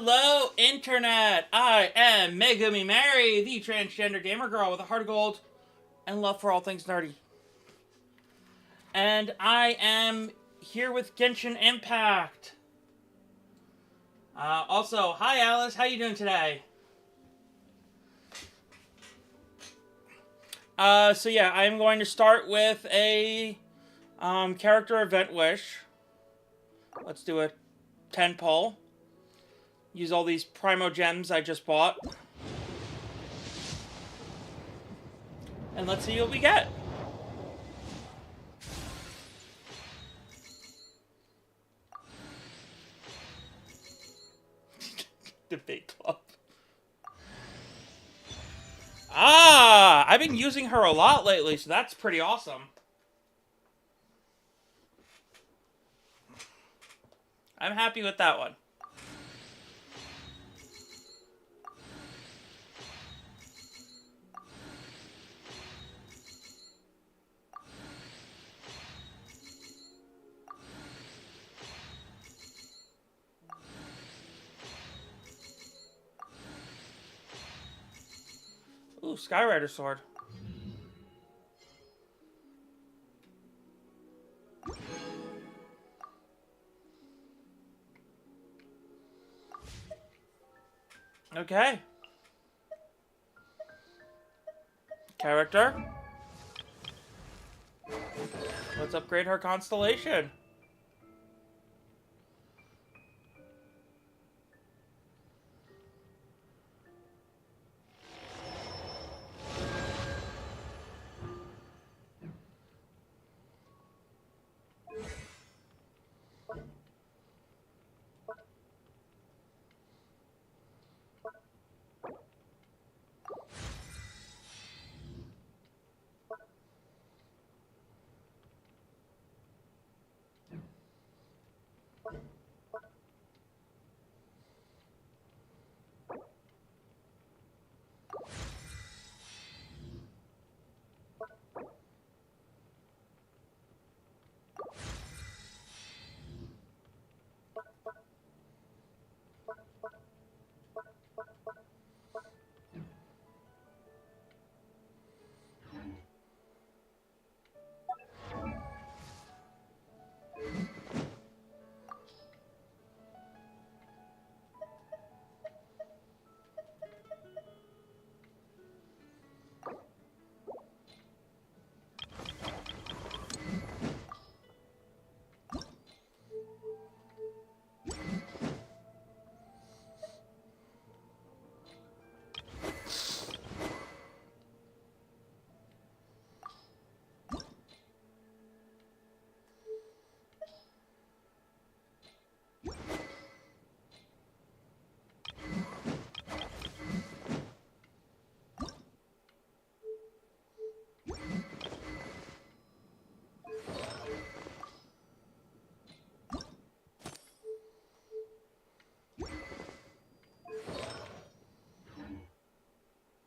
Hello, Internet! I am MegumiMary, the transgender gamer girl with a heart of gold and love for all things nerdy. And I am here with Genshin Impact. Also, hi Alice, how you doing today? So yeah, I'm going to start with a character event wish. Let's do a 10 pull. Use all these Primo Gems I just bought. And let's see what we get. The big club. Ah! I've been using her a lot lately, so that's pretty awesome. I'm happy with that one. Ooh, Skyrider Sword. Okay. Character. Let's upgrade her constellation.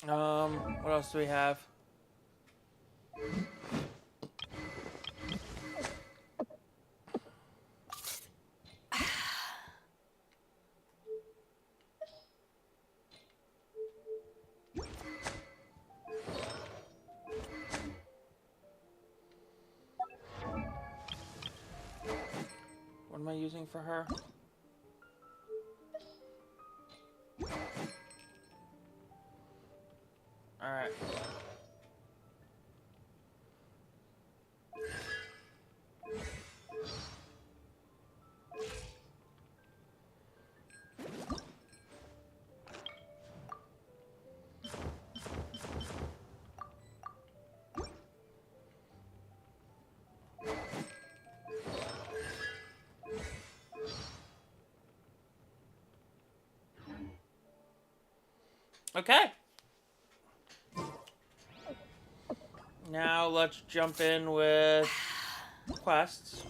What else do we have? What am I using for her? Alright. Okay. Now let's jump in with quests.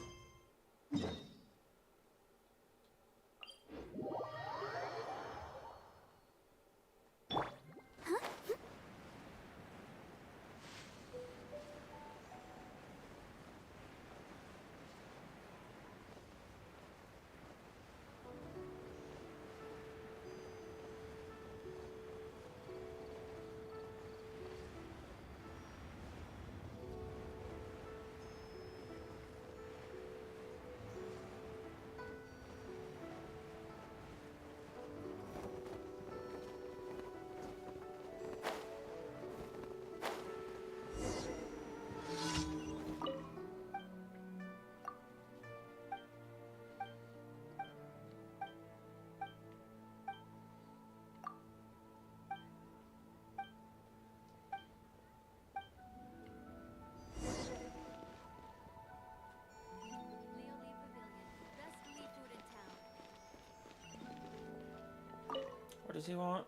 What does he want?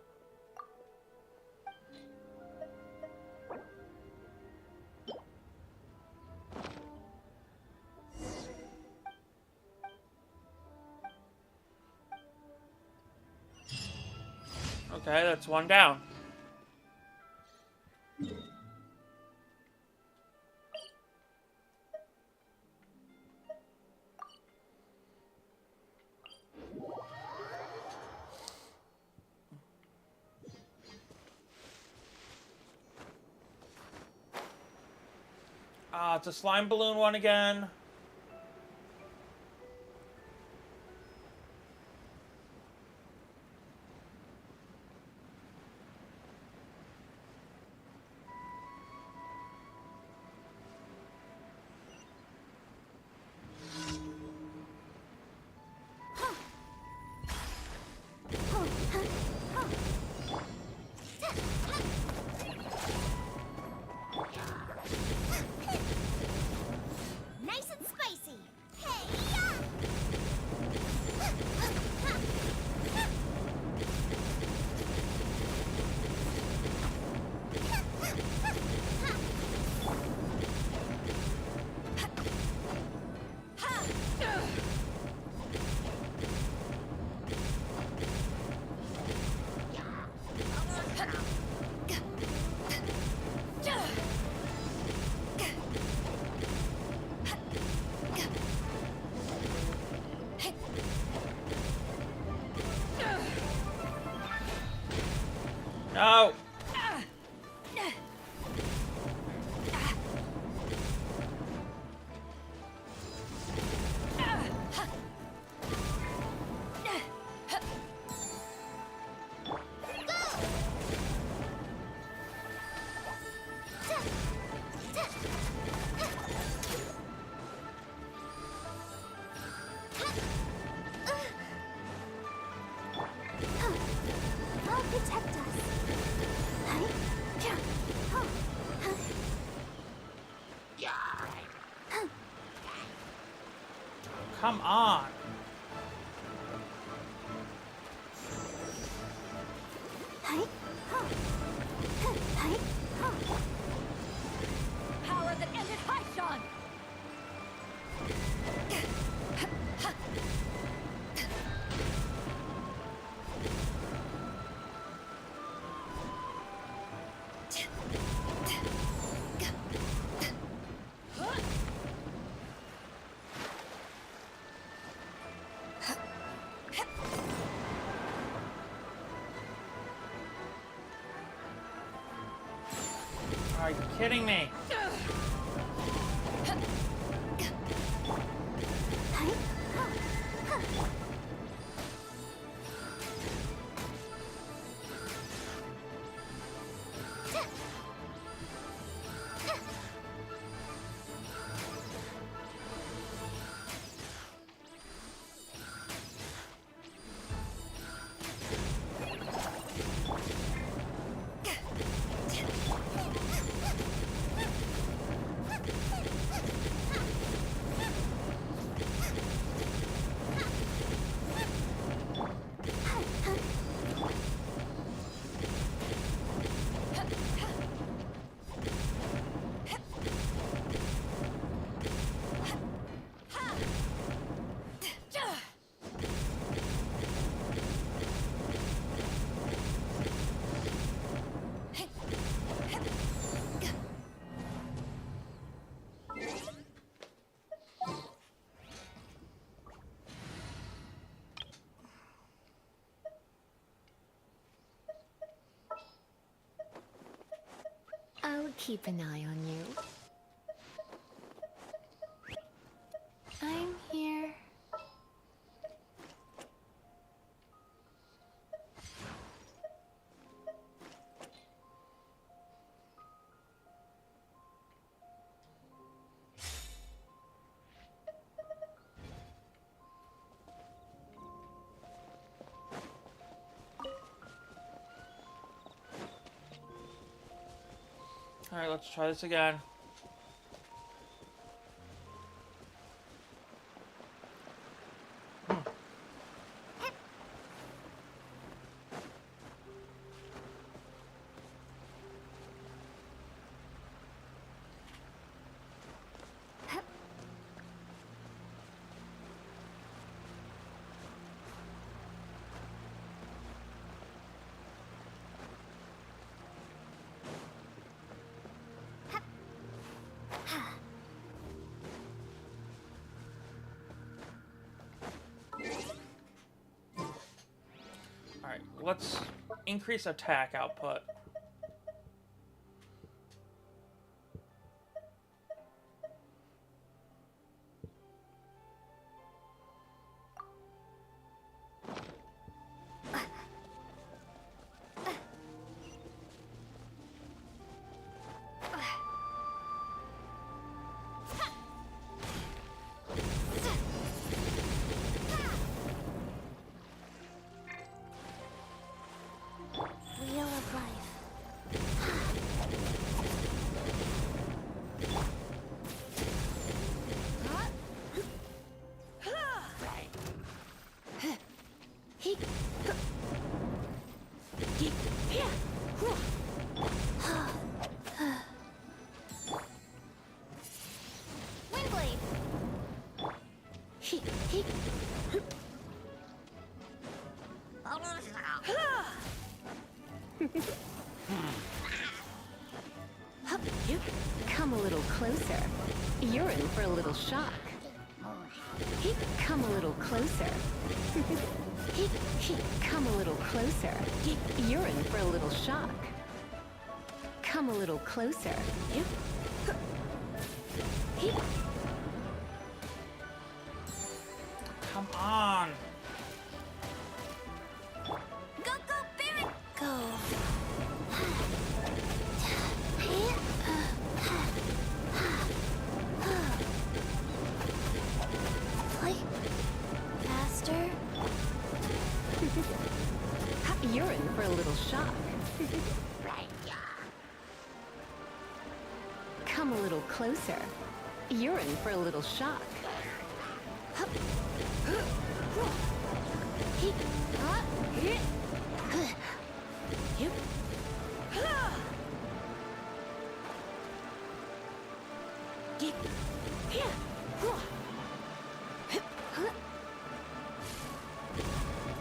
Okay, that's one down. Ah, it's a slime balloon one again. Nice and spicy. Hey-ya! No! I'll protect us. Come on! Power that ended Haishan! Are you kidding me? I'll keep an eye on you. I'm here. Alright, let's try this again. let's increase attack output. Wheel of life. Windblade. Come a little closer. You're in for a little shock. Come a little closer. Come a little closer. You're in for a little shock. Come a little closer. Come on. Go, go, Barret! Go. Play faster. You're in for a little shock. Come a little closer. You're in for a little shock.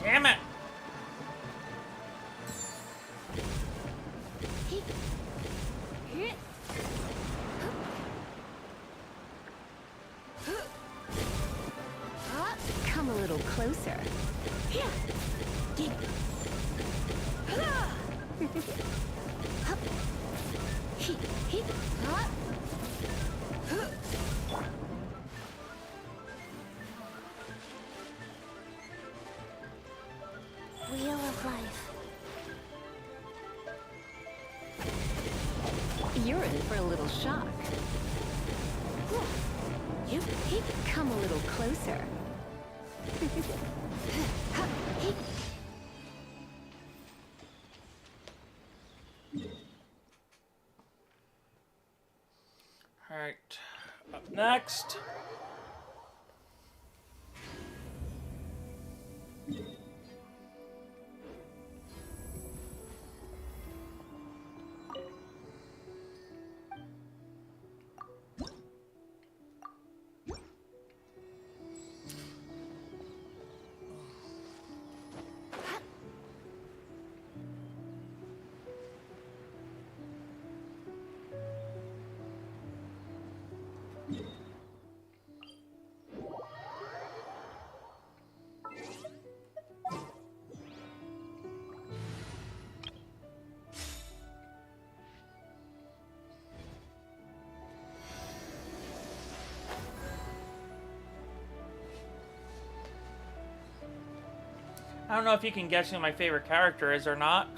Damn it. Come a little closer. Wheel of life. You're in for a little shock. Come a little closer. All right. Up next. I don't know if you can guess who my favorite character is or not.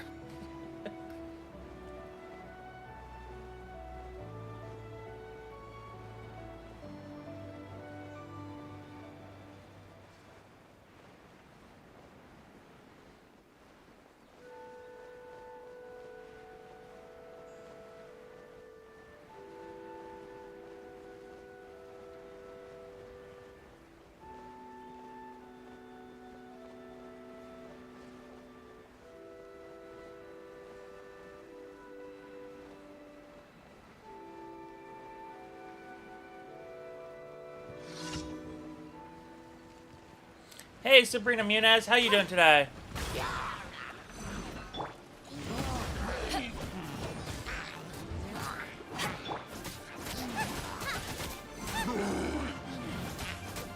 Hey, Sabrina Munez, how you doing today? Out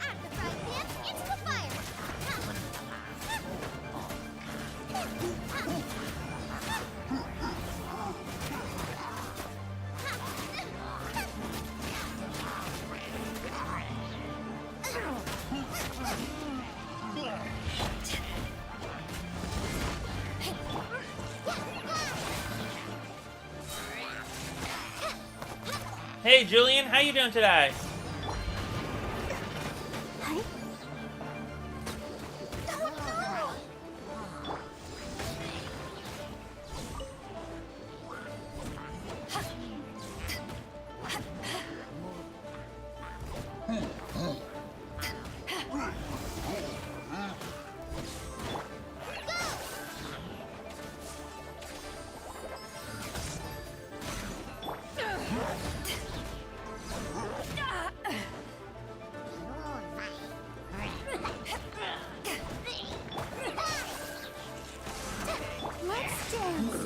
of the frying pan, into the fire. Hey, Julian, how you doing today? Hi. Let's dance.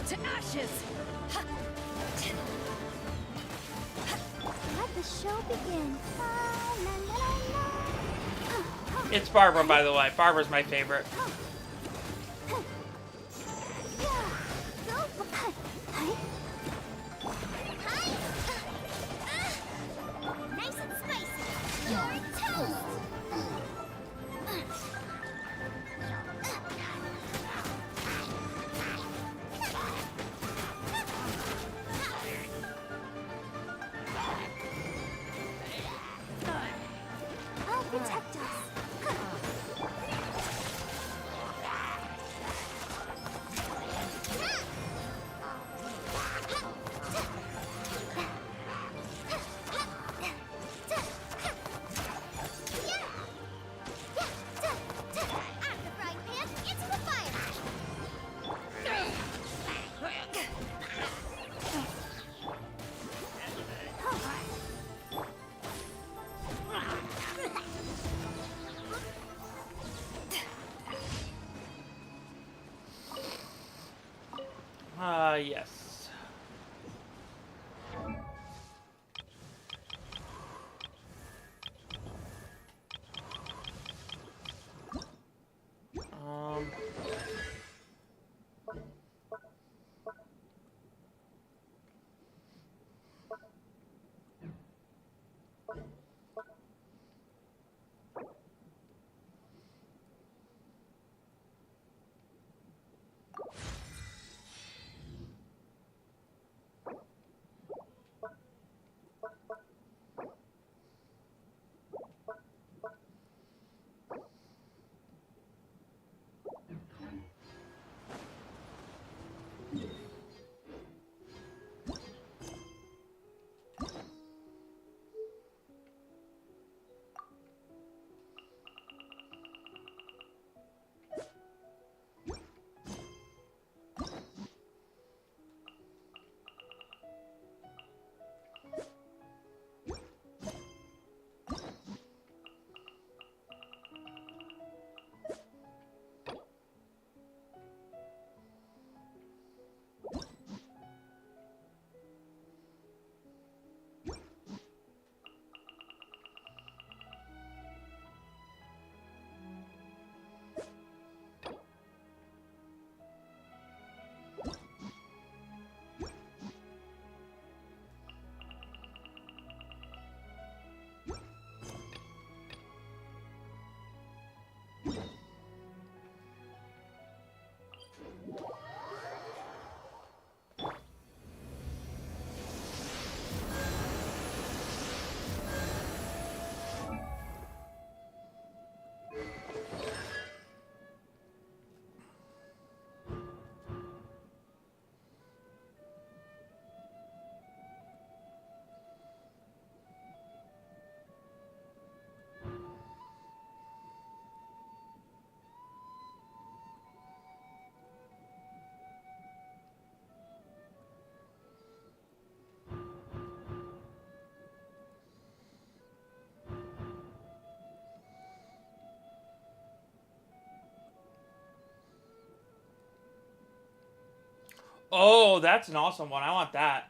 To ashes! Let the show begin. La, la, la, la. It's Barbara, by the way. Barbara's my favorite. Nice and spicy. You're toast. I'll protect us. Yes. Um... Oh, that's an awesome one. I want that.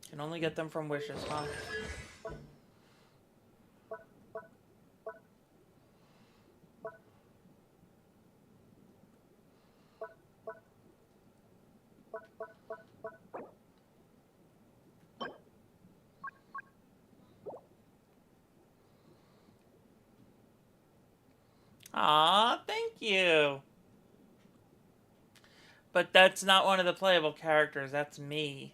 Can only get them from wishes, huh? Aw, thank you. But that's not one of the playable characters. That's me.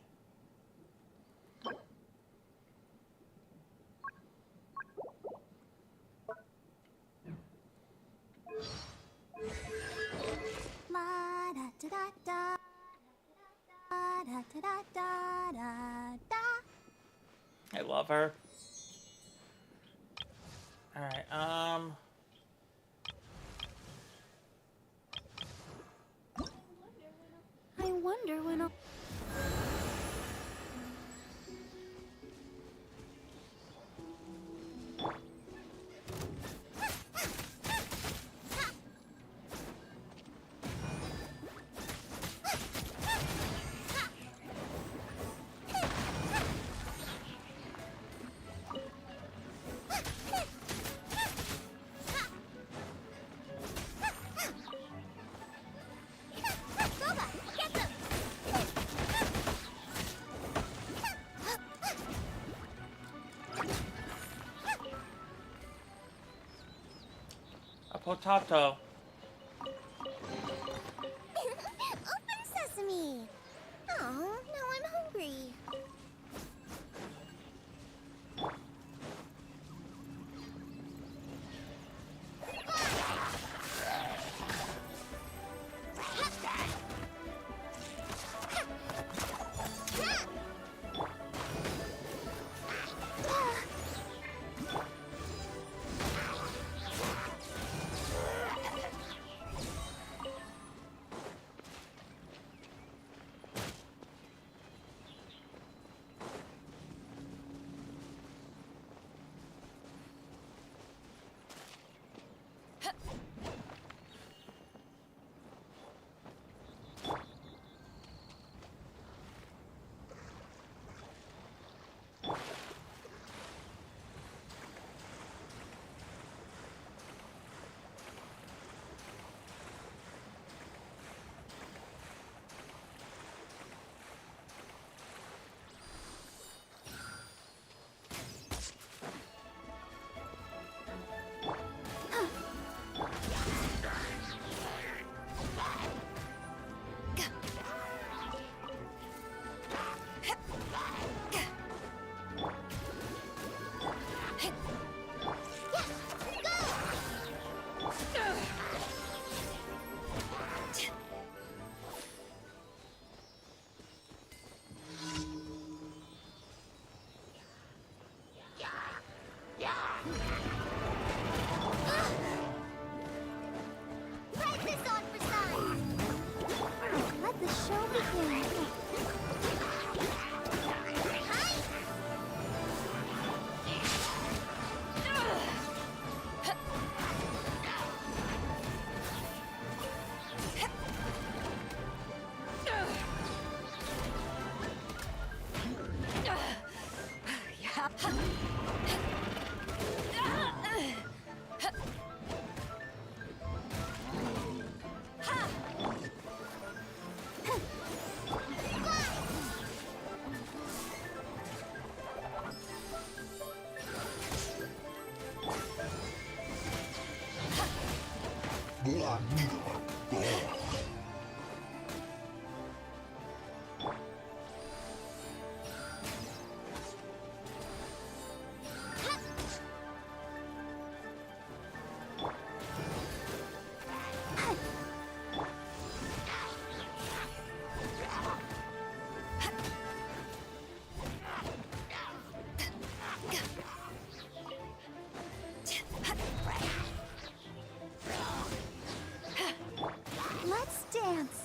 La da da da da. Da da da da da da. I love her. Alright, I wonder when I'll... a potato. Open sesame! Oh, now I'm hungry. Write this on for size. Let the show begin. Let's dance.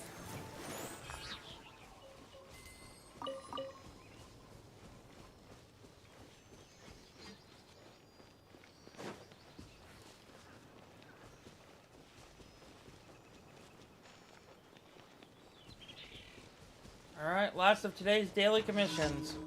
Alright, last of today's daily commissions.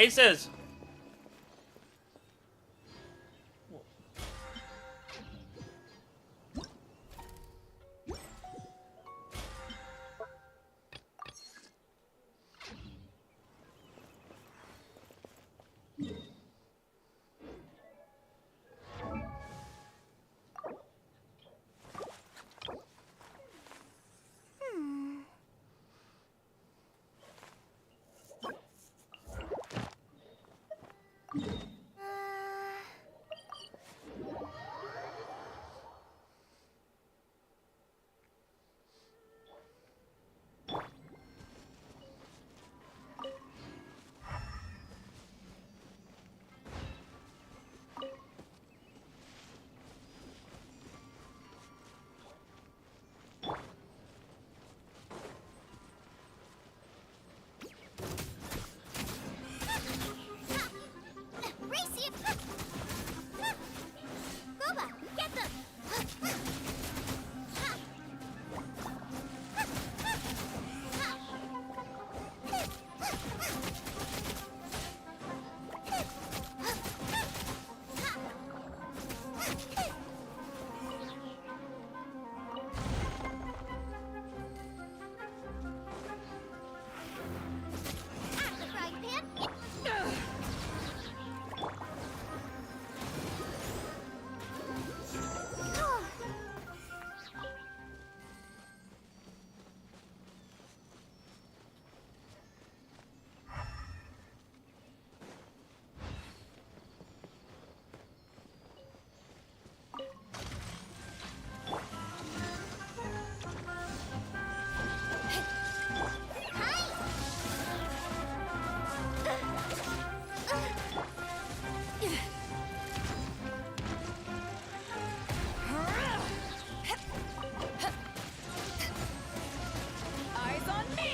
Aces! Race it! Gooba, get them! At the frying pan! Eyes on me!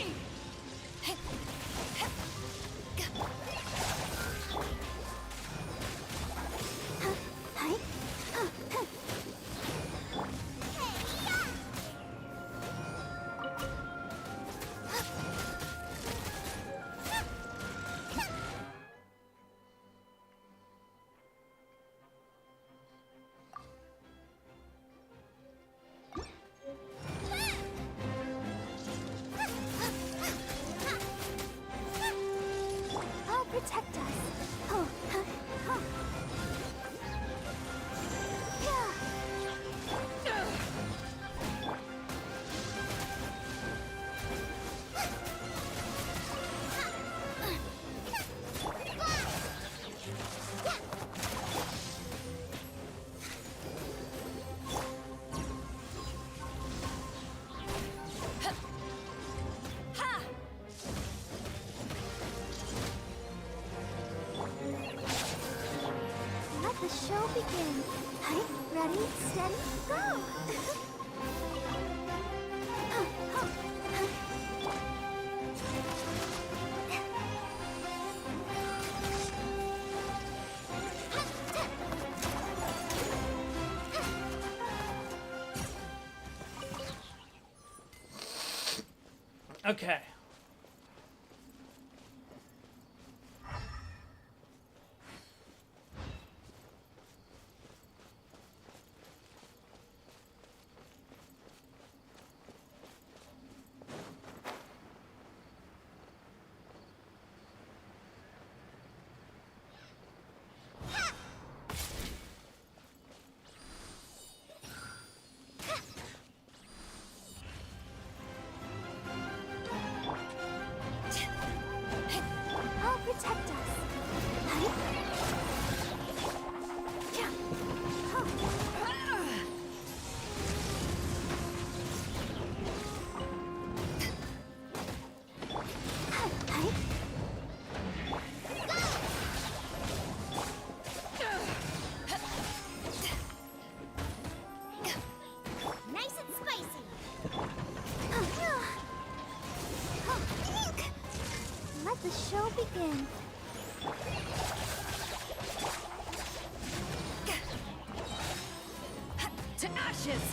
Oh, protect us. Oh, huh, huh. Yeah. Let the show begin. Hey, ready, steady, go! Okay. Oh, protect us. Hey. Yeah. Huh. Hey. Nice and spicy. Let the show begin. To ashes!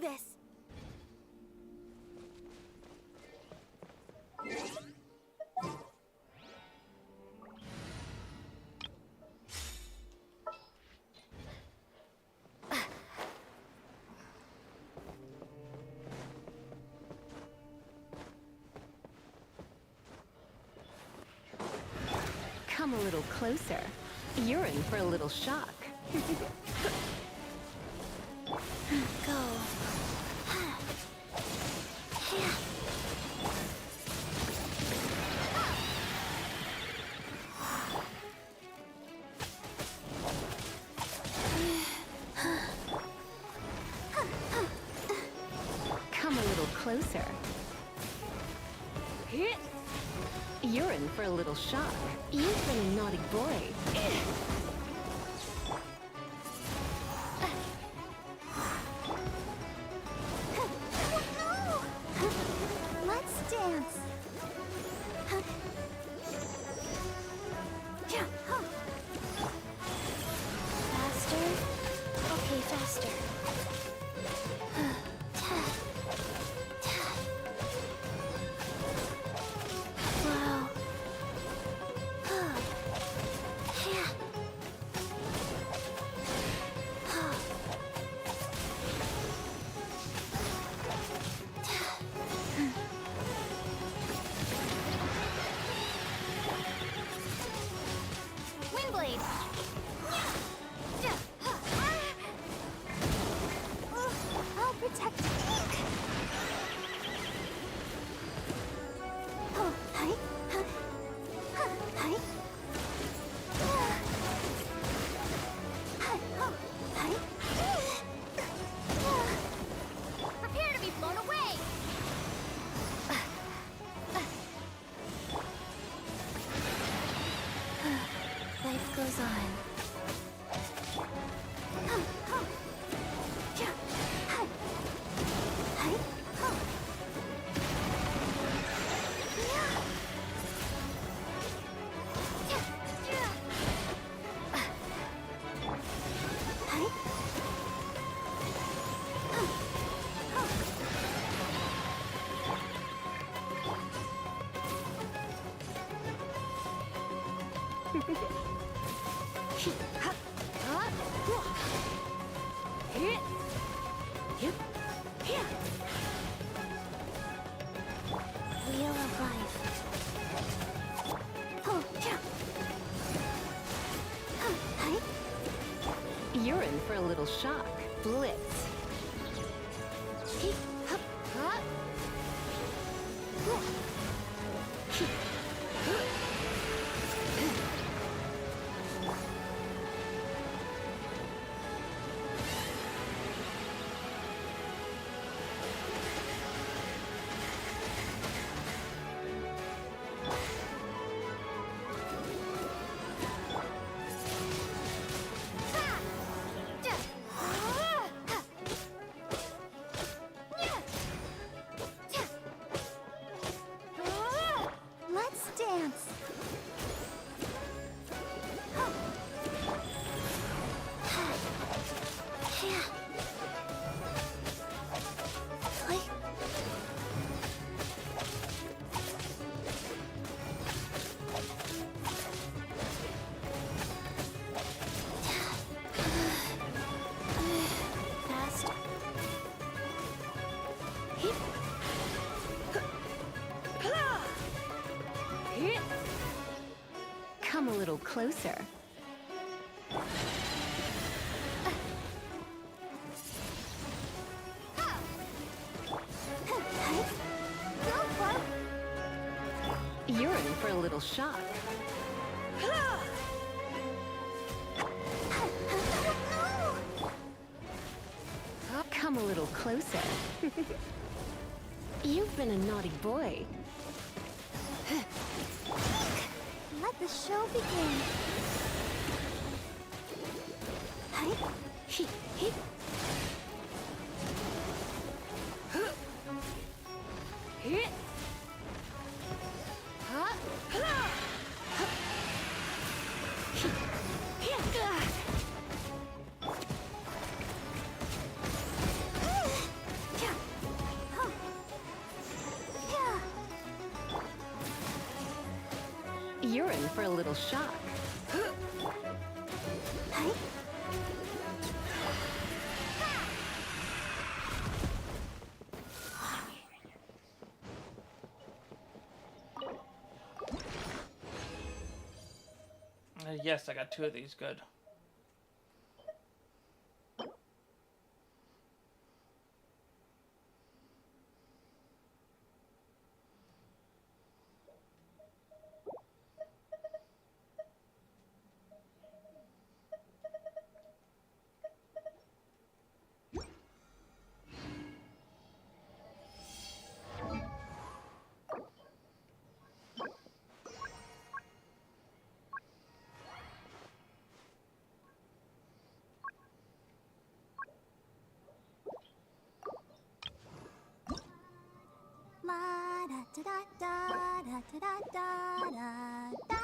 this. Come a little closer. You're in for a little shock. Go. Come a little closer. You're in for a little shock. You've been a naughty boy. Let's dance. Faster? Okay, faster. Wow. Windblade! I'll protect Ink! Oh, hi. Hi. Hi. Prepare to be blown away! Life goes on. Wheel of life. You're in for a little shock. Blitz. Let's dance. Fast. Come a little closer. Go, Bug. You're in for a little shock. Come a little closer. You've been a naughty boy. Let the show begin. little shock. Hi. Yes, I got 2 of these. Good. La da da da da da da da da da.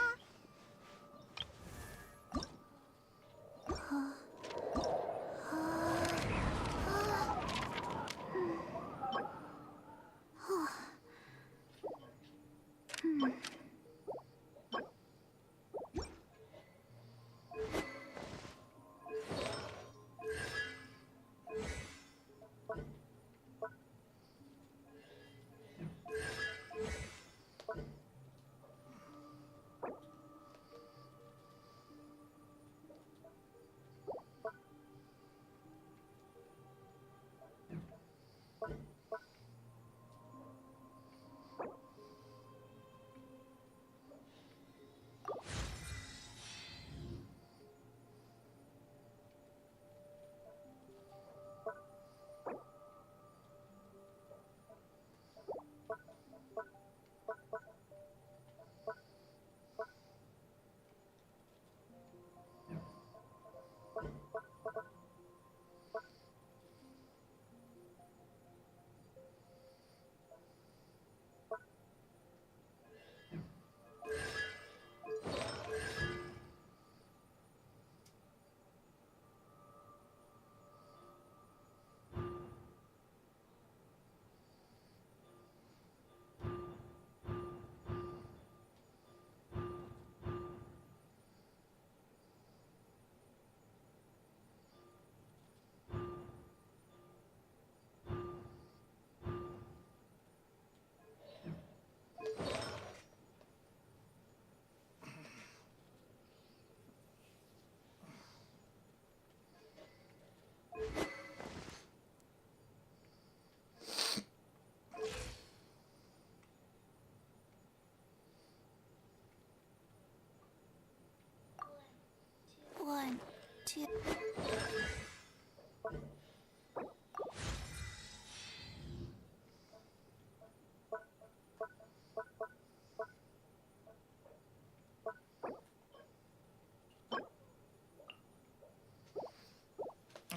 One, two.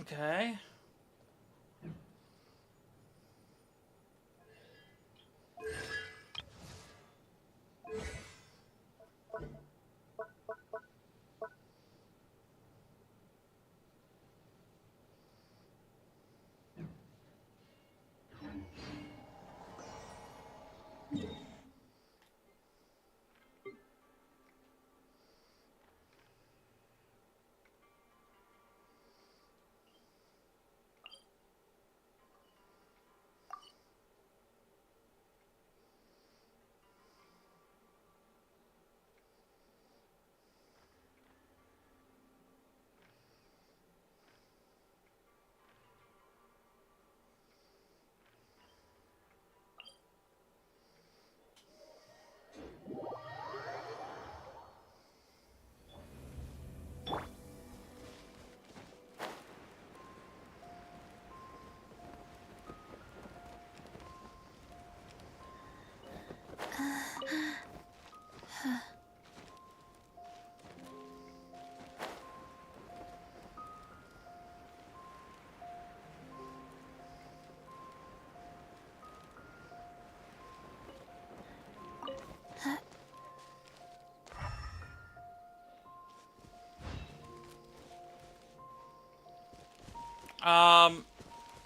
Okay.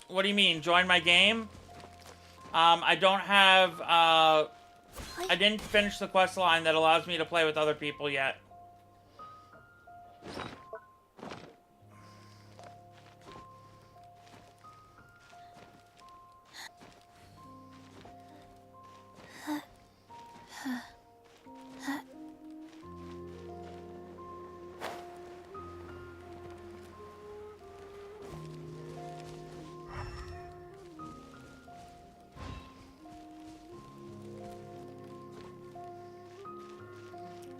What do you mean? Join my game? I don't have, I didn't finish the quest line that allows me to play with other people yet.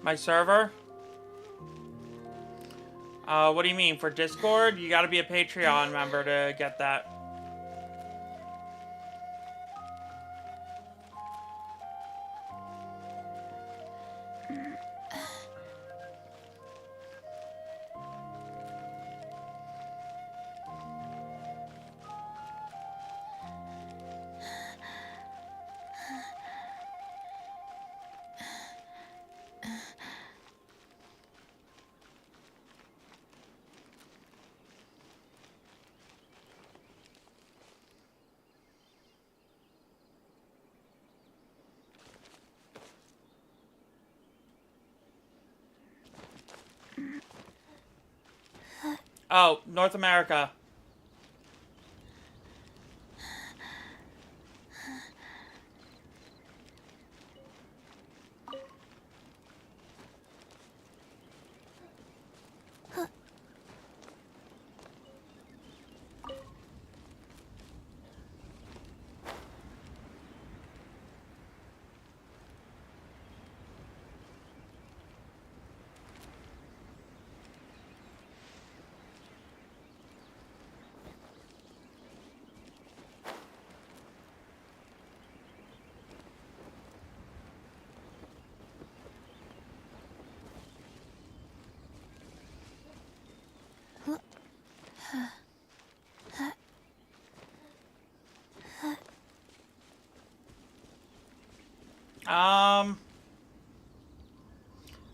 My server? What do you mean? For Discord? You gotta be a Patreon member to get that. Oh, North America.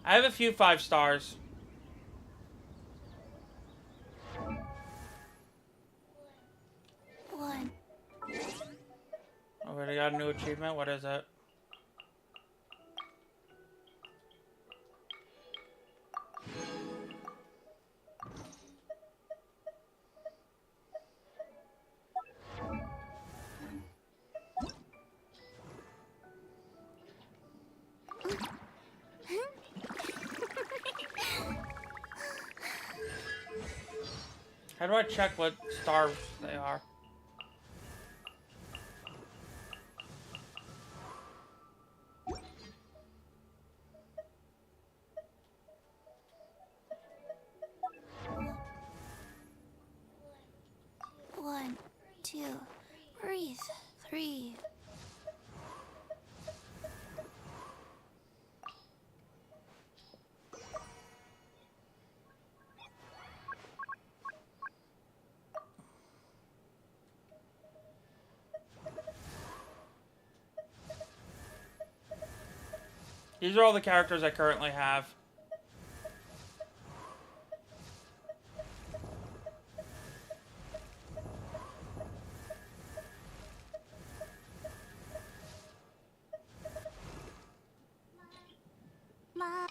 I have a few 5 stars. One. Oh, we got a new achievement. What is it? How do I check what stars they are? One, two, breathe. Three. These are all the characters I currently have. Ma.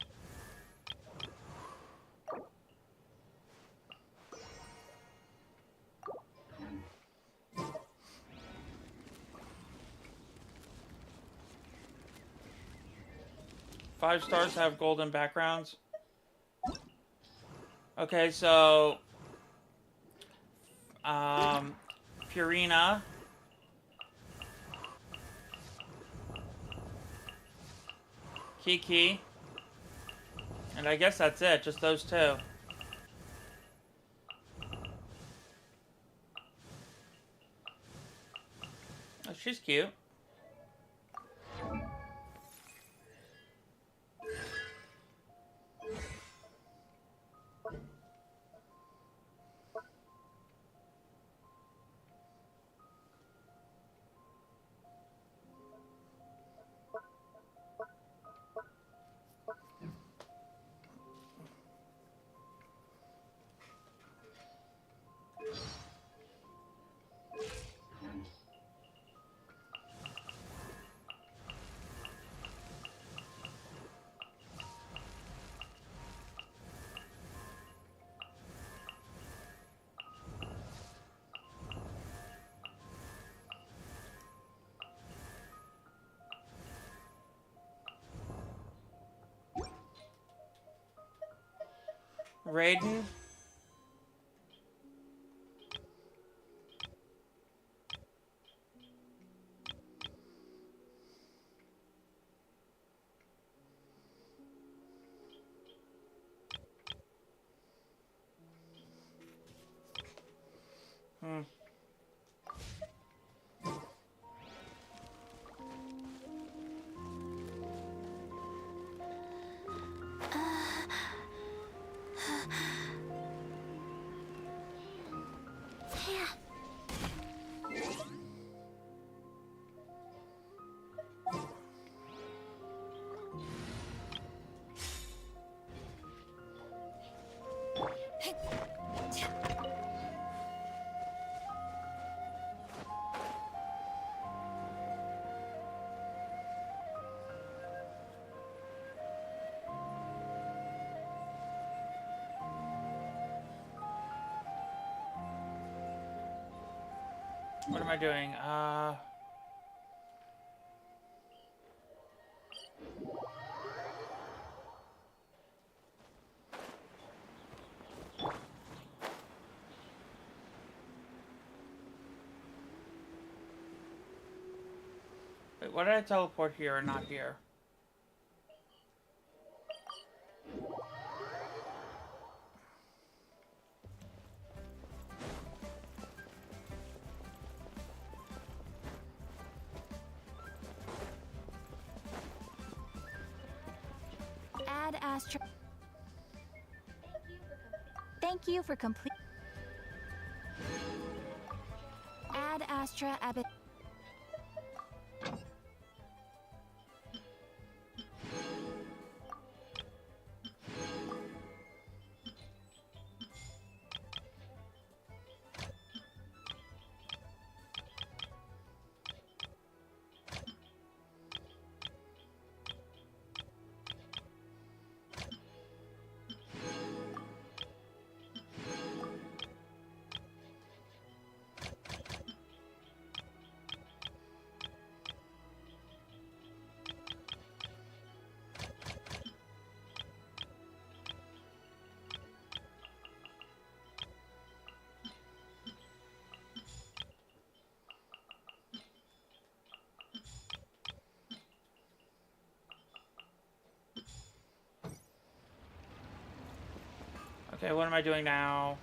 5 stars have golden backgrounds. Okay, so Purina, Kiki, and I guess that's it, just those 2. Oh, she's cute. Raiden. Hmm. What am I doing? Wait, why did I teleport here and not here? Add Astra. Thank you for complete. Add Astra Abbott. Okay, what am I doing now?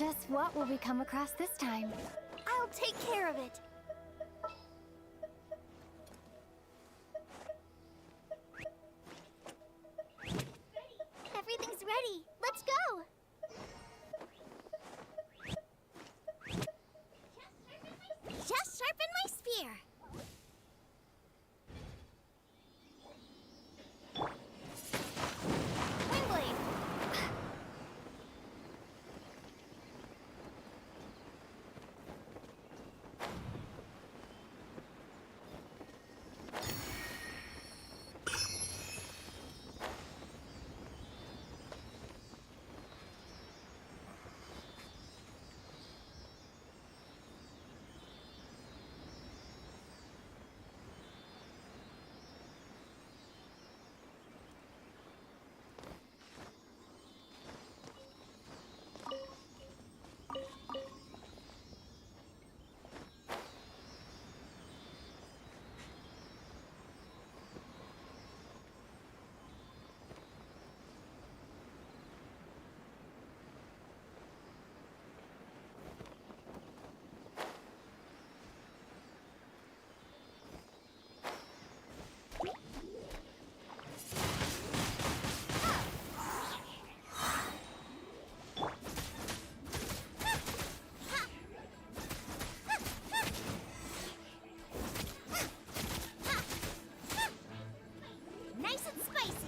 Just what will we come across this time? I'll take care of it. Everything's ready. Let's go. Just sharpen my spear. Windblade. Nice and spicy.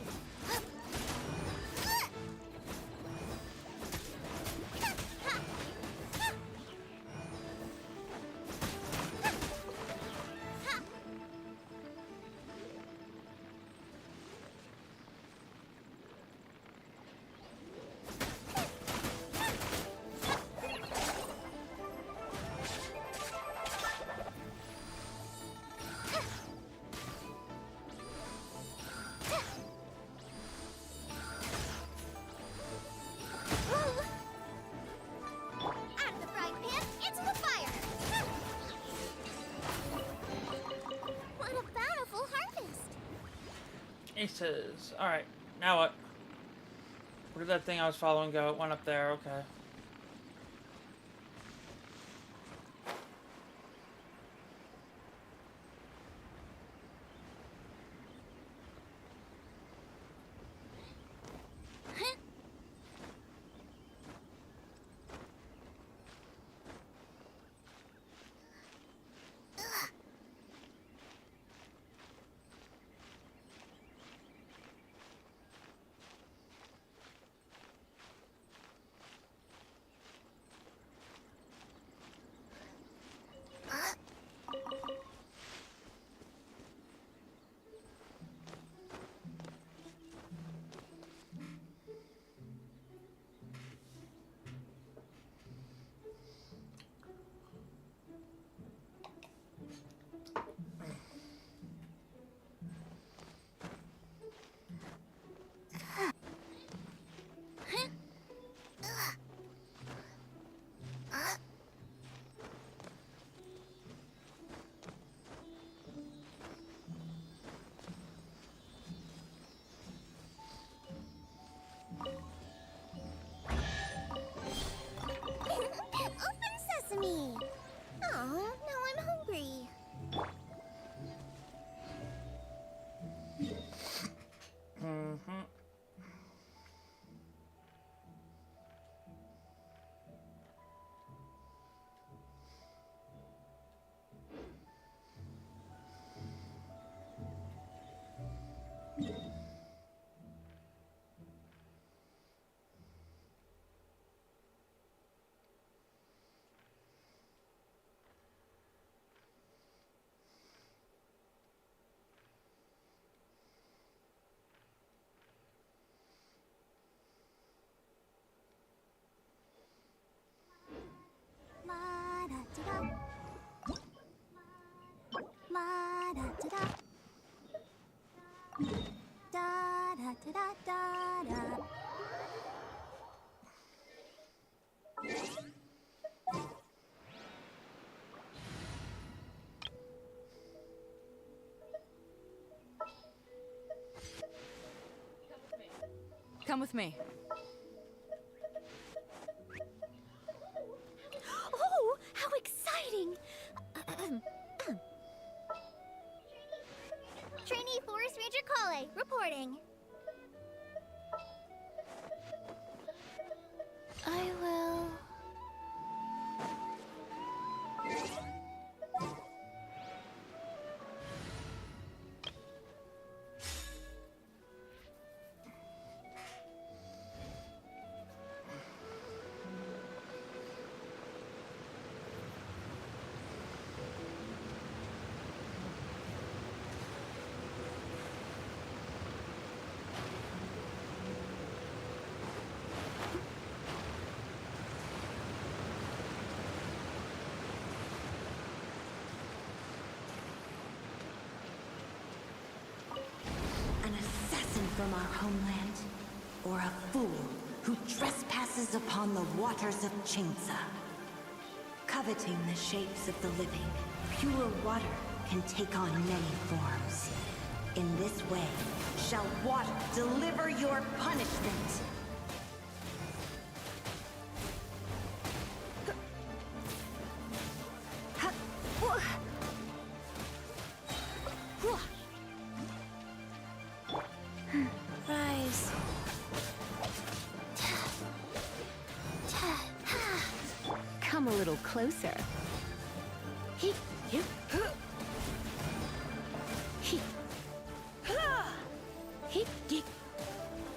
Out of the frying pan, into the fire! What a bountiful harvest! Aces. Alright, now what? Where did that thing I was following go? It went up there, okay. Open sesame! Oh, now I'm hungry. Mm-hmm. La da da da. La da da da. Da da da da da da. Come with me. something. I will. An assassin from our homeland, or a fool who trespasses upon the waters of Chingsa. Coveting the shapes of the living, pure water can take on many forms. In this way, shall water deliver your punishment. Rise. Come a little closer. He. He.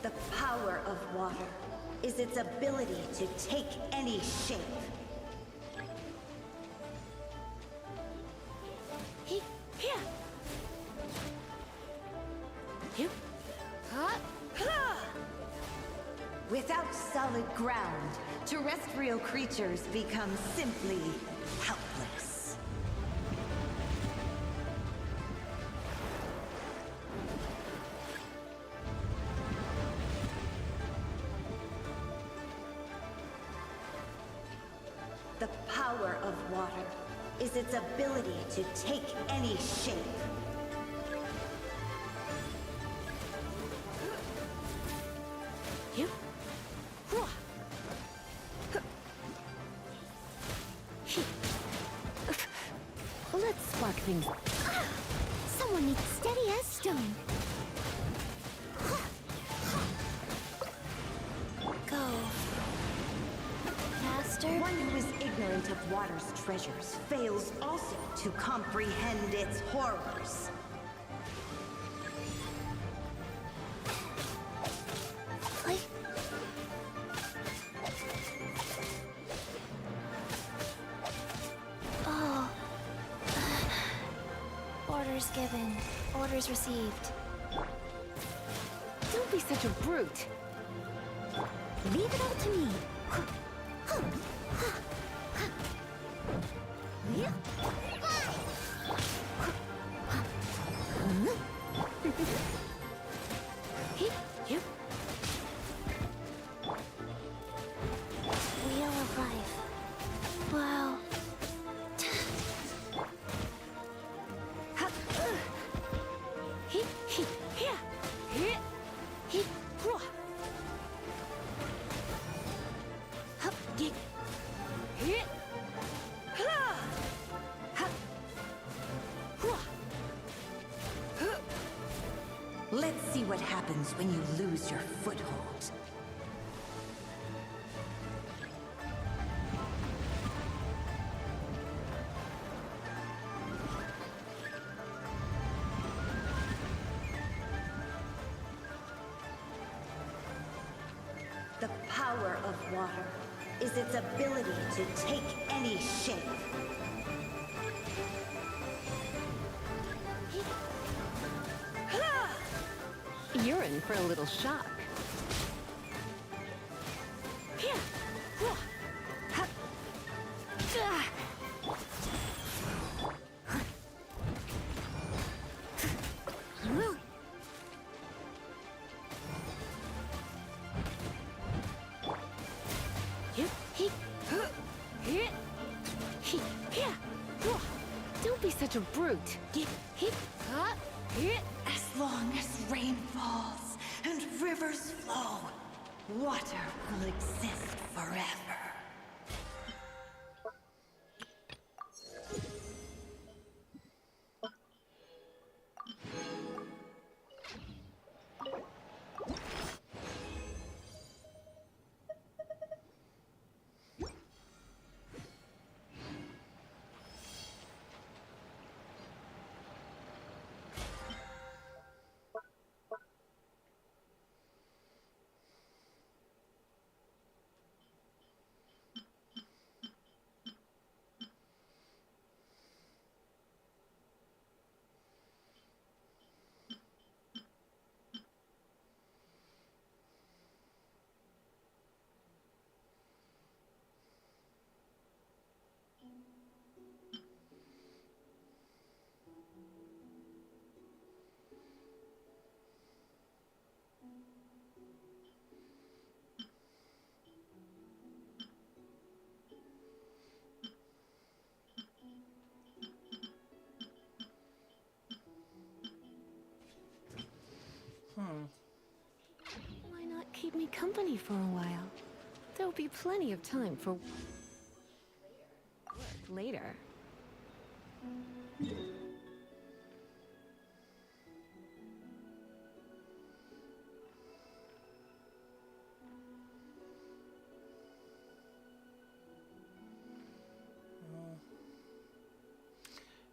The power of water is its ability to take any shape. He. Here. Without solid ground, terrestrial creatures become simply helpless. The power of water is its ability to take any shape. Let's spark things. Someone needs steady as stone. Go. Faster. One who is ignorant of water's treasures fails also to comprehend its horrors. Like. Oh. Orders given. Orders received. Don't be such a brute. Leave it all to me. Wheel of life. Wow. Let's see what happens when you lose your foothold. The power of water is its ability to take any shape. You're in for a little shock. Don't be such a brute. As long as rain falls and rivers flow, water will exist forever. Why not keep me company for a while? There'll be plenty of time for work later.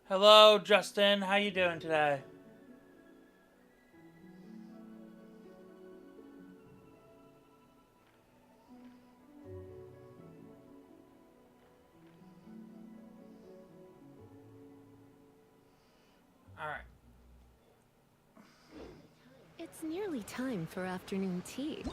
Hello, Justin. How you doing today? All right. It's nearly time for afternoon tea.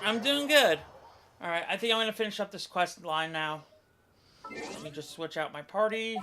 I'm doing good. All right, I think I'm gonna finish up this quest line now. Let me just switch out my party.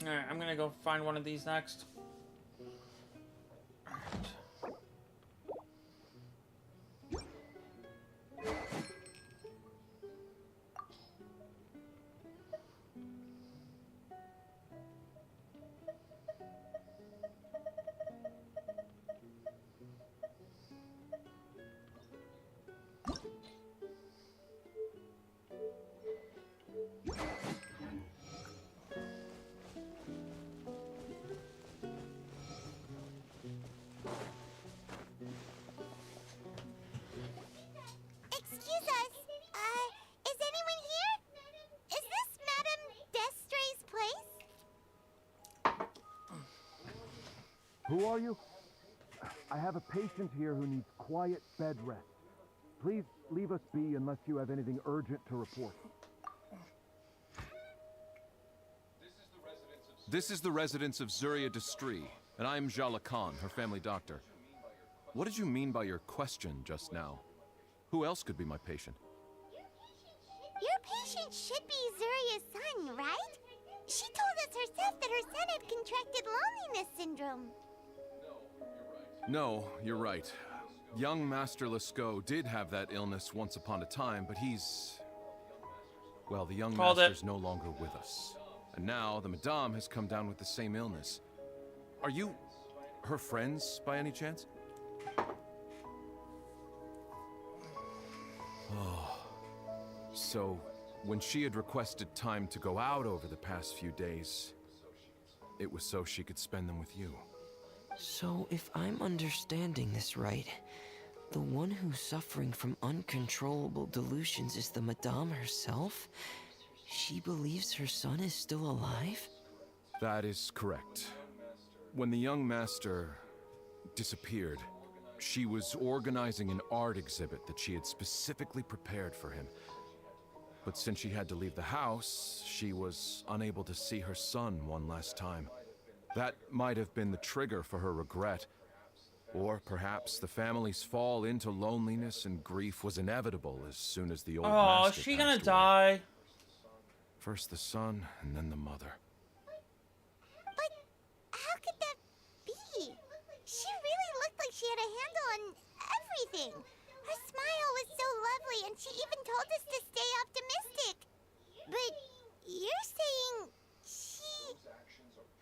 Alright, I'm gonna go find one of these next. Excuse us. Is anyone here? Is this Madame Destray's place? Who are you? I have a patient here who needs quiet bed rest. Please leave us be unless you have anything urgent to report. This is the residence of Zuria Destri, and I'm Jala Khan, her family doctor. What did you mean by your question just now? Who else could be my patient? Your patient should be Zuria's son, right? She told us herself that her son had contracted loneliness syndrome. No, you're right. Young Master Lescaut did have that illness once upon a time, but he's... Well, the young Called it. master's no longer with us. And now the Madame has come down with the same illness. Are you her friends by any chance? Oh. So, when she had requested time to go out over the past few days, it was so she could spend them with you. So, if I'm understanding this right, the one who's suffering from uncontrollable delusions is the Madame herself? She believes her son is still alive? That is correct. When the young master disappeared, she was organizing an art exhibit that she had specifically prepared for him. But since she had to leave the house, she was unable to see her son one last time. That might have been the trigger for her regret. Or perhaps the family's fall into loneliness and grief was inevitable as soon as the old Oh, master is she passed gonna away. die? First the son, and then the mother. But how could like she had a handle on everything. Her smile was so lovely, and she even told us to stay optimistic. But you're saying she...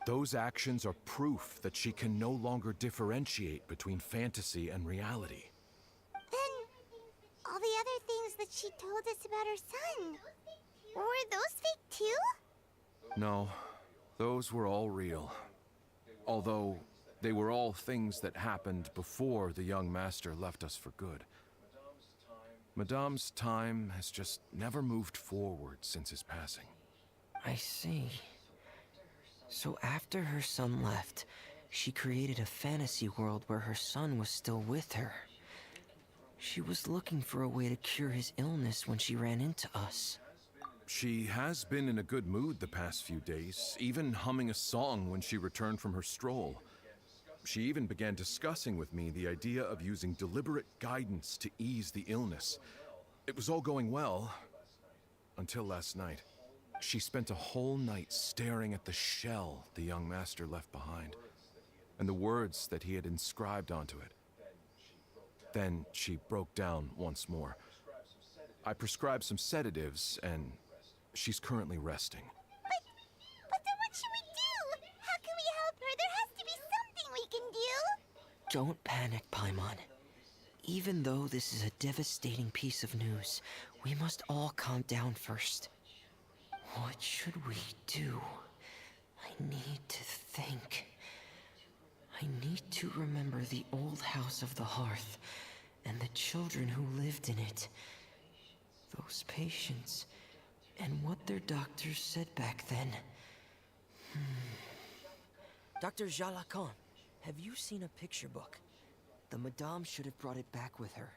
Those actions are proof that she can no longer differentiate between fantasy and reality. Then, all the other things that she told us about her son, were those fake too? No, those were all real. Although, they were all things that happened before the young master left us for good. Madame's time has just never moved forward since his passing. I see. So after her son left, she created a fantasy world where her son was still with her. She was looking for a way to cure his illness when she ran into us. She has been in a good mood the past few days, even humming a song when she returned from her stroll. She even began discussing with me the idea of using deliberate guidance to ease the illness. It was all going well, until last night. She spent a whole night staring at the shell the young master left behind, and the words that he had inscribed onto it. Then she broke down once more. I prescribed some sedatives, and she's currently resting. But then what should we do? How can we help her? There has to be something we can do. Don't panic, Paimon. Even though this is a devastating piece of news, we must all calm down first. What should we do? I need to think. I need to remember the old house of the hearth and the children who lived in it. Those patients, and what their doctors said back then. Dr. Jalacan, have you seen a picture book? The Madame should have brought it back with her.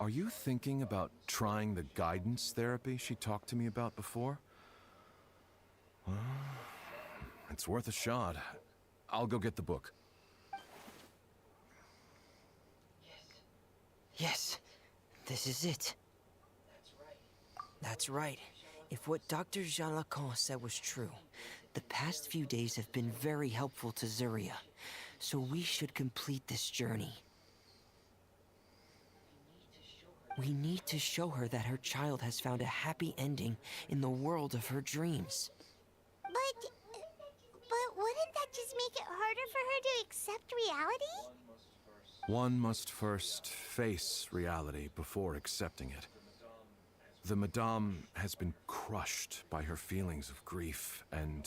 Are you thinking about trying the guidance therapy she talked to me about before? Well, it's worth a shot. I'll go get the book. Yes, this is it. That's right. If what Dr. Jalacan said was true, the past few days have been very helpful to Zuria, so we should complete this journey. We need to show her that her child has found a happy ending in the world of her dreams. But wouldn't that just make it harder for her to accept reality? One must first face reality before accepting it. The Madame has been crushed by her feelings of grief and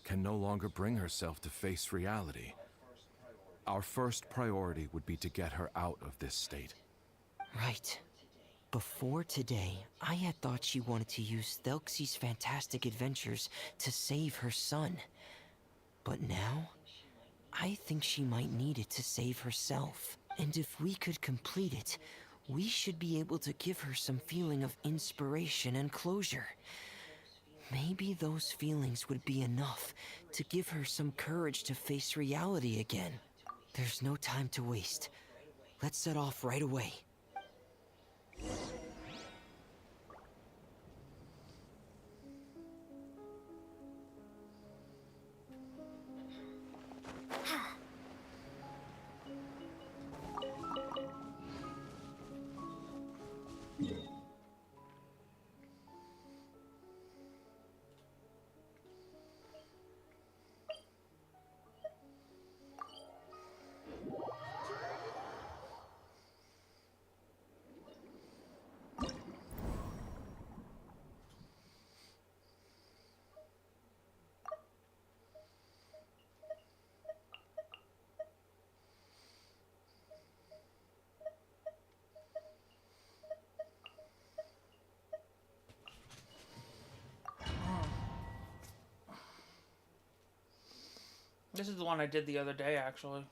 can no longer bring herself to face reality. Our first priority would be to get her out of this state. Right. Before today, I had thought she wanted to use Thelxie's fantastic adventures to save her son. But now, I think she might need it to save herself. And if we could complete it, we should be able to give her some feeling of inspiration and closure. Maybe those feelings would be enough to give her some courage to face reality again. There's no time to waste. Let's set off right away. This is the one I did the other day, actually.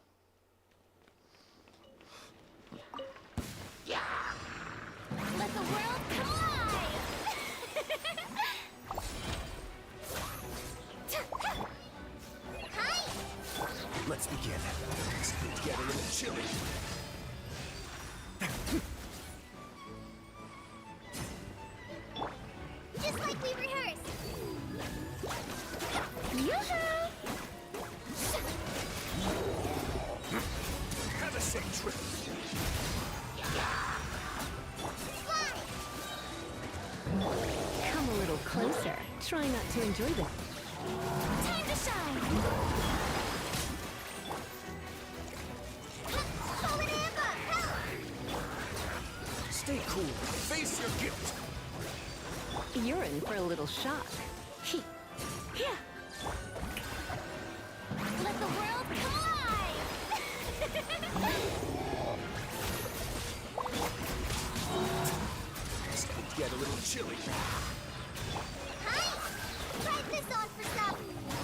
Let the world come alive! Hi! Let's begin. It's getting a little chilly. Just like we rehearsed. Yoo-hoo! closer. Try not to enjoy them. Time to shine! Bow and amber, help! Stay cool. Face your guilt. You're in for a little shock. Yeah. Let the world come alive! It's gonna get a little chilly. Hi! Try this on for some!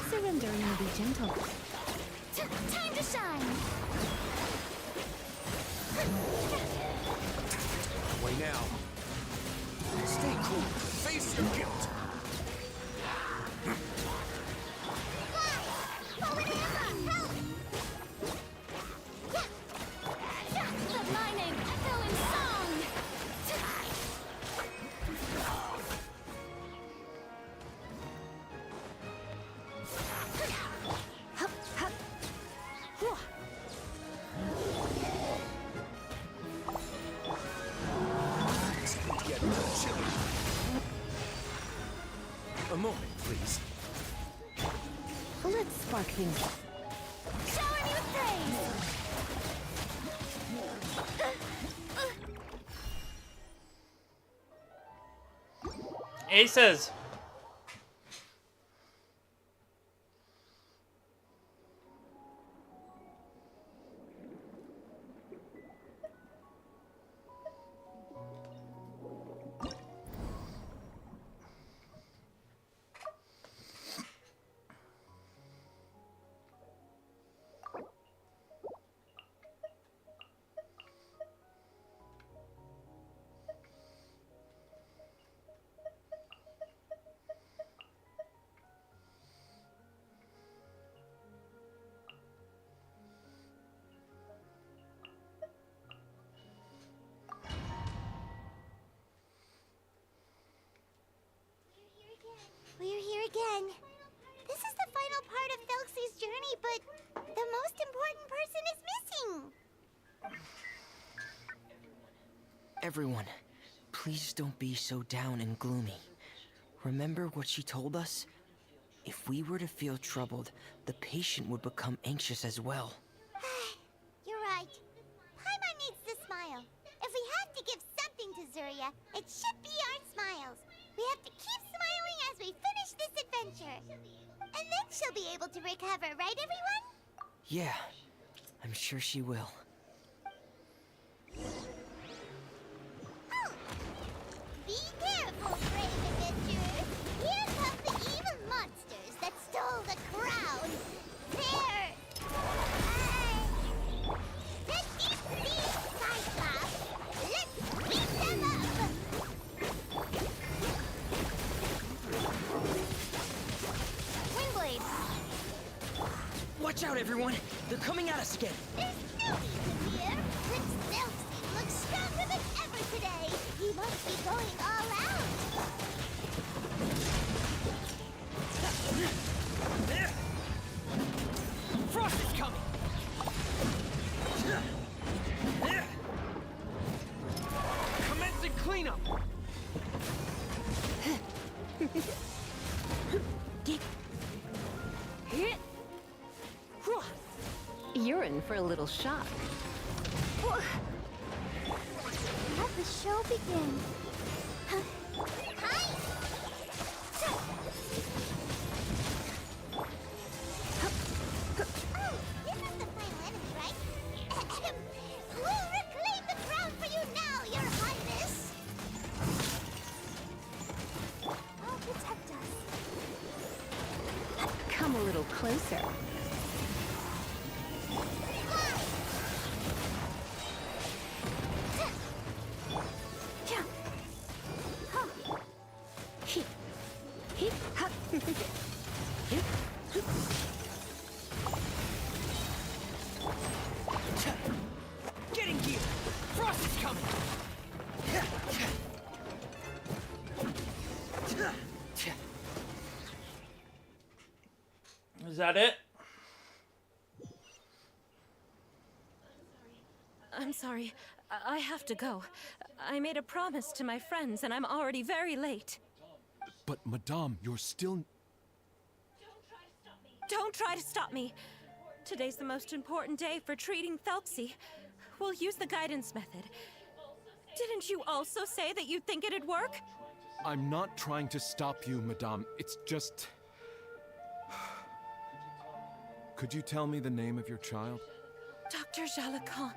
Surrendering will be gentle. Time to shine! Way now. Stay cool. Face your guilt. Bow and amber, help! Let my name echo in song! It's gonna get a little chilly. A moment, please. Let's spark things up. Shower me with praise! Aces. We're here again. This is the final part of Felxie's journey, but the most important person is missing. Everyone, please don't be so down and gloomy. Remember what she told us? If we were to feel troubled, the patient would become anxious as well. You're right. Paimon needs to smile. If we have to give something to Zuria, it should be our smiles. We have to keep smiling as we finish this adventure. And then she'll be able to recover, right, everyone? Yeah, I'm sure she will. Oh. Be careful, brave adventurers. Here come the evil monsters that stole the crown. They're... the deep-sea Cyclops. Let's beat them up! Windblade! Watch out, everyone! They're coming at us again! There's no need to fear. Prince Felxie looks stronger than ever today. He must be going all out. Frost is coming! Commencing cleanup! You're in for a little shock. Let the show begin. Hi! Oh, this is the final enemy, right? We'll reclaim the crown for you now, Your Highness! I'll protect us. Come a little closer. Getting gear! Frost is coming! Is that it? I'm sorry. I have to go. I made a promise to my friends, and I'm already very late. But, Madame, you're still... Don't try to stop me. Today's the most important day for treating Thelxie. We'll use the guidance method. Didn't you also say that you'd think it'd work? I'm not trying to stop you, Madame. It's just... Could you tell me the name of your child? Dr. Jalacan,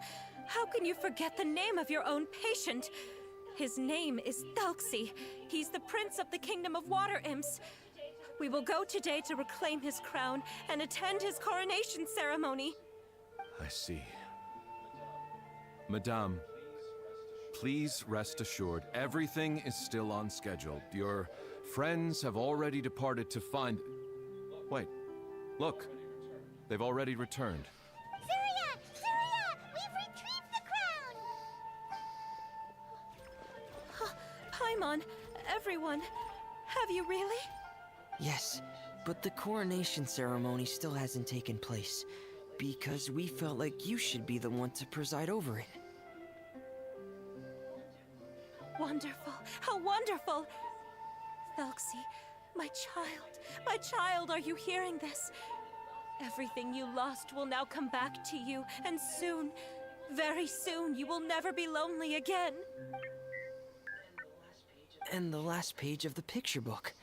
how can you forget the name of your own patient? His name is Thelxie. He's the prince of the kingdom of water imps. We will go today to reclaim his crown and attend his coronation ceremony. I see. Madame, please rest assured, everything is still on schedule. Your friends have already departed to find... Wait, look. They've already returned. Zuria! Zuria! We've retrieved the crown! Paimon, everyone, have you really? Yes, but the coronation ceremony still hasn't taken place, because we felt like you should be the one to preside over it. Wonderful! How wonderful! Thelxie, my child, are you hearing this? Everything you lost will now come back to you, and soon, very soon, you will never be lonely again. And the last page of the picture book.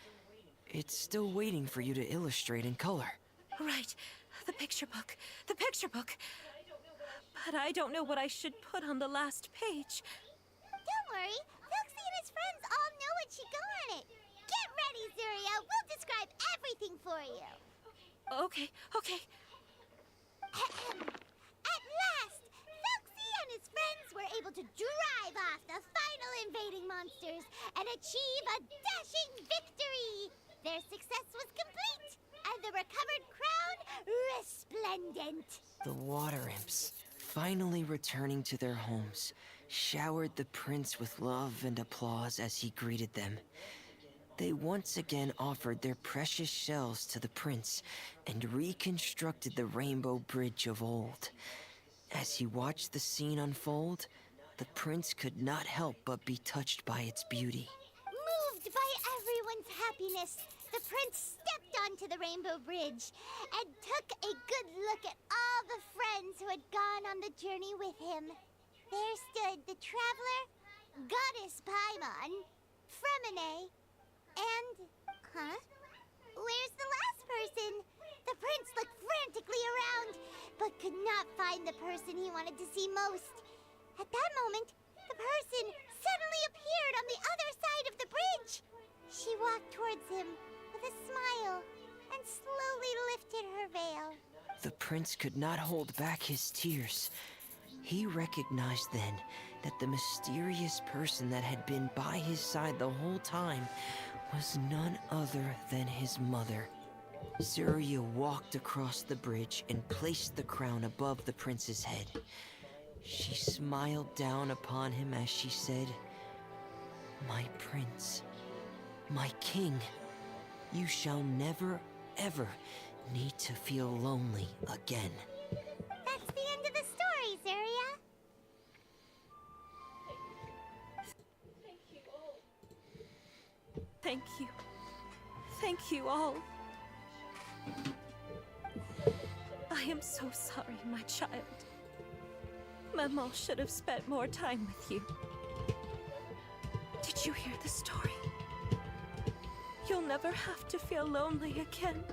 It's still waiting for you to illustrate in color. Right, the picture book. But I don't know what I should put on the last page. Don't worry, Thelxie and his friends all know what should go on it. Get ready, Zuria. We'll describe everything for you. Okay. At last, Thelxie and his friends were able to drive off the final invading monsters and achieve a dashing victory. Their success was complete, and the recovered crown resplendent. The water imps, finally returning to their homes, showered the prince with love and applause as he greeted them. They once again offered their precious shells to the prince and reconstructed the Rainbow Bridge of old. As he watched the scene unfold, the prince could not help but be touched by its beauty. Moved by everyone's happiness, the prince stepped onto the Rainbow Bridge and took a good look at all the friends who had gone on the journey with him. There stood the traveler, Goddess Paimon, Fremine, and... Where's the last person? The prince looked frantically around, but could not find the person he wanted to see most. At that moment, the person suddenly appeared on the other side of the bridge. She walked towards him with a smile and slowly lifted her veil. The prince could not hold back his tears. He recognized then that the mysterious person that had been by his side the whole time was none other than his mother. Zuria walked across the bridge and placed the crown above the prince's head. She smiled down upon him as she said, "My prince, my king, you shall never, ever need to feel lonely again." That's the end of the story, Zuria. Thank you. Thank you all. I am so sorry, my child. Maman should have spent more time with you. Did you hear the story? You'll never have to feel lonely again.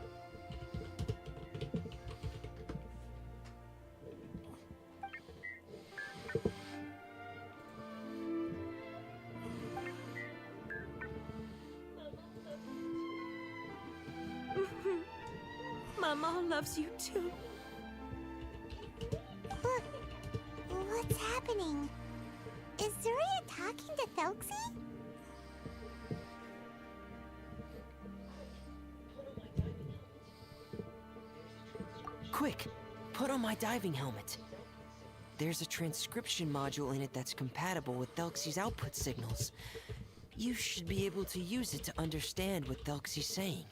Maman loves you too. What's happening? Is Zuria talking to Thelxie? Quick, put on my diving helmet. There's a transcription module in it that's compatible with Thelxie's output signals. You should be able to use it to understand what Thelxie's saying.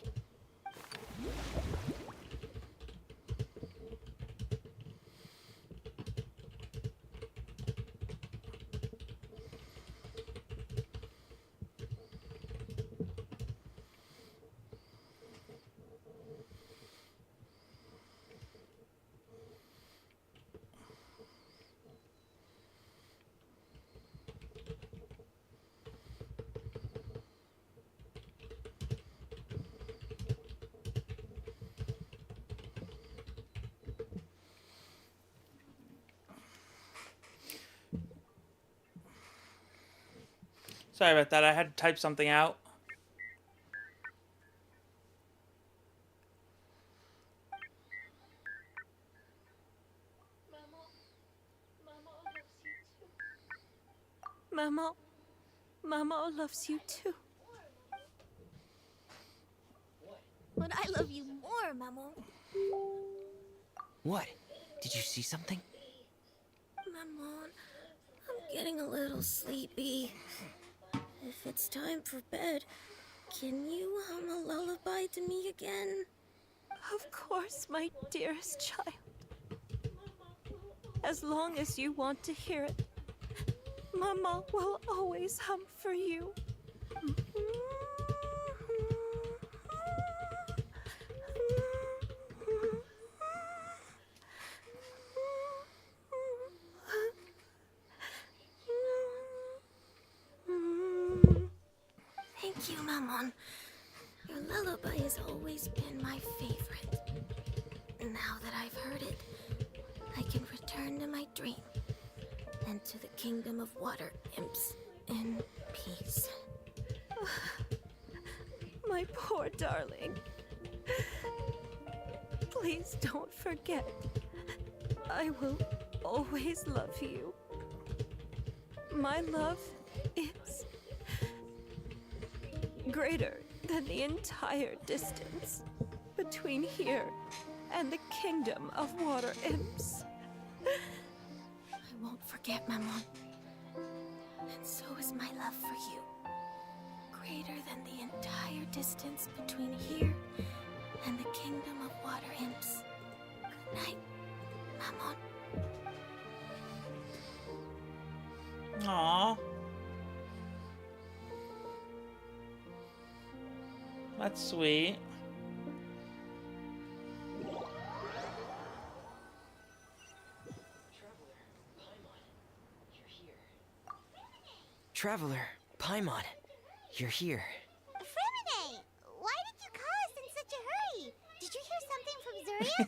Sorry about that. I had to type something out. Mamo. Mamo loves you too. But I love you more, Mamo. What? Did you see something? Maman, I'm getting a little sleepy. If it's time for bed, can you hum a lullaby to me again? Of course, my dearest child. As long as you want to hear it, Mama will always hum for you. Thank you, Maman. Your lullaby has always been my favorite. Now that I've heard it, I can return to my dream and to the kingdom of water imps in peace. My poor darling. Please don't forget. I will always love you. My love is greater than the entire distance between here and the kingdom of water imps. I won't forget, Maman. And so is my love for you. Greater than the entire distance between here and the kingdom of water imps. Good night, Maman. Aww. That's sweet. Traveler, Paimon, you're here. Fremine, why did you call us in such a hurry? Did you hear something from Zuria?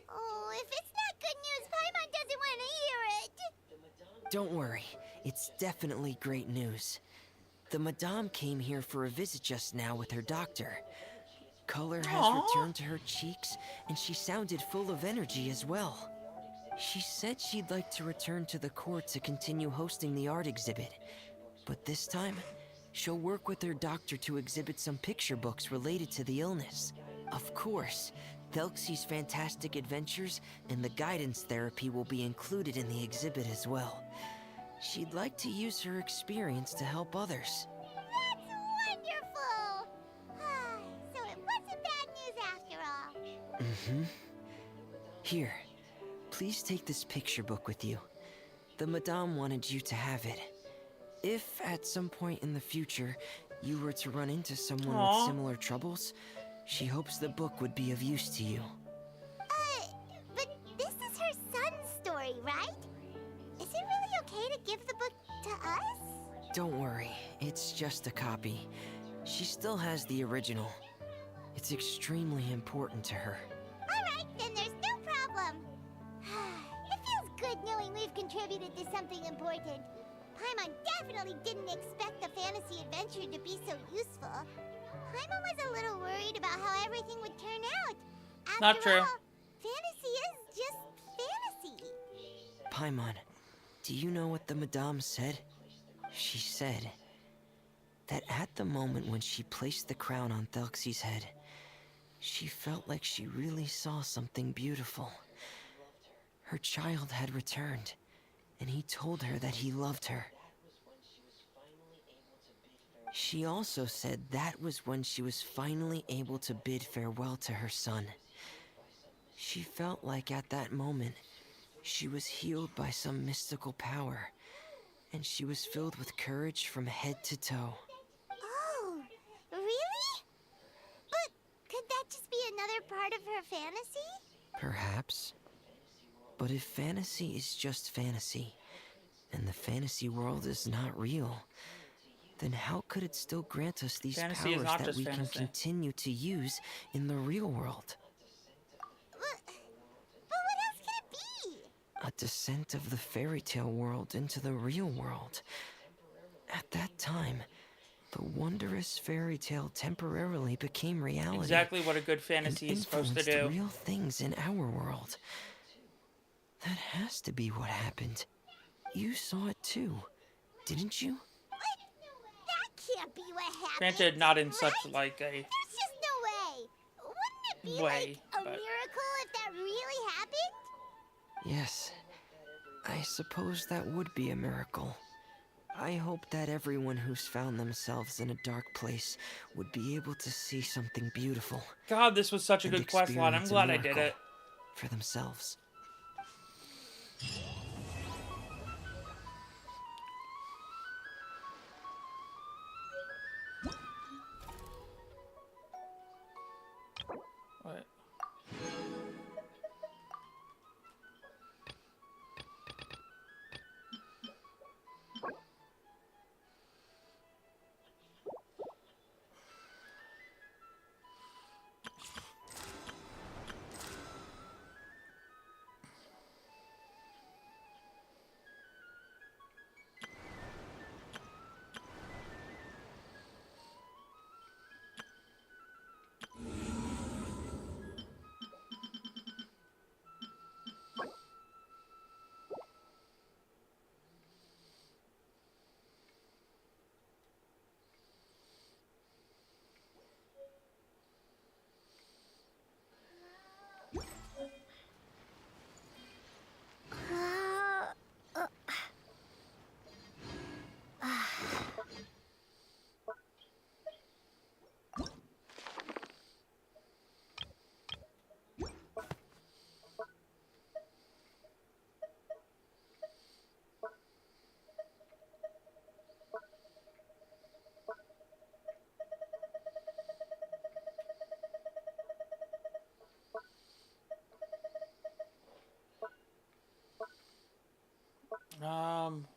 Oh, if it's not good news, Paimon doesn't want to hear it. Don't worry, it's definitely great news. The Madame came here for a visit just now with her doctor. Color has Aww. returned to her cheeks, and she sounded full of energy as well. She said she'd like to return to the court to continue hosting the art exhibit. But this time, she'll work with her doctor to exhibit some picture books related to the illness. Of course, Thelxie's fantastic adventures and the guidance therapy will be included in the exhibit as well. She'd like to use her experience to help others. That's wonderful! So it wasn't bad news after all. Mm-hmm. Here, please take this picture book with you. The Madame wanted you to have it. If, at some point in the future, you were to run into someone Aww. with similar troubles, she hopes the book would be of use to you. But this is her son's story, right? Is it really okay to give the book to us? Don't worry, it's just a copy. She still has the original. It's extremely important to her. Alright, then there's no problem. It feels good knowing we've contributed to something important. Paimon definitely didn't expect the fantasy adventure to be so useful. Paimon was a little worried about how everything would turn out. After Not true. all, fantasy is just fantasy. Paimon, do you know what the Madame said? She said that at the moment when she placed the crown on Thelxie's head, she felt like she really saw something beautiful. Her child had returned, and he told her that he loved her. She also said that was when she was finally able to bid farewell to her son. She felt like at that moment, she was healed by some mystical power, and she was filled with courage from head to toe. Oh, really? But could that just be another part of her fantasy? Perhaps. But if fantasy is just fantasy, and the fantasy world is not real, then how could it still grant us these Fantasy is powers not that just we fantasy. can continue to use in the real world? But what else could it be? A descent of the fairy tale world into the real world. At that time, the wondrous fairy tale temporarily became reality. Exactly what a good fantasy and is supposed to influenced do. real things in our world. That has to be what happened. You saw it too, didn't you? That can't be what happened. Granted, not in right? such like a There's just no way. Wouldn't it be way, like a but- miracle if that really happened? Yes, I suppose that would be a miracle. I hope that everyone who's found themselves in a dark place would be able to see something beautiful. God, this was such a and good quest line. I'm experience a glad I did miracle it. for themselves. What?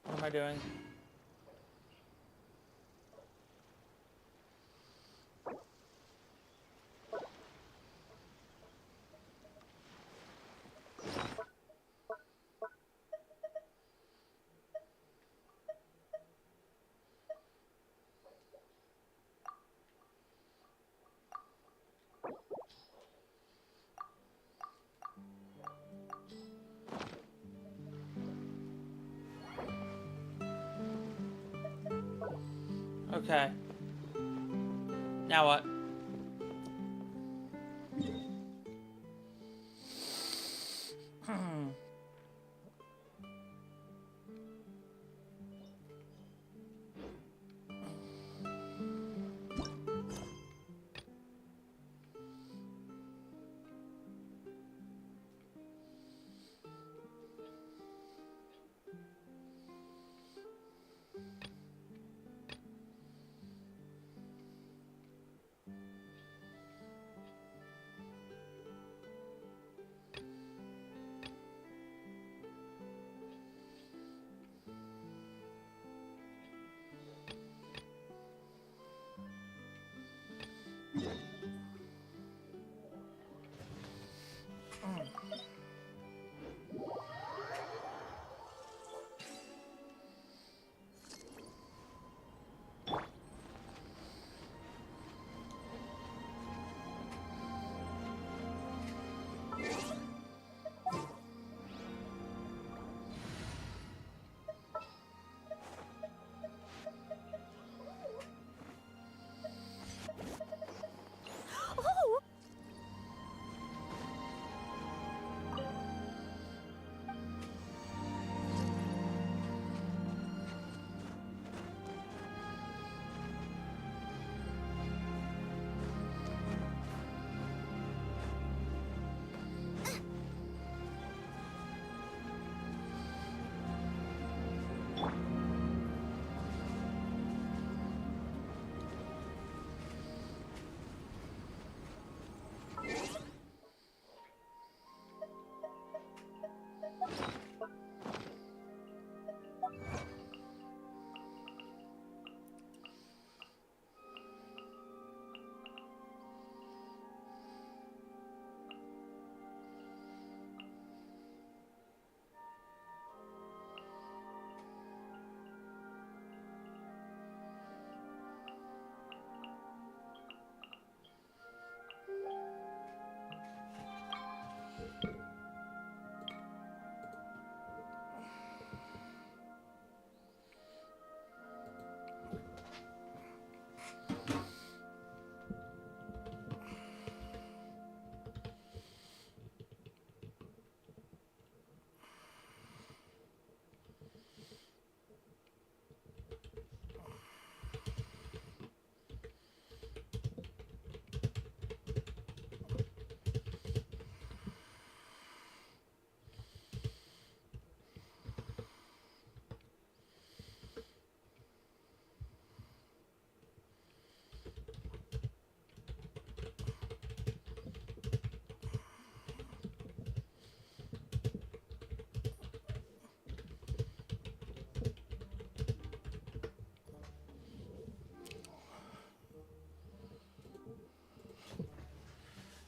What am I doing? Okay. Now what?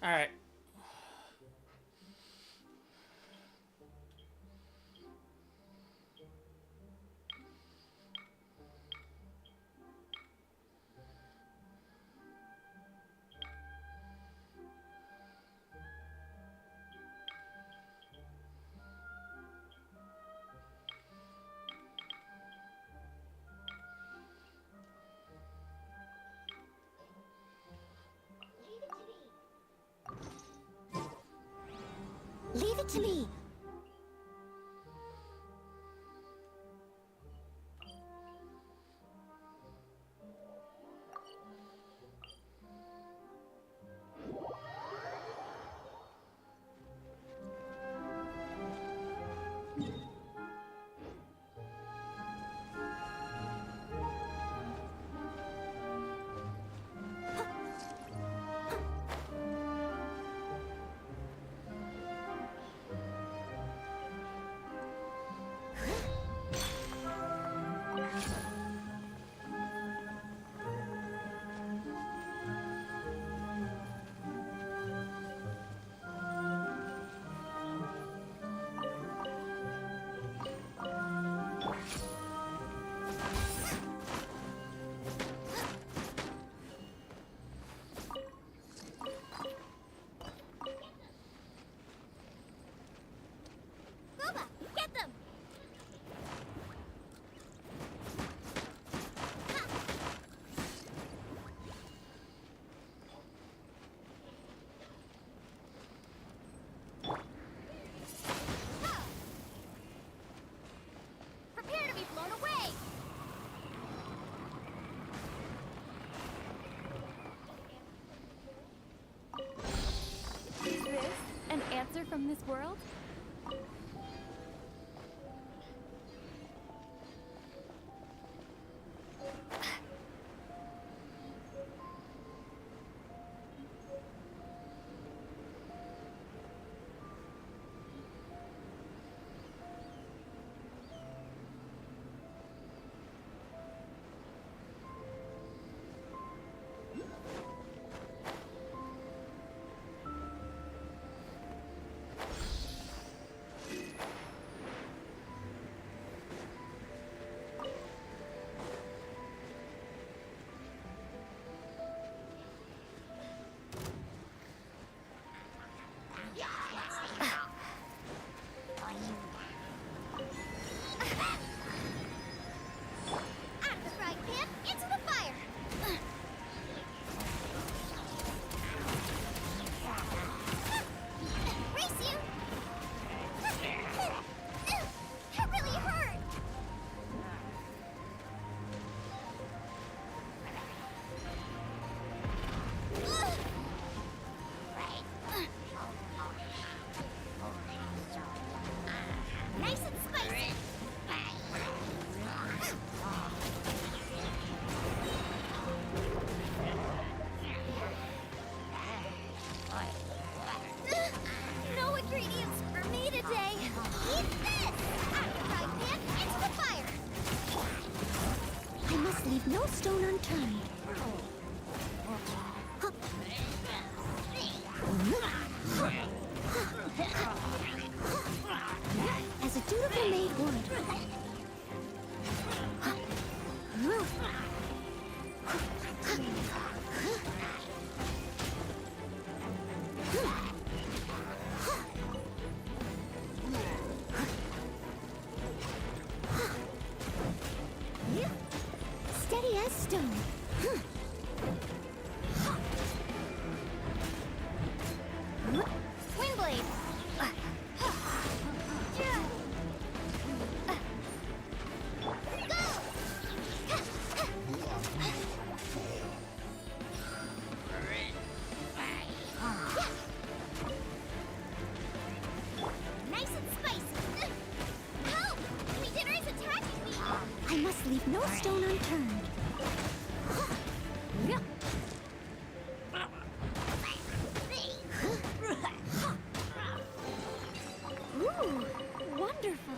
Alright. Leave it to me. Get them! Prepare to be blown away! Is this an answer from this world? Leave no stone unturned. As a dutiful maid would. Steady as stone. Windblade. Nice and spicy. Help! Dinner is attacking me. I must leave no stone unturned. Ooh, wonderful.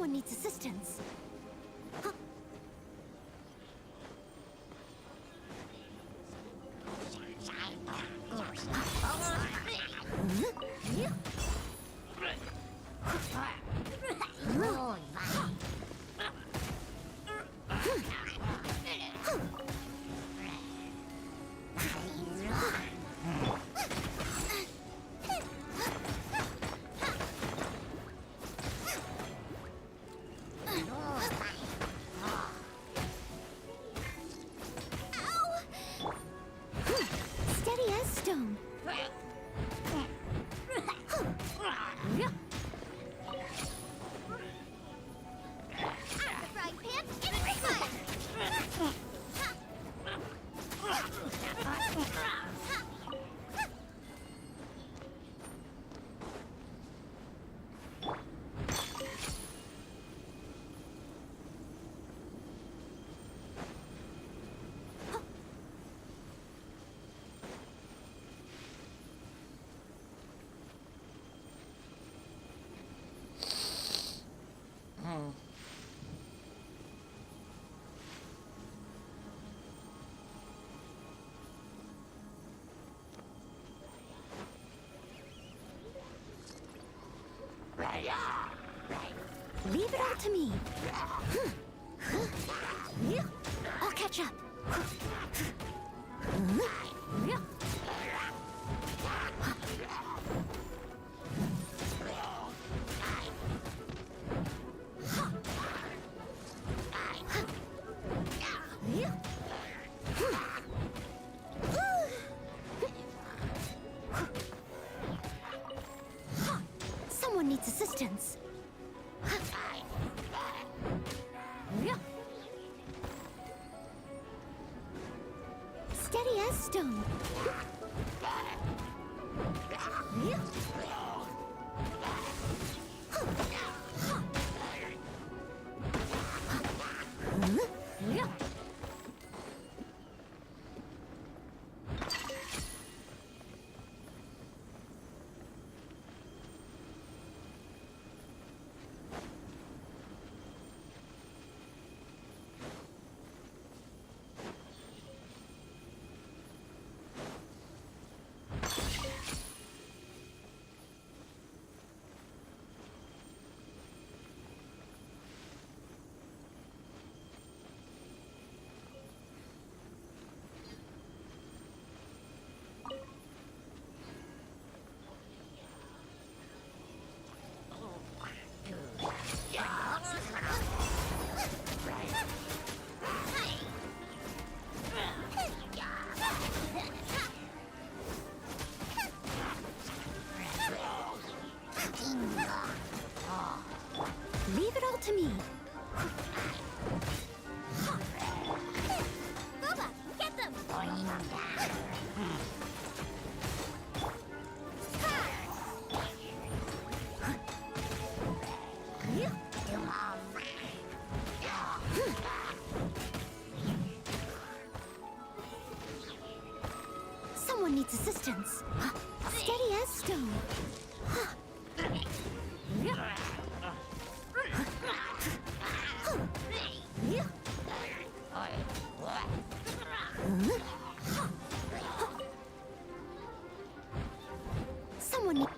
Someone needs assistance. Huh. Steady as stone. Frying pan, instant fire! Leave it all to me. I'll catch up. Someone needs assistance. Steady as stone. Leave it all to me. Boba, get them! Someone needs assistance. Steady as stone. Someone needs...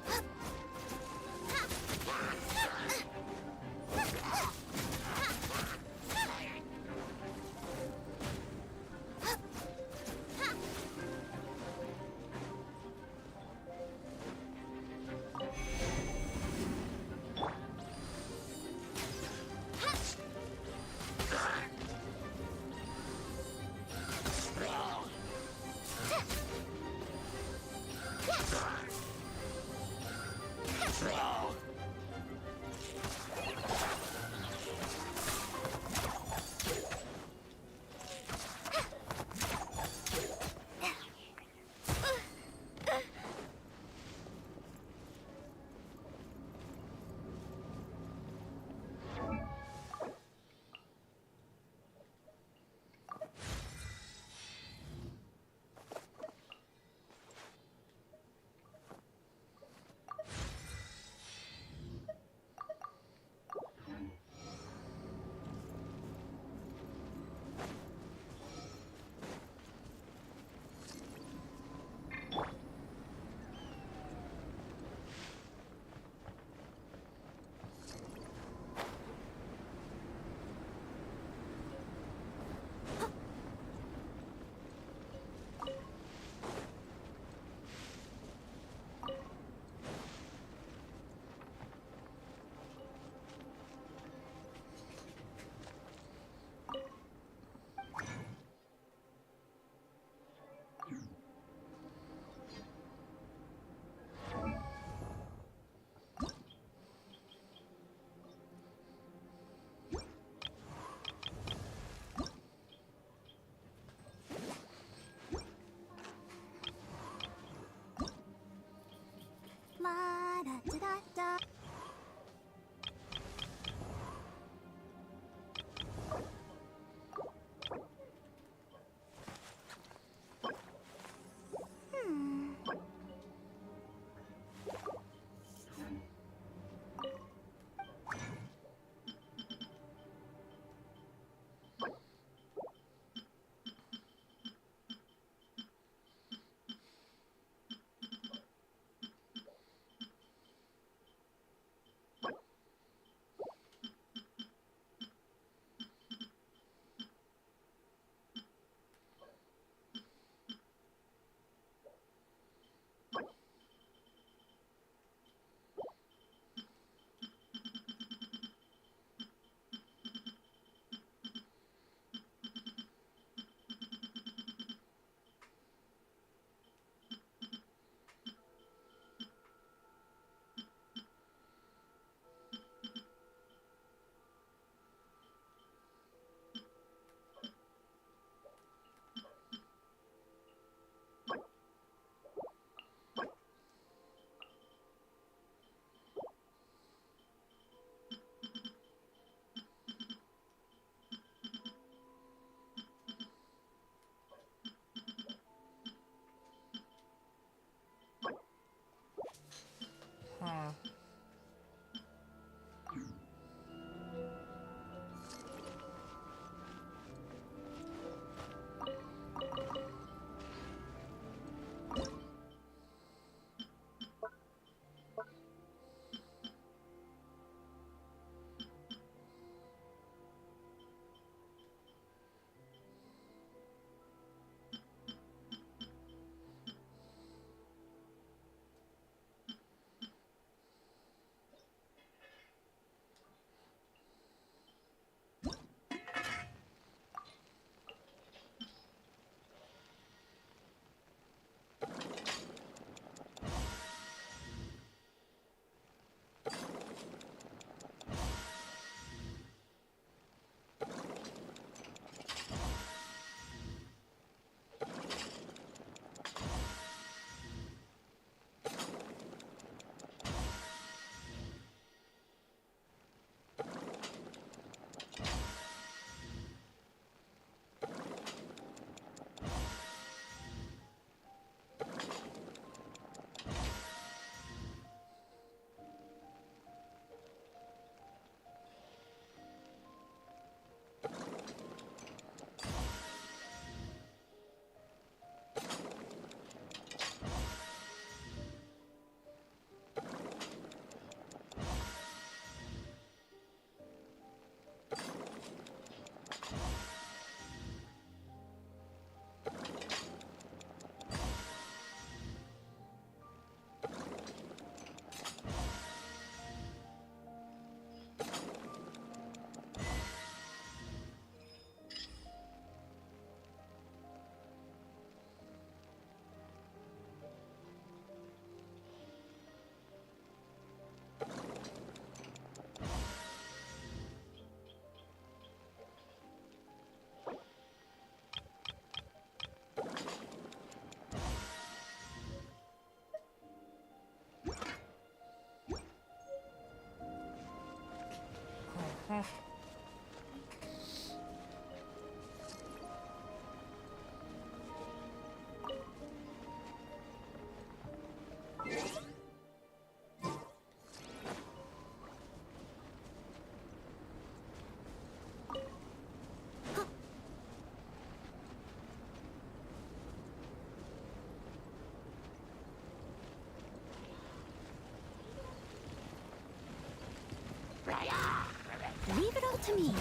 Leave it all to me.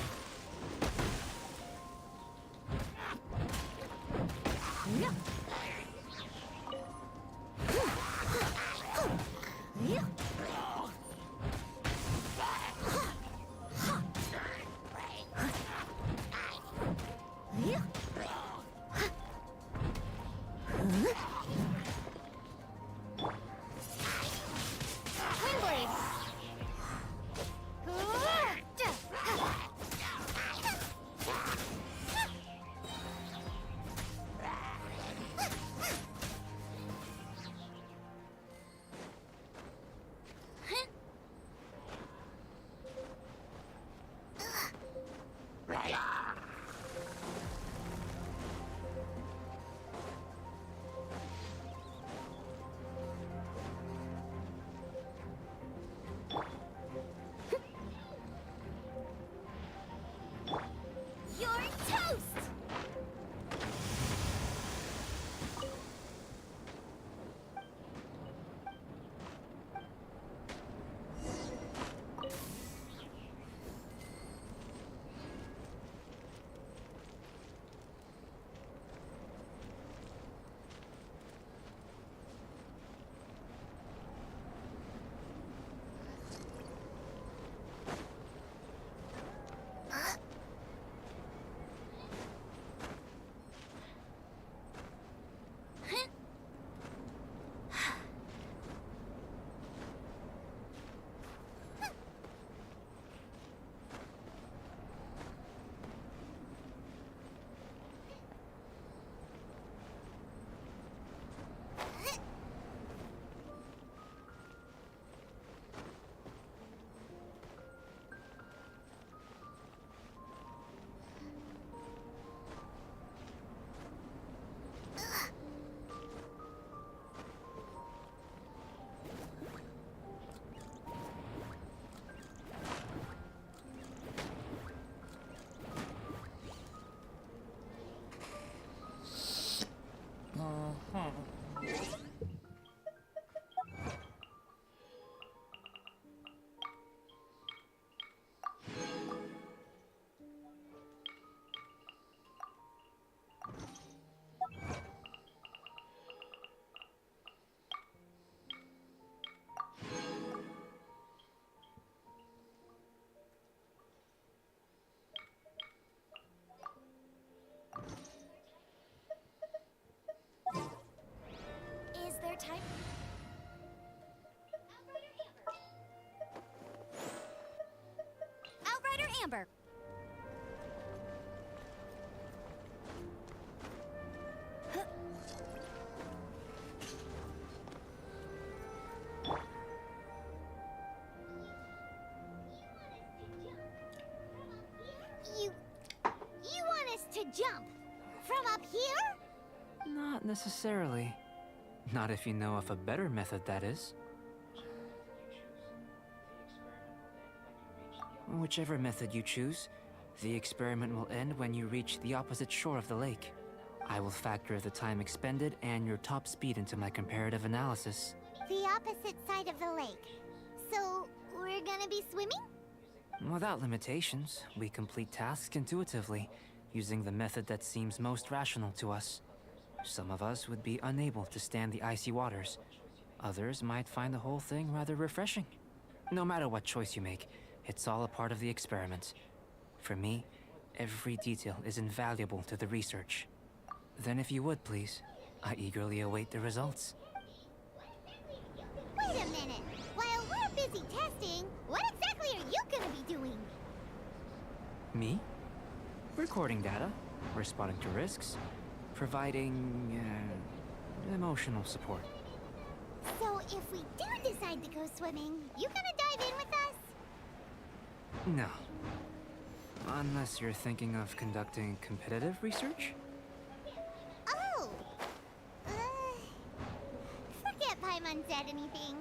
Yeah. Yeah. Yeah. Windblade. You're toast! Is there time? Outrider Amber. You want us to jump from up here? Not necessarily. Not if you know of a better method, that is. Whichever method you choose, the experiment will end when you reach the opposite shore of the lake. I will factor the time expended and your top speed into my comparative analysis. The opposite side of the lake. So, we're gonna be swimming? Without limitations, we complete tasks intuitively, using the method that seems most rational to us. Some of us would be unable to stand the icy waters. Others might find the whole thing rather refreshing. No matter what choice you make, it's all a part of the experiment. For me, every detail is invaluable to the research. Then if you would, please, I eagerly await the results. Wait a minute! While we're busy testing, what exactly are you gonna be doing? Me? Recording data, responding to risks, providing emotional support. So if we do decide to go swimming, you gonna dive in with us? No. Unless you're thinking of conducting competitive research? Oh! Forget Paimon said anything.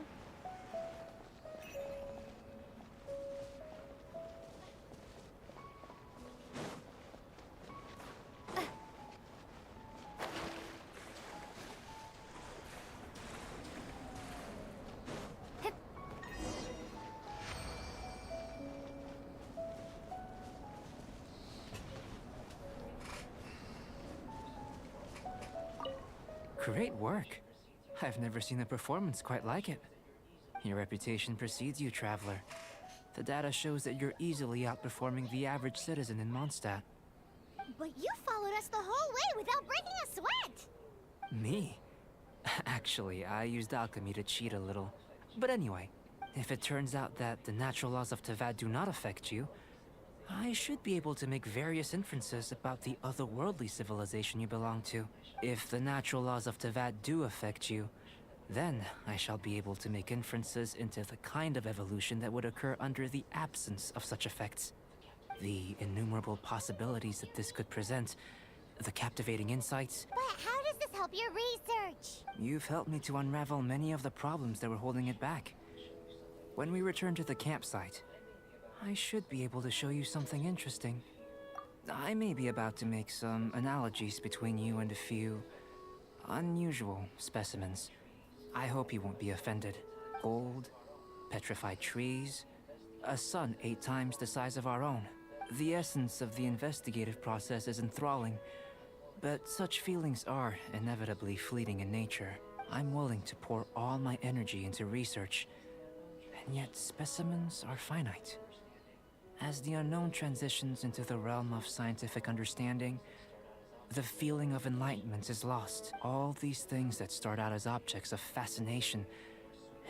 Great work. I've never seen a performance quite like it. Your reputation precedes you, Traveler. The data shows that you're easily outperforming the average citizen in Mondstadt. But you followed us the whole way without breaking a sweat! Me? Actually, I used alchemy to cheat a little. But anyway, if it turns out that the natural laws of Tavad do not affect you, I should be able to make various inferences about the otherworldly civilization you belong to. If the natural laws of Tavad do affect you, then I shall be able to make inferences into the kind of evolution that would occur under the absence of such effects. The innumerable possibilities that this could present, the captivating insights. But how does this help your research? You've helped me to unravel many of the problems that were holding it back. When we return to the campsite, I should be able to show you something interesting. I may be about to make some analogies between you and a few unusual specimens. I hope you won't be offended. Gold, petrified trees, a sun 8 times the size of our own. The essence of the investigative process is enthralling, but such feelings are inevitably fleeting in nature. I'm willing to pour all my energy into research, and yet specimens are finite. As the unknown transitions into the realm of scientific understanding, the feeling of enlightenment is lost. All these things that start out as objects of fascination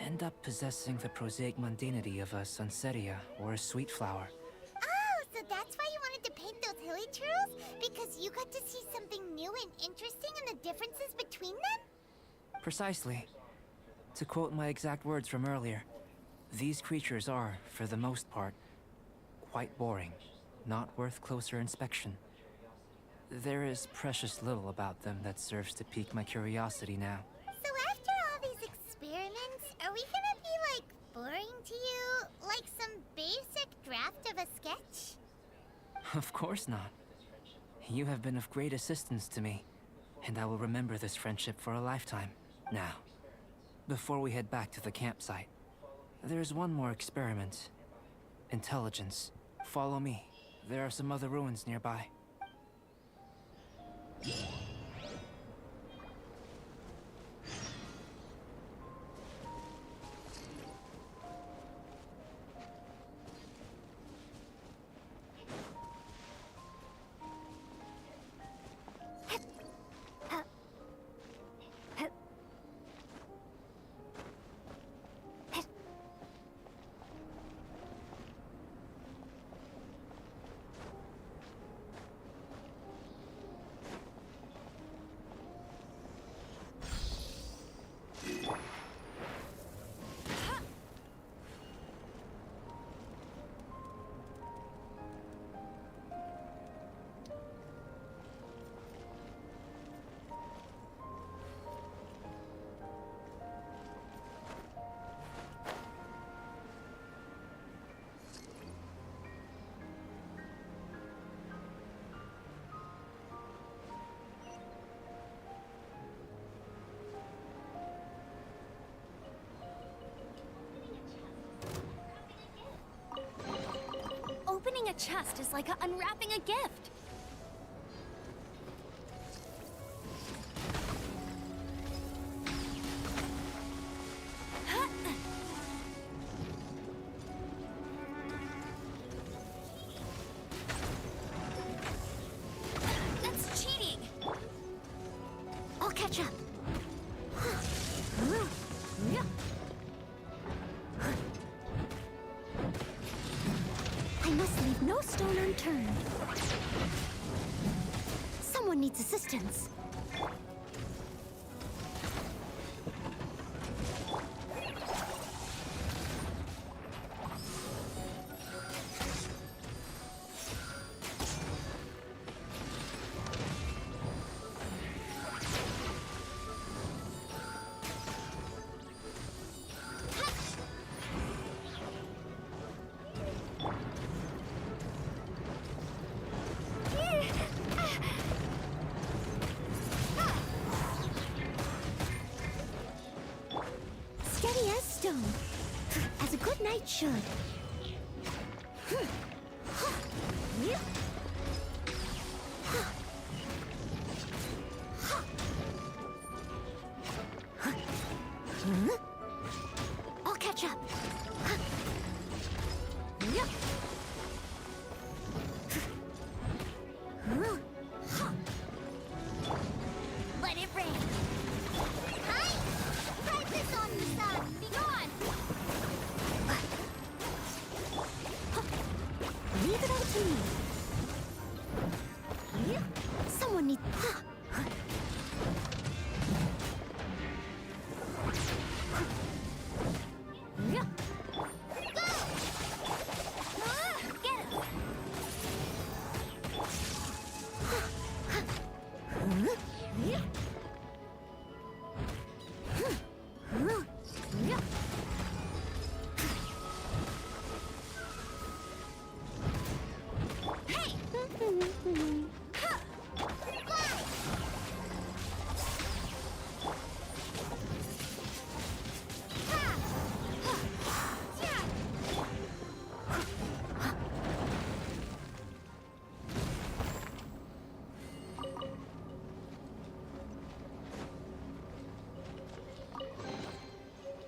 end up possessing the prosaic mundanity of a sunsetia or a sweet flower. Oh, so that's why you wanted to paint those hilly turtles? Because you got to see something new and interesting in the differences between them? Precisely. To quote my exact words from earlier, these creatures are, for the most part, quite boring, not worth closer inspection. There is precious little about them that serves to pique my curiosity now. So after all these experiments, are we gonna be, like, boring to you? Like some basic draft of a sketch? Of course not. You have been of great assistance to me, and I will remember this friendship for a lifetime. Now, before we head back to the campsite, there's one more experiment. Intelligence. Follow me. There are some other ruins nearby. Opening a chest is like unwrapping a gift. That's cheating. I'll catch up. I must leave no stone unturned. Someone needs assistance. Steady as stone, as a good knight should.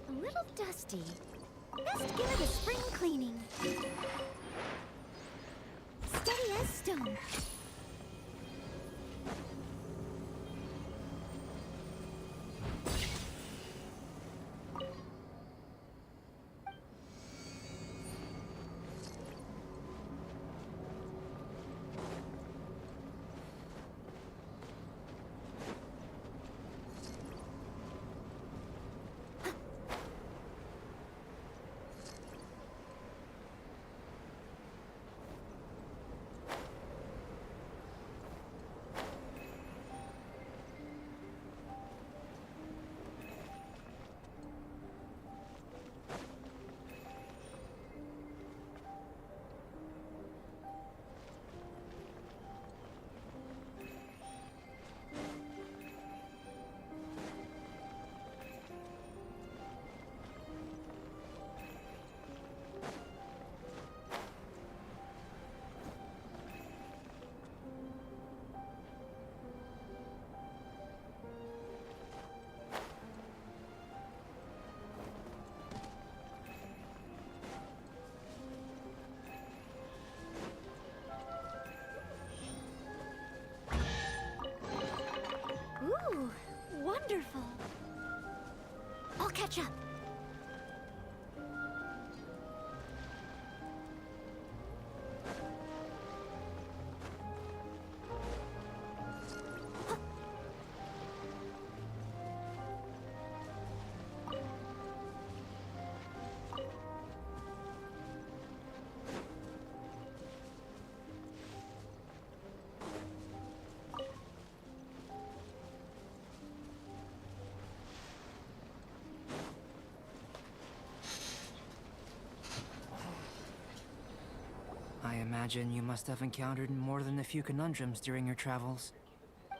A little dusty. Best give it a spring cleaning. Steady as stone. Ooh, wonderful. I'll catch up. I imagine you must have encountered more than a few conundrums during your travels.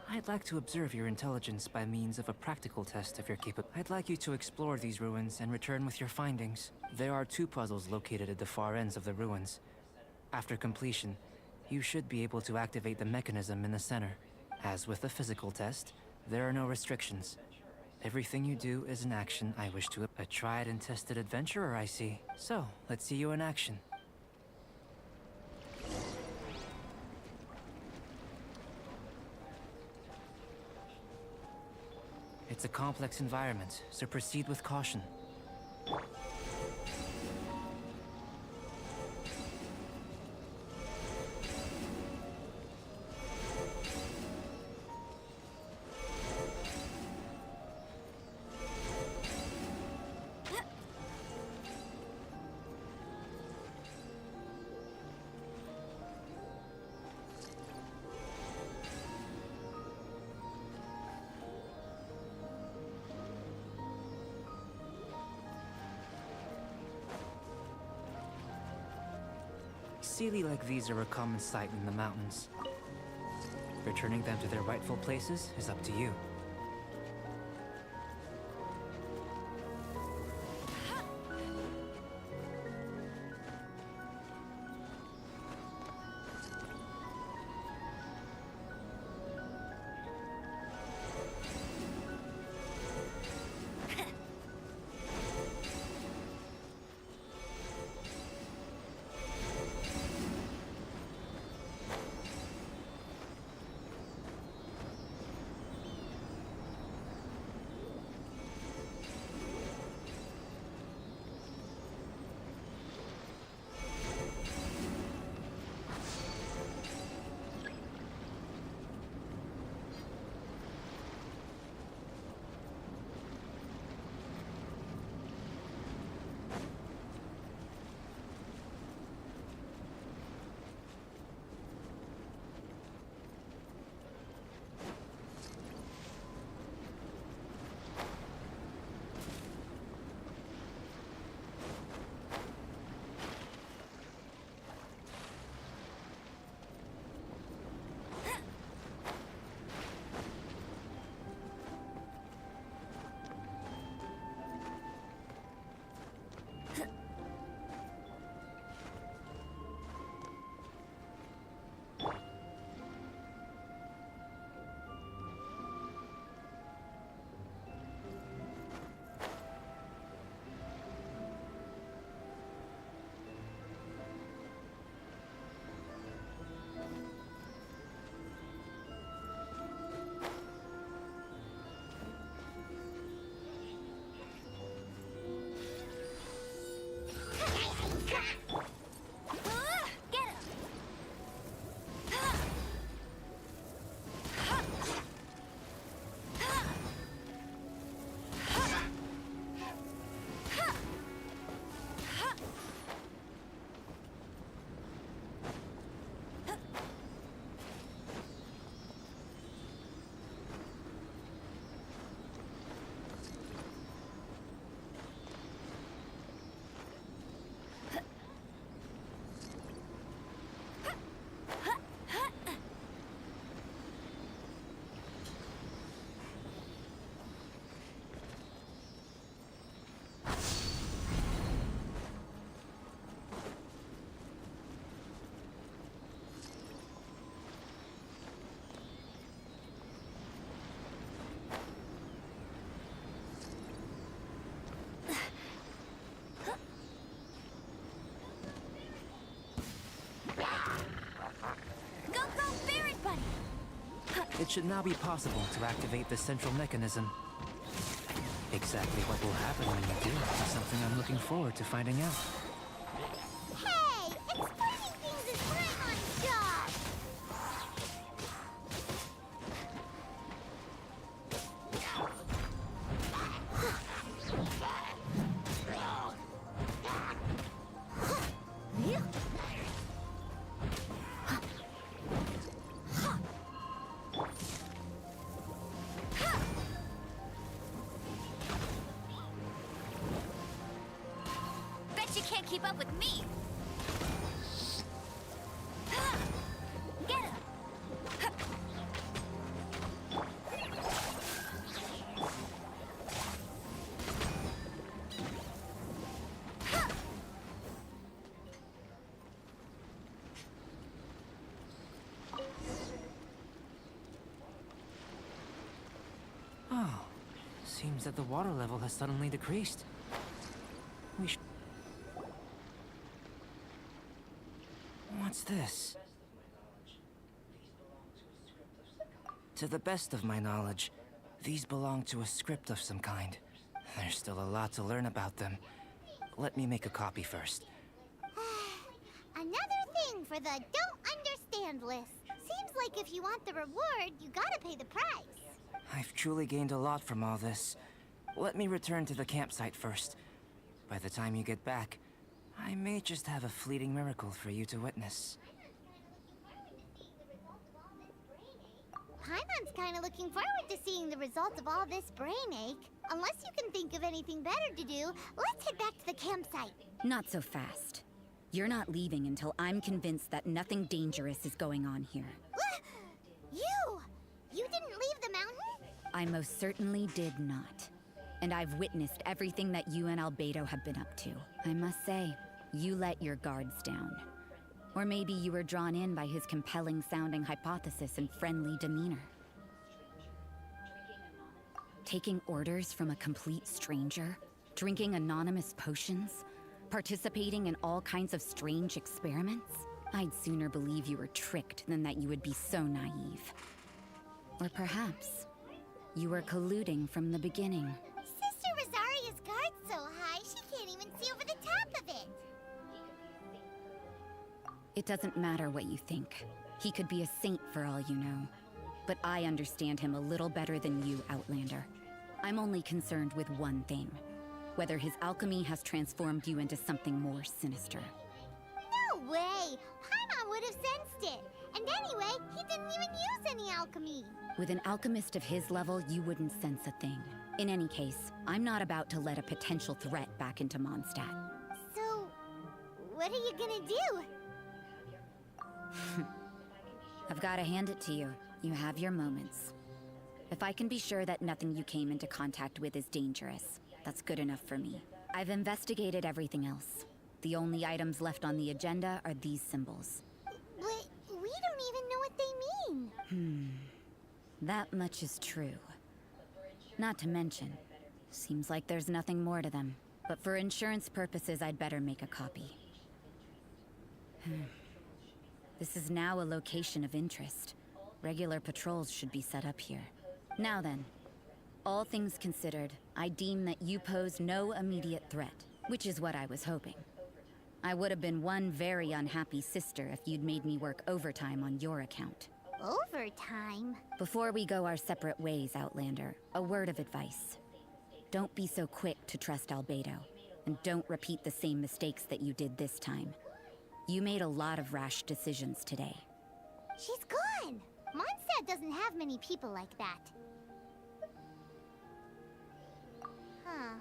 I'd like to observe your intelligence by means of a practical test of your capability. I'd like you to explore these ruins and return with your findings. There are 2 puzzles located at the far ends of the ruins. After completion, you should be able to activate the mechanism in the center. As with the physical test, there are no restrictions. Everything you do is an action I wish to... A tried and tested adventurer, I see. So, let's see you in action. It's a complex environment, so proceed with caution. Sealy like these are a common sight in the mountains. Returning them to their rightful places is up to you. funny. It should now be possible to activate the central mechanism. Exactly what will happen when you do is something I'm looking forward to finding out. Hey! Explaining things is Paimon's job! Bet you can't keep up with me. Get him. Oh, seems that the water level has suddenly decreased. We should... What's this? To the best of my knowledge, these belong to a script of some kind. There's still a lot to learn about them. Let me make a copy first. Another thing for the don't understand list. Seems like if you want the reward, you gotta pay the price. I've truly gained a lot from all this. Let me return to the campsite first. By the time you get back, I may just have a fleeting miracle for you to witness. Paimon's kinda looking forward to seeing the results of all this brain ache. Unless you can think of anything better to do, let's head back to the campsite. Not so fast. You're not leaving until I'm convinced that nothing dangerous is going on here. You! You didn't leave the mountain? I most certainly did not. And I've witnessed everything that you and Albedo have been up to. I must say, you let your guards down. Or maybe you were drawn in by his compelling-sounding hypothesis and friendly demeanor. Taking orders from a complete stranger, drinking anonymous potions, participating in all kinds of strange experiments? I'd sooner believe you were tricked than that you would be so naive. Or perhaps you were colluding from the beginning. Sister Rosaria's guard's so high, she can't even see over the top of it. It doesn't matter what you think. He could be a saint for all you know. But I understand him a little better than you, Outlander. I'm only concerned with one thing. Whether his alchemy has transformed you into something more sinister. No way! Paimon would have sensed it. And anyway, he didn't even use any alchemy. With an alchemist of his level, you wouldn't sense a thing. In any case, I'm not about to let a potential threat back into Mondstadt. So, what are you gonna do? I've got to hand it to you. You have your moments. If I can be sure that nothing you came into contact with is dangerous, that's good enough for me. I've investigated everything else. The only items left on the agenda are these symbols. But we don't even know what they mean. That much is true. Not to mention, seems like there's nothing more to them. But for insurance purposes, I'd better make a copy. This is now a location of interest. Regular patrols should be set up here. Now then, all things considered, I deem that you pose no immediate threat, which is what I was hoping. I would have been one very unhappy sister if you'd made me work overtime on your account. Overtime? Before we go our separate ways, Outlander, a word of advice. Don't be so quick to trust Albedo, and don't repeat the same mistakes that you did this time. You made a lot of rash decisions today. She's gone! Mondstadt doesn't have many people like that. Huh.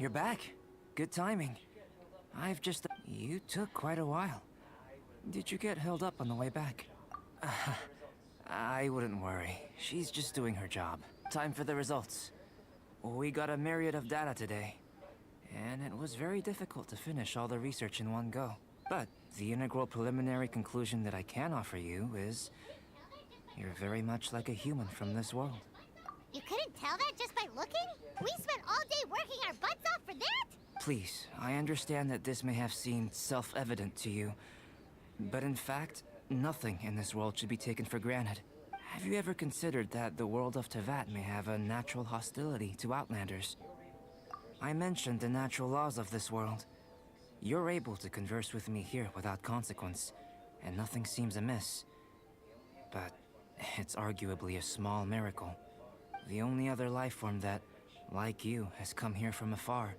You're back. Good timing. I've just... You took quite a while. Did you get held up on the way back? I wouldn't worry. She's just doing her job. Time for the results. We got a myriad of data today, and it was very difficult to finish all the research in one go. But the integral preliminary conclusion that I can offer you is... you're very much like a human from this world. You couldn't tell that just by looking? We spent all day working our butts off for that? Please, I understand that this may have seemed self-evident to you, but in fact, nothing in this world should be taken for granted. Have you ever considered that the world of Teyvat may have a natural hostility to Outlanders? I mentioned the natural laws of this world. You're able to converse with me here without consequence, and nothing seems amiss. But it's arguably a small miracle. The only other life form that, like you, has come here from afar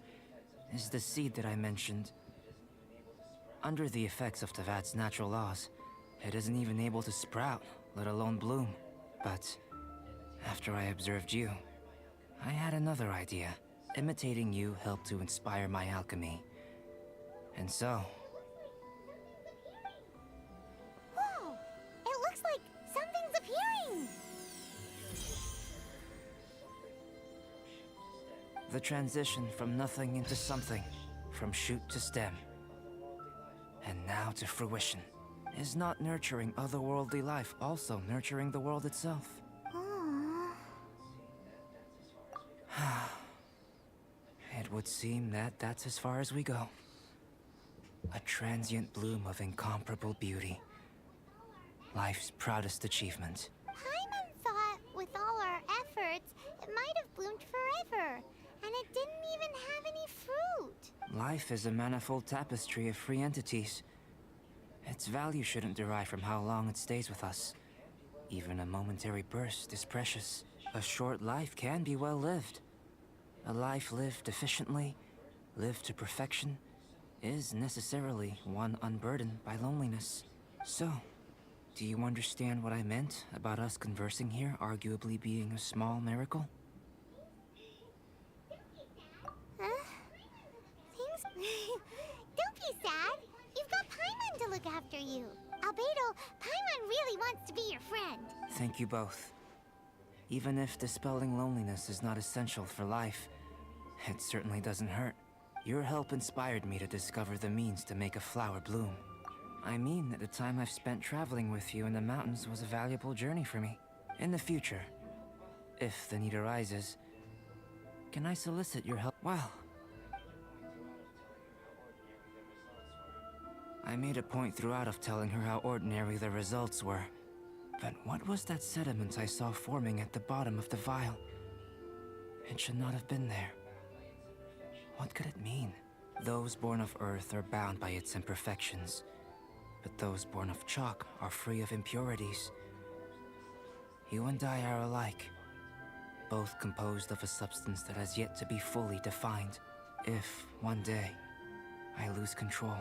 is the seed that I mentioned. Under the effects of Teyvat's natural laws, it isn't even able to sprout, let alone bloom. But after I observed you, I had another idea. Imitating you helped to inspire my alchemy. And so... Whoa! It looks like something's appearing! The transition from nothing into something, from shoot to stem, and now to fruition. Is not nurturing otherworldly life also nurturing the world itself? It would seem that that's as far as we go. A transient bloom of incomparable beauty. Life's proudest achievement. Paimon thought, with all our efforts, it might have bloomed forever, and it didn't even have any fruit. Life is a manifold tapestry of free entities. Its value shouldn't derive from how long it stays with us. Even a momentary burst is precious. A short life can be well lived. A life lived efficiently, lived to perfection, is necessarily one unburdened by loneliness. So, do you understand what I meant about us conversing here arguably being a small miracle? Things... Don't be sad. You've got Paimon to look after you. Albedo, Paimon really wants to be your friend. Thank you both. Even if dispelling loneliness is not essential for life, it certainly doesn't hurt. Your help inspired me to discover the means to make a flower bloom. I mean that the time I've spent traveling with you in the mountains was a valuable journey for me. In the future, if the need arises, can I solicit your help? Well, I made a point throughout of telling her how ordinary the results were. But what was that sediment I saw forming at the bottom of the vial? It should not have been there. What could it mean? Those born of Earth are bound by its imperfections, but those born of chalk are free of impurities. You and I are alike, both composed of a substance that has yet to be fully defined. If, one day, I lose control,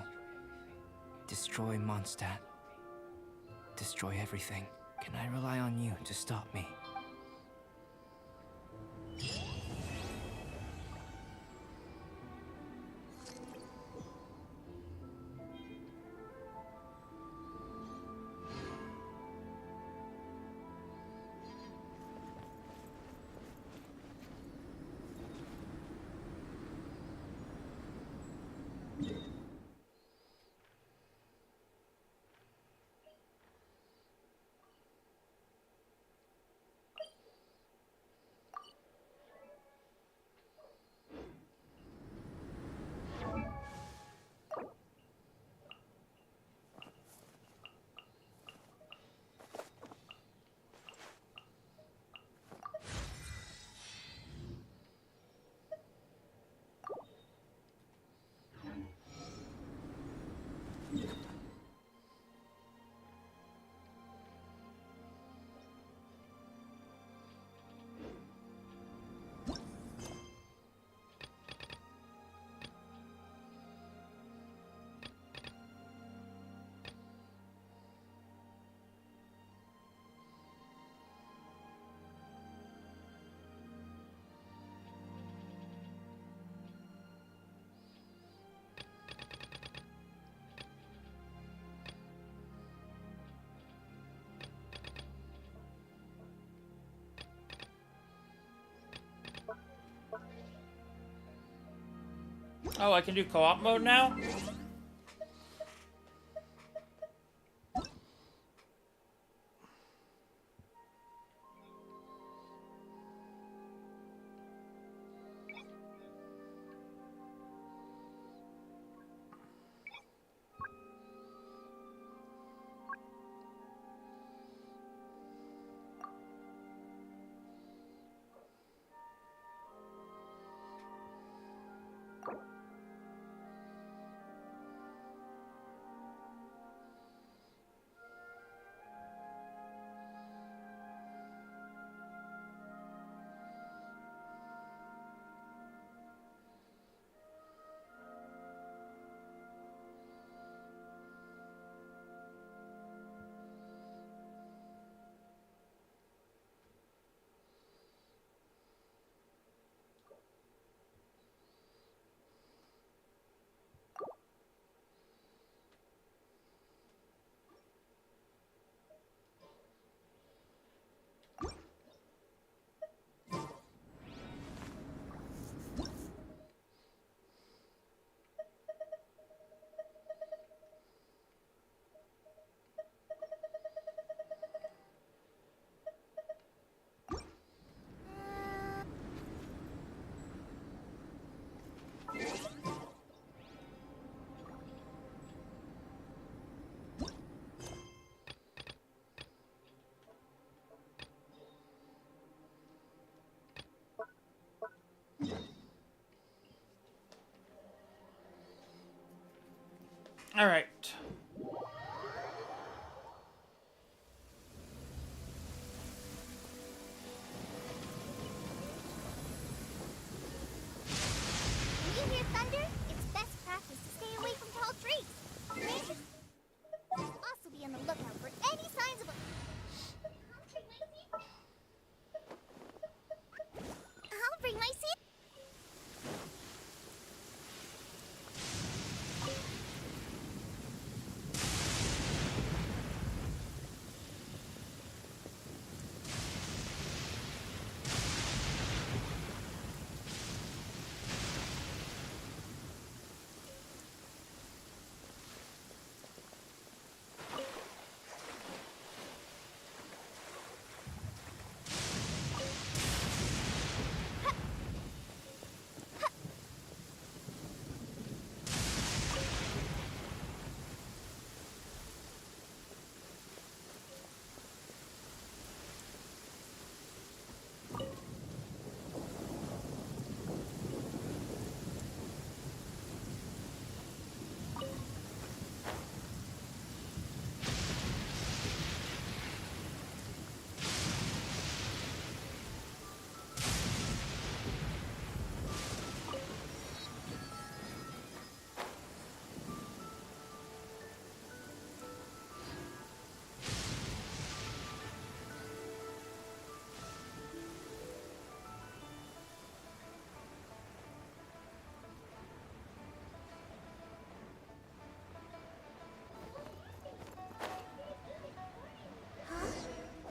destroy Mondstadt, destroy everything, can I rely on you to stop me? Oh, I can do co-op mode now? All right. When you hear thunder, it's best practice to stay away from tall trees. Rangers also be on the lookout for any signs of a... I'll bring my seat.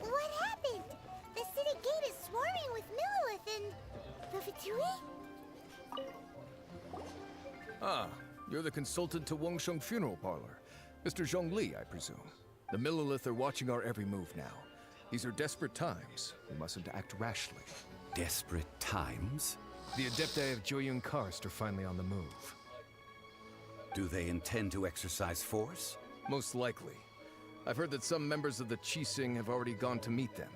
What happened? The city gate is swarming with Millilith and... the Fatui? Ah, you're the consultant to Wangsheng Funeral Parlor. Mr. Zhongli, I presume. The Millilith are watching our every move now. These are desperate times. We mustn't act rashly. Desperate times? The Adepti of Joyun Karst are finally on the move. Do they intend to exercise force? Most likely. I've heard that some members of the Qixing have already gone to meet them.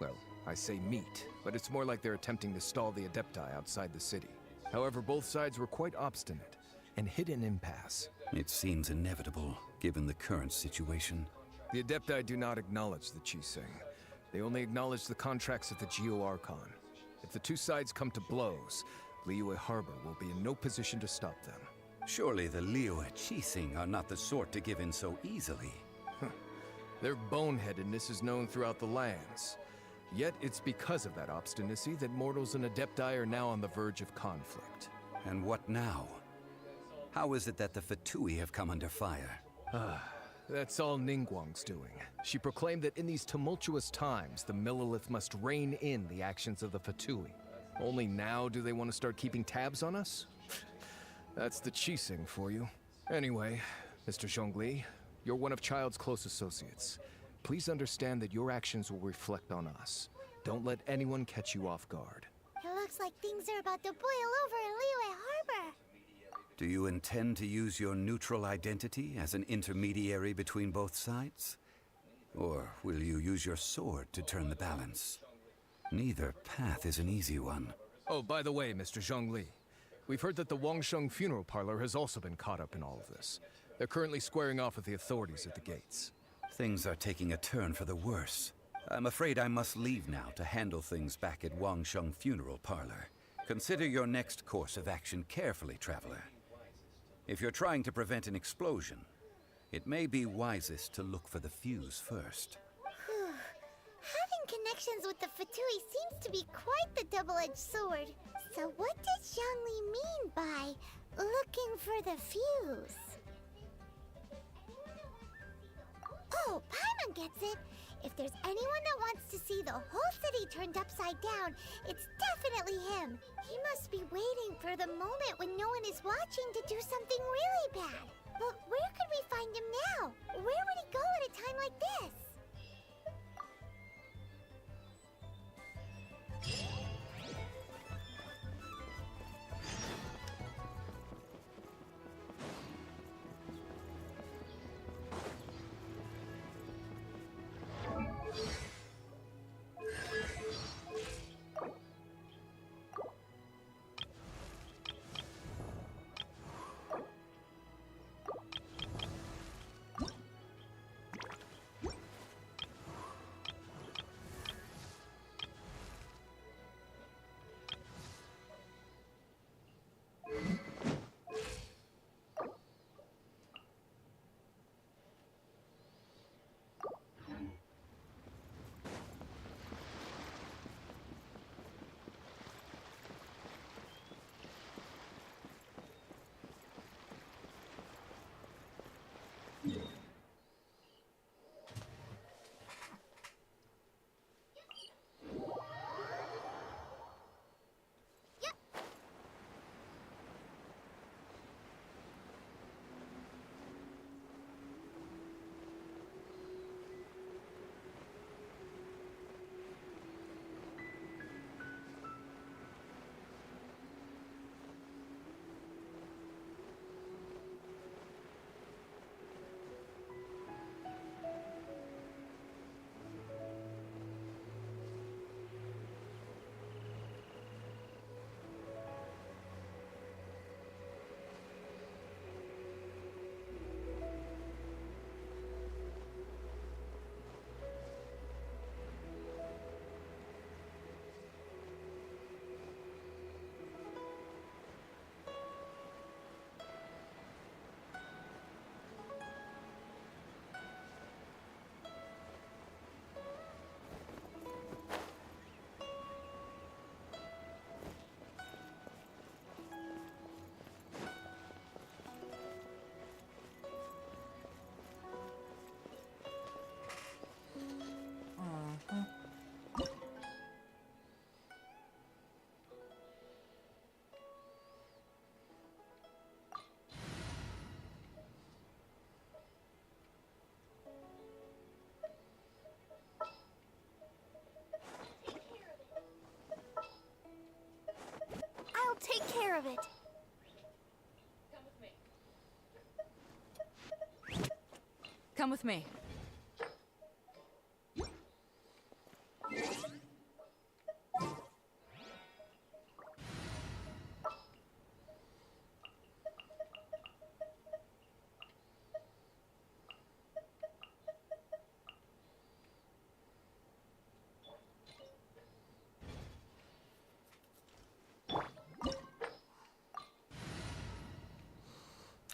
Well, I say meet, but it's more like they're attempting to stall the Adepti outside the city. However, both sides were quite obstinate and hit an impasse. It seems inevitable, given the current situation. The Adepti do not acknowledge the Qixing. They only acknowledge the contracts of the Geo-Archon. If the two sides come to blows, Liyue Harbor will be in no position to stop them. Surely the Liyue Qixing are not the sort to give in so easily. Their boneheadedness is known throughout the lands. Yet it's because of that obstinacy that mortals and Adepti are now on the verge of conflict. And what now? How is it that the Fatui have come under fire? That's all Ningguang's doing. She proclaimed that in these tumultuous times, the Millilith must rein in the actions of the Fatui. Only now do they want to start keeping tabs on us? That's the Qixing for you. Anyway, Mr. Zhongli, you're one of Child's close associates. Please understand that your actions will reflect on us. Don't let anyone catch you off guard. It looks like things are about to boil over in Liyue Harbor. Do you intend to use your neutral identity as an intermediary between both sides? Or will you use your sword to turn the balance? Neither path is an easy one. Oh, by the way, Mr. Zhongli, we've heard that the Wangsheng funeral parlor has also been caught up in all of this. They're currently squaring off with the authorities at the gates. Things are taking a turn for the worse. I'm afraid I must leave now to handle things back at Wangsheng funeral parlor. Consider your next course of action carefully, traveler. If you're trying to prevent an explosion, it may be wisest to look for the fuse first. Having connections with the Fatui seems to be quite the double-edged sword. So what does Zhongli mean by looking for the fuse? Oh, Paimon gets it. If there's anyone that wants to see the whole city turned upside down, it's definitely him. He must be waiting for the moment when no one is watching to do something really bad. But where could we find him now? Where would he go at a time like this? I'll take care of it. Come with me.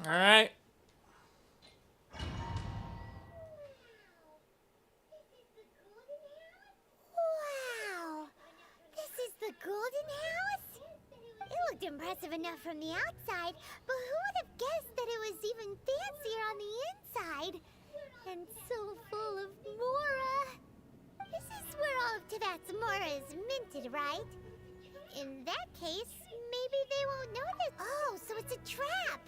All right. Wow! This is the Golden House? It looked impressive enough from the outside, but who would have guessed that it was even fancier on the inside? And so full of Mora. This is where all of Teyvat's Mora is minted, right? In that case, maybe maybe they won't notice. Oh, so it's a trap.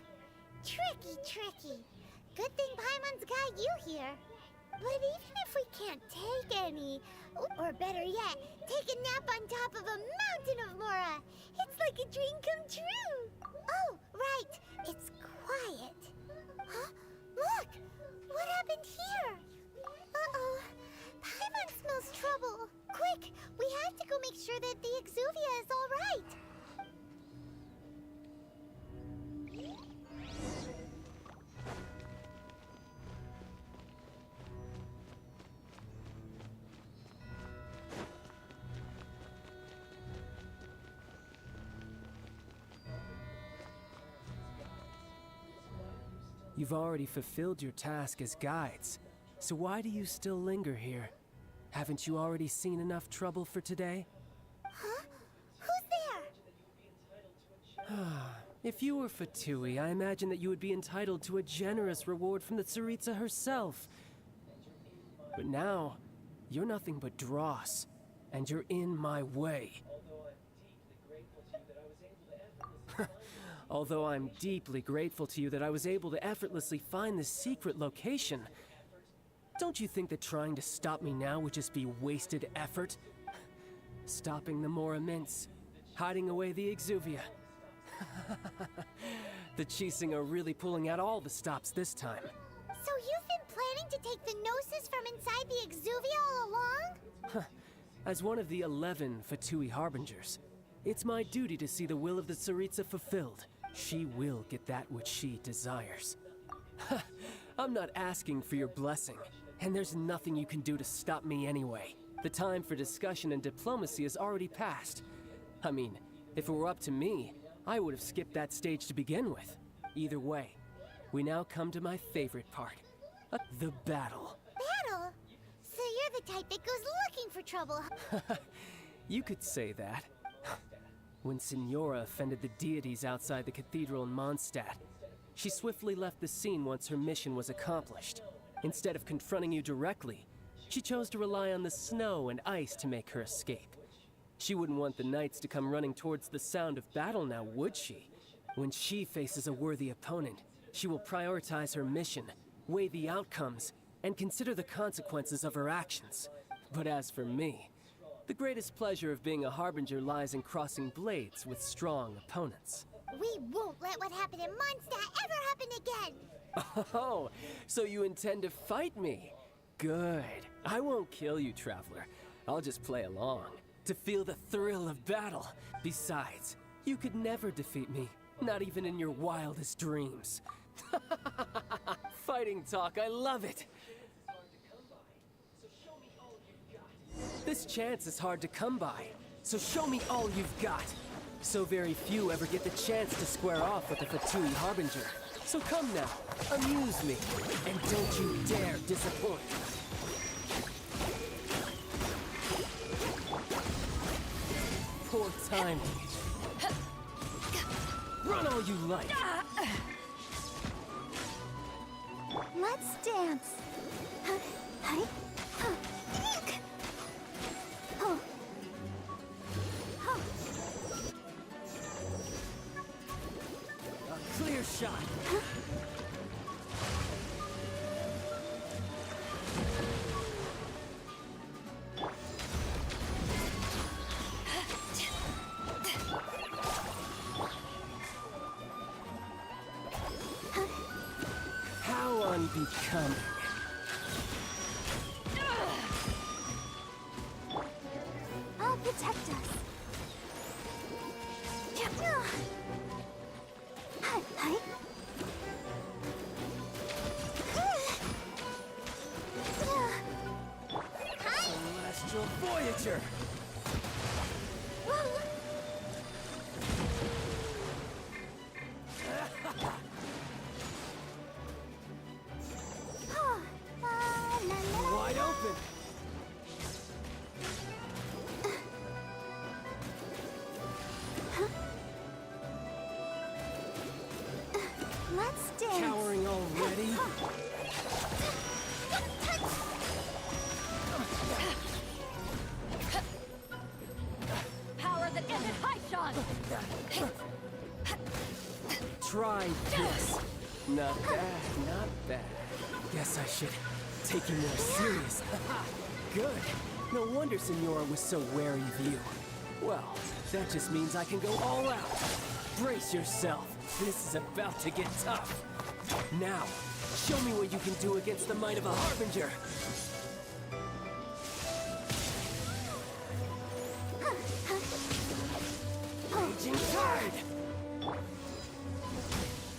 Tricky, tricky. Good thing Paimon's got you here. But even if we can't take any, or better yet, take a nap on top of a mountain of Mora, it's like a dream come true. Oh, right, it's quiet. Huh? Look, what happened here? Uh-oh, Paimon smells trouble. Quick, we have to go make sure that the Exuvia is all right. You've already fulfilled your task as guides, so why do you still linger here? Haven't you already seen enough trouble for today? Huh? Who's there? If you were Fatui, I imagine that you would be entitled to a generous reward from the Tsaritsa herself. But now, you're nothing but dross, and you're in my way. Although I'm deeply grateful to you that I was able to effortlessly find this secret location, don't you think that trying to stop me now would just be wasted effort? Stopping the Mora Mints, hiding away the Exuvia. The Chising are really pulling out all the stops this time. So you've been planning to take the Gnosis from inside the Exuvia all along? As one of the 11 Fatui Harbingers, it's my duty to see the will of the Tsaritsa fulfilled. She will get that which she desires. I'm not asking for your blessing, and there's nothing you can do to stop me anyway. The time for discussion and diplomacy has already passed. I mean, if it were up to me, I would have skipped that stage to begin with. Either way, we now come to my favorite part. The battle. Battle? So you're the type that goes looking for trouble. You could say that. When Signora offended the deities outside the cathedral in Mondstadt, she swiftly left the scene once her mission was accomplished. Instead of confronting you directly, she chose to rely on the snow and ice to make her escape. She wouldn't want the knights to come running towards the sound of battle now, would she? When she faces a worthy opponent, she will prioritize her mission, weigh the outcomes, and consider the consequences of her actions. But as for me, the greatest pleasure of being a Harbinger lies in crossing blades with strong opponents. We won't let what happened in Mondstadt ever happen again! Oh, so you intend to fight me? Good. I won't kill you, Traveler. I'll just play along, to feel the thrill of battle. Besides, you could never defeat me, not even in your wildest dreams. Fighting talk, I love it! This chance is hard to come by, so show me all you've got. So very few ever get the chance to square off with the Fatui Harbinger. So come now, amuse me, and don't you dare disappoint. Poor timing. Run all you like. Let's dance. Hi. A clear shot. How unbecoming. I'll protect us. Hi. Celestial Voyager! Wide open! Let's dance. Cowering already? Power that ended high shot. Try this. Not bad, not bad. Guess I should take you more serious. Good. No wonder Senora was so wary of you. Well, that just means I can go all out. Brace yourself. This is about to get tough. Now, show me what you can do against the might of a Harbinger. Raging Tide!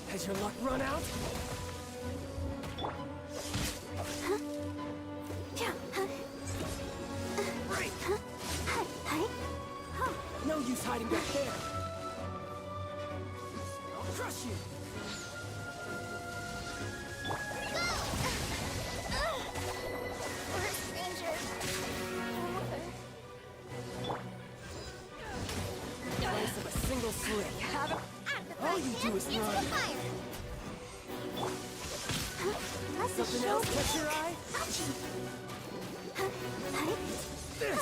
Has your luck run out? Break! No use hiding back there. I'll crush you. Place of a single slip. All you do is run. Something else catch your eye? This!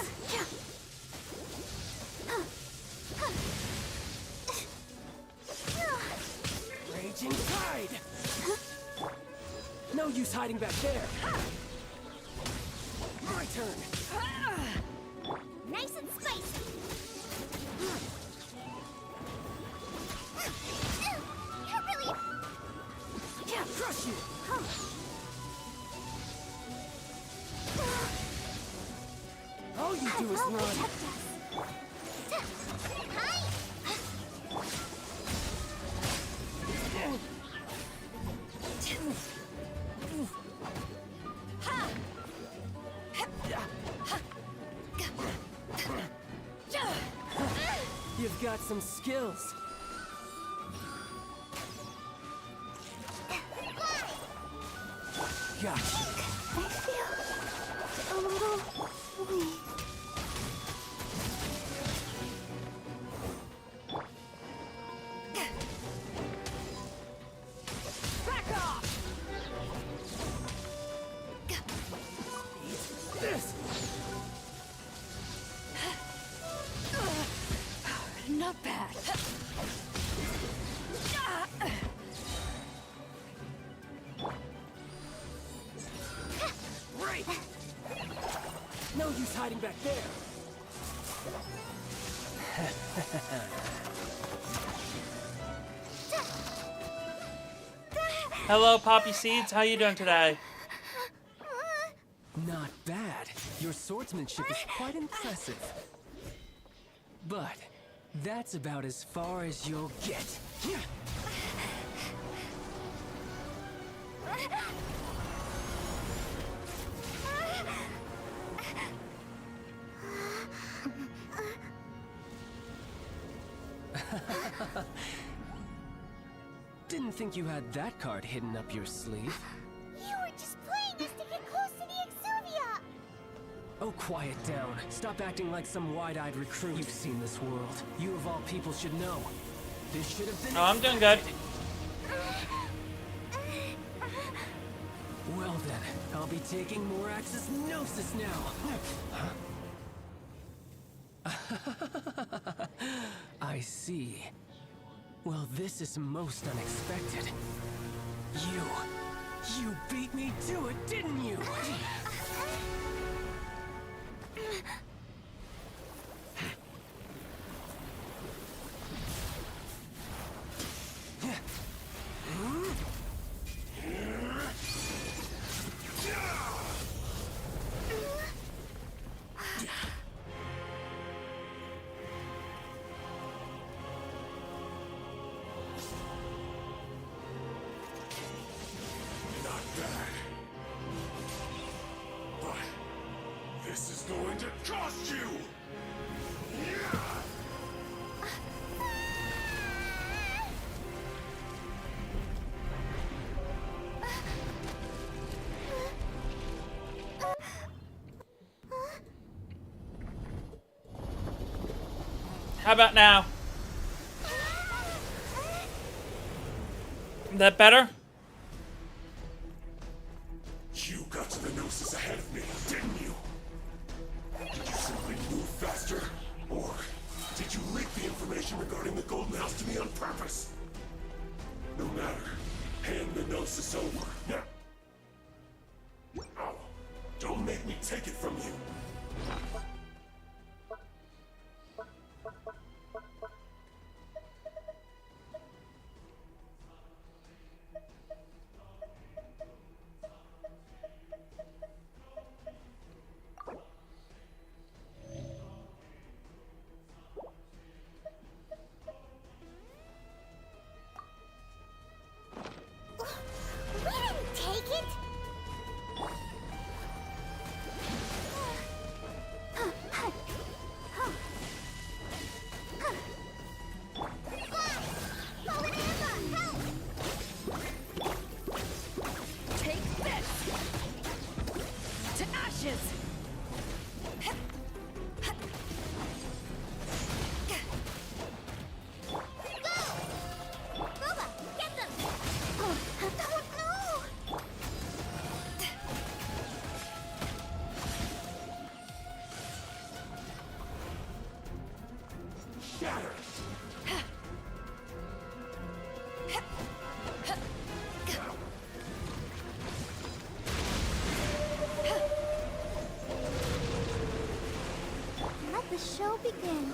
Raging Tide! No use hiding back there. My turn. Nice and spicy. You're really... Yeah, crush you! All you do is run. You've got some skills. Gotcha. I feel a little weak. Back off! Eat this! Not bad. Right! No use hiding back there. Hello, Poppy Seeds. How you doing today? Not bad. Your swordsmanship is quite impressive. But that's about as far as you'll get. Didn't think you had that card hidden up your sleeve. You were just playing us to get close to the Exuvia. Oh, quiet down. Stop acting like some wide-eyed recruit. You've seen this world. You of all people should know. This should have been... Oh, I'm doing good. Well then, I'll be taking more Axis Gnosis now. I see. Well, this is most unexpected. You beat me to it, didn't you? This is going to cost you! How about now? Is that better? You got to the Gnosis ahead of me, didn't you? Did you simply move faster? Or did you leak the information information regarding the Golden House to me on purpose. No matter. Hand the gnosis over. Now. Ow. Don't make me take it from you. We didn't take it! Take this! To ashes! Boba, get them! Oh no! Shatter! Let the show begin.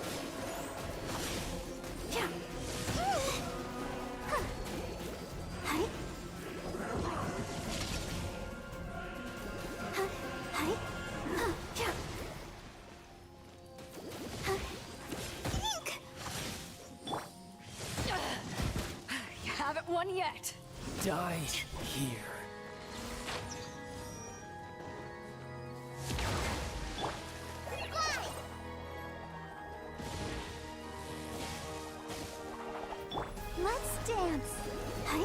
You haven't won yet. Die here. Let's dance. Hi.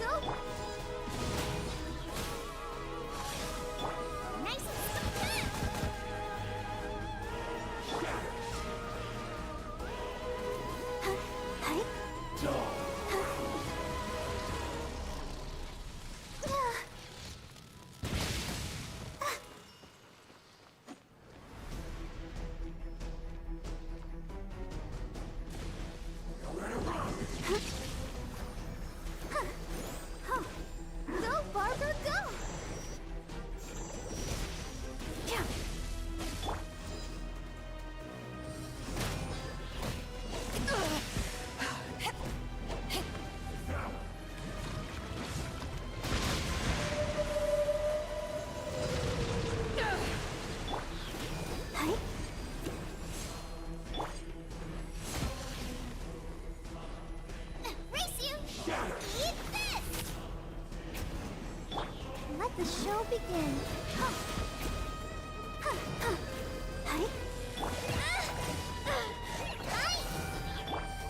Go. Nice. Hi. Go, Barbara, go! Hi. Race you! Eat this! Let the show begin. Hi. Hi.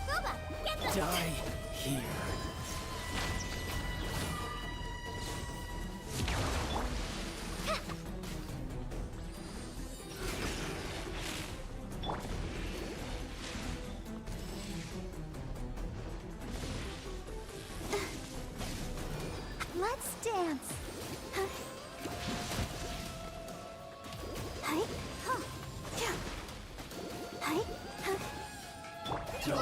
Boba, get them! Die here. Let's dance. Hi. Hi. Oh. Hi. Go!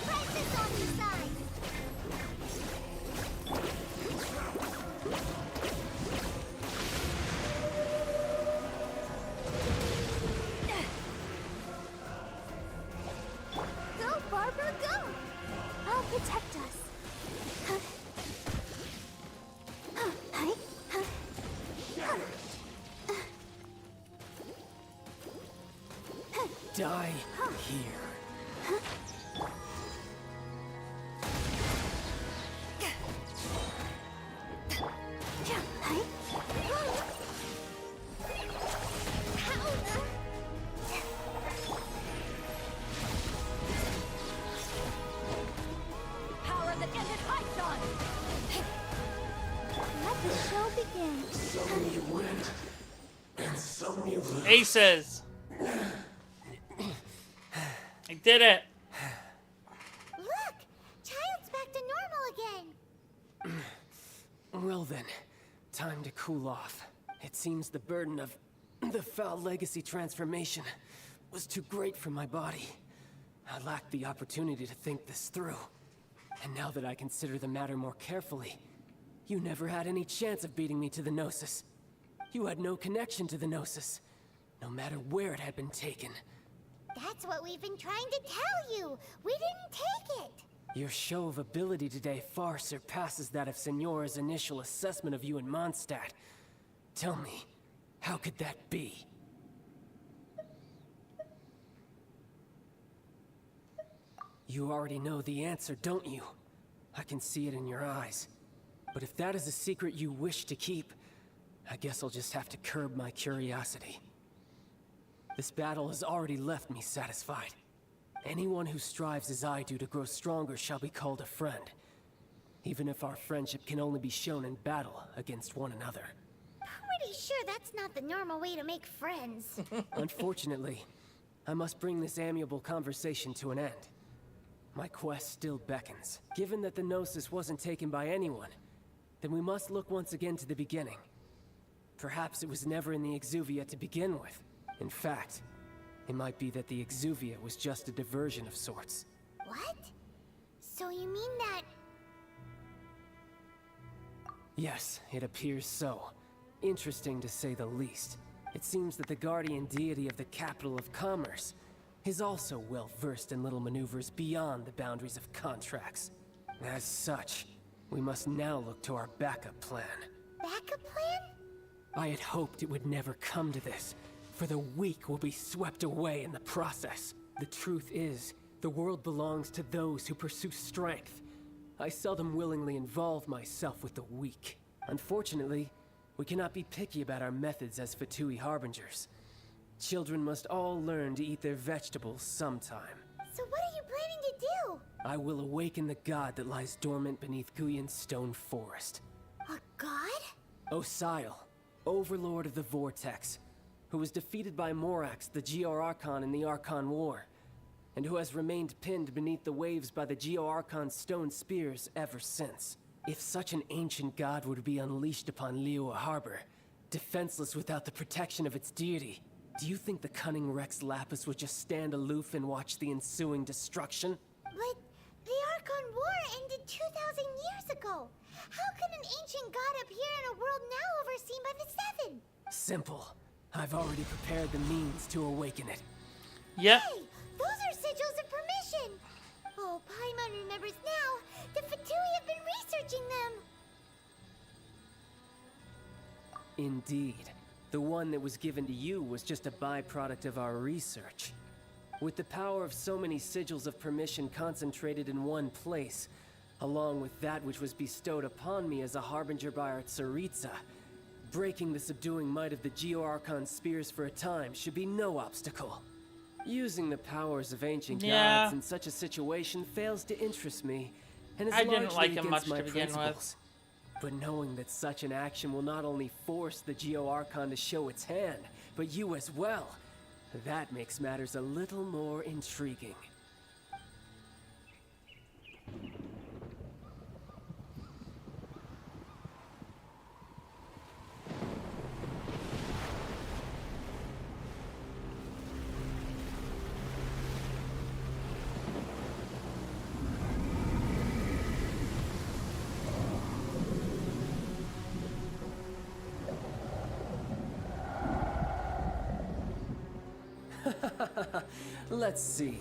Prices on your side. Go, Barbara, go! I'll protect us. Hi. Die here. Hi. Power that ended Python! Let the show begin. Some you win, and some you lose. Aces. did it! Look! Child's back to normal again! Well then, time to cool off. It seems the burden of the foul legacy transformation was too great for my body. I lacked the opportunity to think this through. And now that I consider the matter more carefully, you never had any chance of beating me to the Gnosis. You had no connection to the Gnosis, no matter where it had been taken. That's what we've been trying to tell you! We didn't take it! Your show of ability today far surpasses that of Signora's initial assessment of you in Mondstadt. Tell me, how could that be? You already know the answer, don't you? I can see it in your eyes. But if that is a secret you wish to keep, I guess I'll just have to curb my curiosity. This battle has already left me satisfied. Anyone who strives as I do to grow stronger shall be called a friend. Even if our friendship can only be shown in battle against one another. Pretty sure that's not the normal way to make friends. Unfortunately, I must bring this amiable conversation to an end. My quest still beckons. Given that the Gnosis wasn't taken by anyone, then we must look once again to the beginning. Perhaps it was never in the Exuvia to begin with. In fact, it might be that the Exuvia was just a diversion of sorts. What? So you mean that... Yes, it appears so. Interesting to say the least. It seems that the guardian deity of the capital of commerce is also well versed in little maneuvers beyond the boundaries of contracts. As such, we must now look to our backup plan. Backup plan? I had hoped it would never come to this, for the weak will be swept away in the process. The truth is, the world belongs to those who pursue strength. I seldom willingly involve myself with the weak. Unfortunately, we cannot be picky about our methods as Fatui Harbingers. Children must all learn to eat their vegetables sometime. So what are you planning to do? I will awaken the god that lies dormant beneath Guyon's stone forest. A god? Osial, overlord of the Vortex, who was defeated by Morax, the Geo-Archon in the Archon War, and who has remained pinned beneath the waves by the Geo-Archon's stone spears ever since. If such an ancient god were to be unleashed upon Liyue Harbor, defenseless without the protection of its deity, do you think the cunning Rex Lapis would just stand aloof and watch the ensuing destruction? But the Archon War ended 2,000 years ago. How can an ancient god appear in a world now overseen by the Seven? Simple. I've already prepared the means to awaken it. Yep. Hey, those are sigils of permission. Oh, Paimon remembers now. The Fatui have been researching them. Indeed. The one that was given to you was just a byproduct of our research. With the power of so many sigils of permission concentrated in one place, along with that which was bestowed upon me as a harbinger by our Tsaritsa, breaking the subduing might of the Geo-Archon spears for a time should be no obstacle. Using the powers of ancient gods in such a situation fails to interest me, and is I didn't largely like him against much my to begin with. principles. But knowing that such an action will not only force the Geo-Archon to show its hand, but you as well, that makes matters a little more intriguing. Let's see.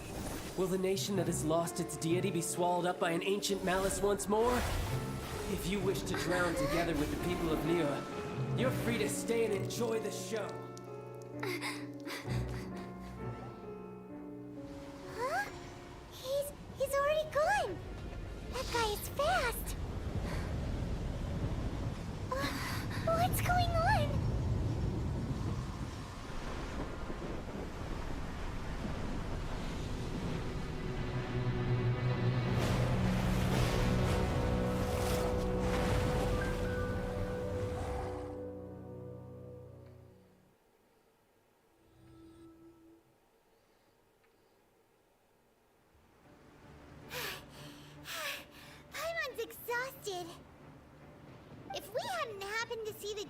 Will the nation that has lost its deity be swallowed up by an ancient malice once more? If you wish to drown together with the people of Liyue, you're free to stay and enjoy the show. Huh? He's already gone. That guy is fast. What's going on?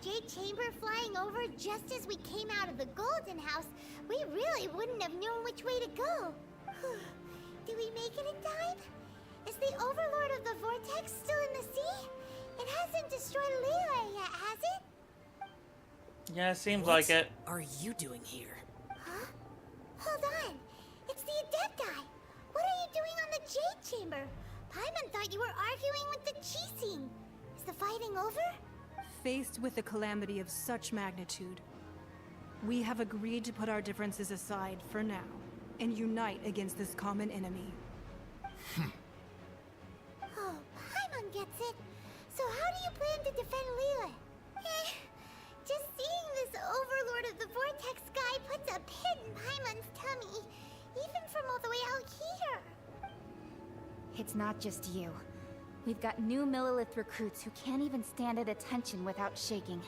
Jade Chamber flying over just as we came out of the Golden House, we really wouldn't have known which way to go. Did we make it in time? Is the Overlord of the Vortex still in the sea? It hasn't destroyed Liyue yet, has it? Yeah, seems like it. What are you doing here? Huh? Hold on. It's the Adepti. What are you doing on the Jade Chamber? Paimon thought you were arguing with the Chising. Is the fighting over? Faced with a calamity of such magnitude, we have agreed to put our differences aside for now and unite against this common enemy. Oh, Paimon gets it. So how do you plan to defend Liyue? Just seeing this Overlord of the Vortex guy puts a pit in Paimon's tummy, even from all the way out here. It's not just you. We've got new Millilith recruits who can't even stand at attention without shaking.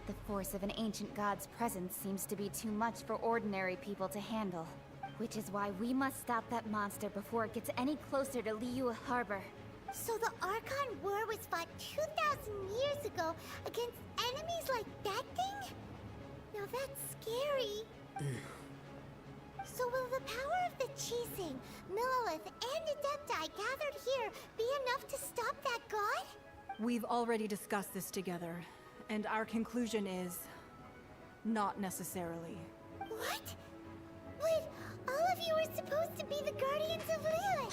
The force of an ancient god's presence seems to be too much for ordinary people to handle. Which is why we must stop that monster before it gets any closer to Liyue Harbor. So the Archon War was fought 2,000 years ago against enemies like that thing? Now that's scary. So will the power of the Chising, Millilith, and Adepti gathered here be enough to stop that god? We've already discussed this together, and our conclusion is... not necessarily. What? But all of you are supposed to be the guardians of Liyue.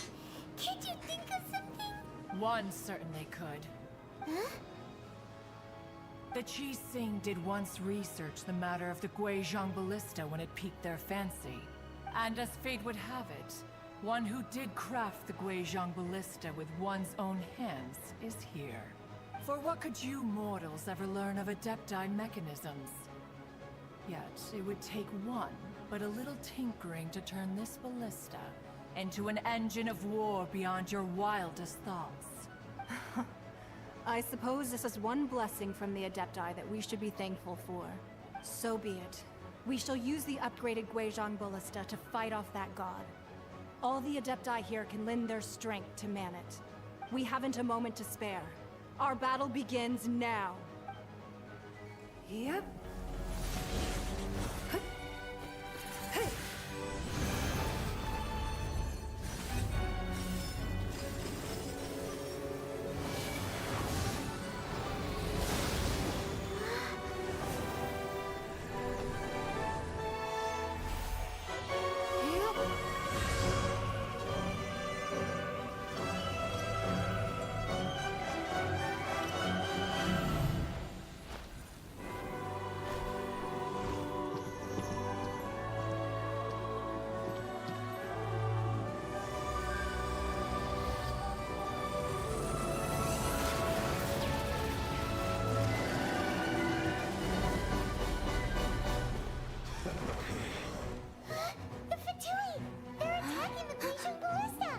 Can't you think of something? One certainly could. Huh? The Chising did once research the matter of the Guizhong Ballista when it piqued their fancy. And as fate would have it, one who did craft the Guizhong Ballista with one's own hands is here. For what could you mortals ever learn of Adepti mechanisms? Yet, it would take one, but a little tinkering to turn this ballista into an engine of war beyond your wildest thoughts. I suppose this is one blessing from the Adepti that we should be thankful for. So be it. We shall use the upgraded Guizhong Ballista to fight off that god. All the Adepti here can lend their strength to man it. We haven't a moment to spare. Our battle begins now. Yep. The Fatui! They're attacking the Guizhong Ballista!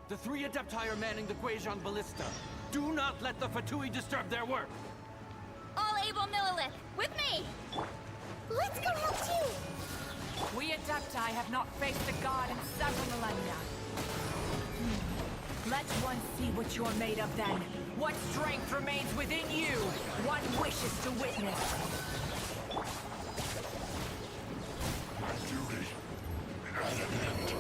The three Adepti are manning the Guizhong Ballista. Do not let the Fatui disturb their work! All able Millilith, with me! Let's go help too! We Adepti have not faced a god in several millennia. Let one see what you're made of then. What strength remains within you? One wishes to witness. My duty at an end.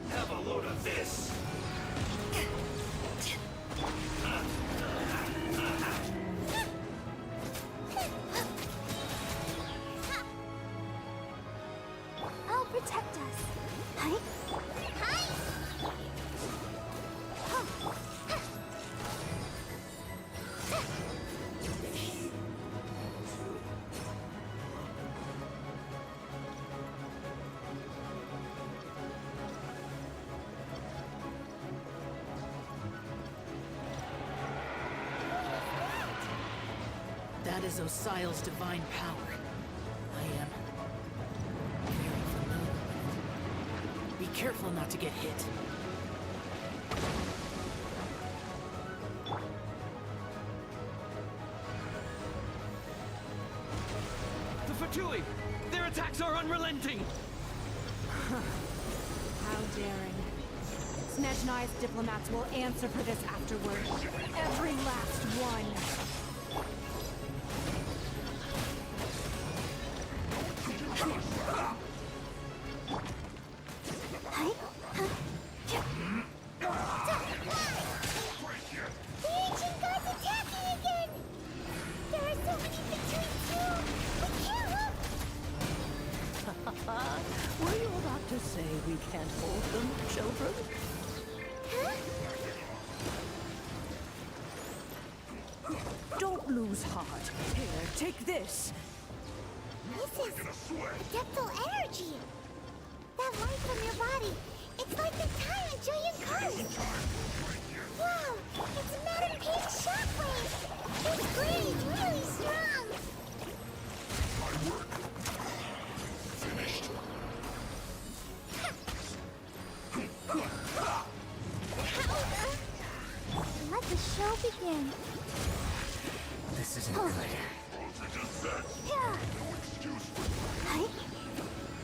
Have a load of this. I'll protect us. Hi? Hi! That is Osial's divine power. I am very familiar with it. Be careful not to get hit. The Fatui! Their attacks are unrelenting! How daring. Snezhnai's diplomats will answer for this afterward. Every last one. The ancient god's attacking again! There are so many Fatui too! We can't look! Were you about to say we can't hold them, children? Don't lose heart. Here, take this. This is adeptal energy! That light from your body, it's like the time in giant cars! Wow! It's Madame Pig's shockwave! This grid is really strong! My work finished. Let the show begin. This isn't good. Yeah. Hi.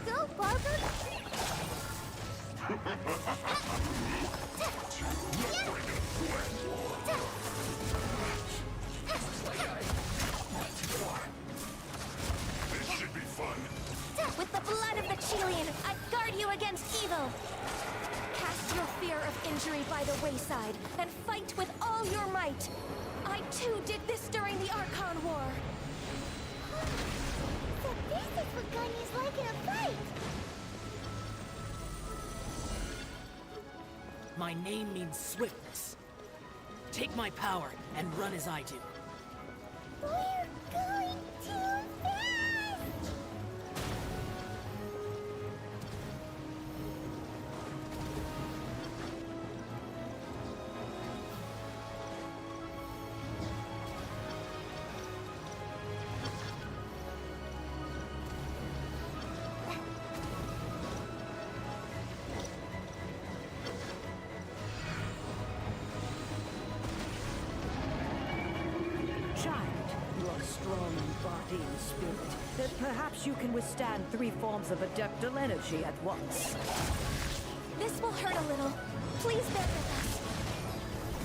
Go, Barber. This should be fun. With the blood of the Chelian, I guard you against evil. Cast your fear of injury by the wayside, and fight with all your might. I too did this during the Archon War. So this is what Ganya's like in a fight. My name means swiftness. Take my power and run as I do. We're going too fast! Child, you are strong in body and spirit. That perhaps you can withstand 3 forms of adeptal energy at once. This will hurt a little. Please bear with us.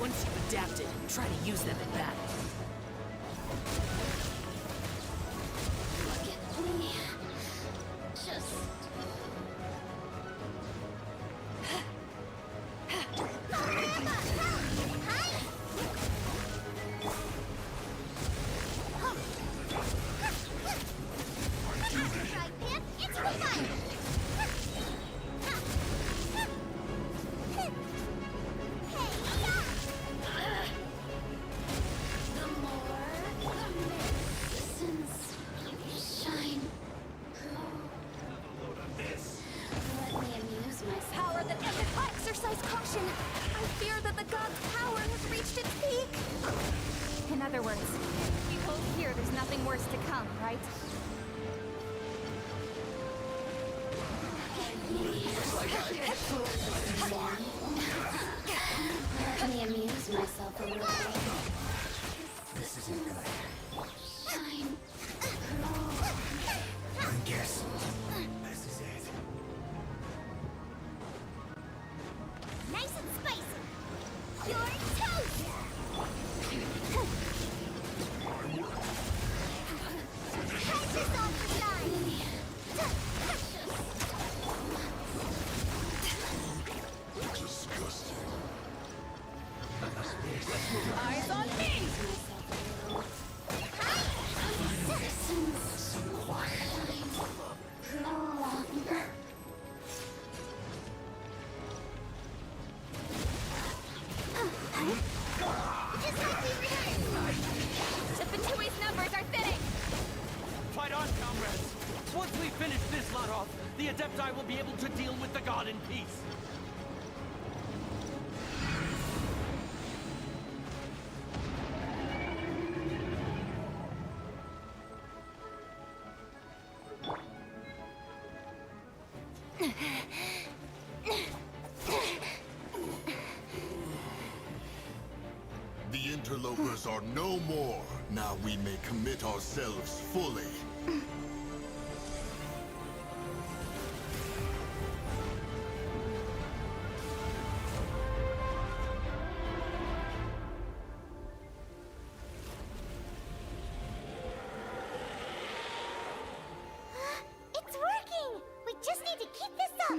Once you've adapted, try to use them in battle. Look at me. Just... Power that doesn't exercise caution. I fear that the god's power has reached its peak. In other words, if you hold here, there's nothing worse to come, right? Let me amuse myself a little. This isn't good. Shine. I guess this is it. Nice and spicy. You're toast! Catch yourself to shine! Disgusting. Eyes on me! The Fatui's numbers are thinning. Fight on, comrades! Once we finish this lot off, the Adepti will be able to deal with the god in peace. interlopers are no more. Now we may commit ourselves fully. It's working! We just need to keep this up!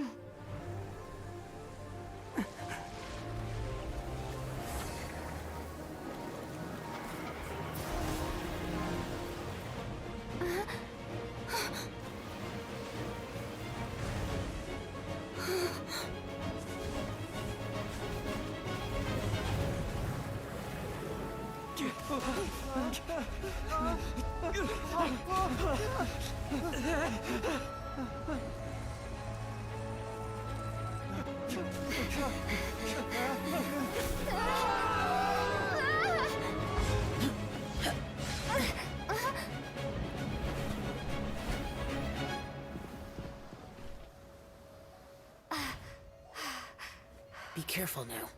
Be careful now.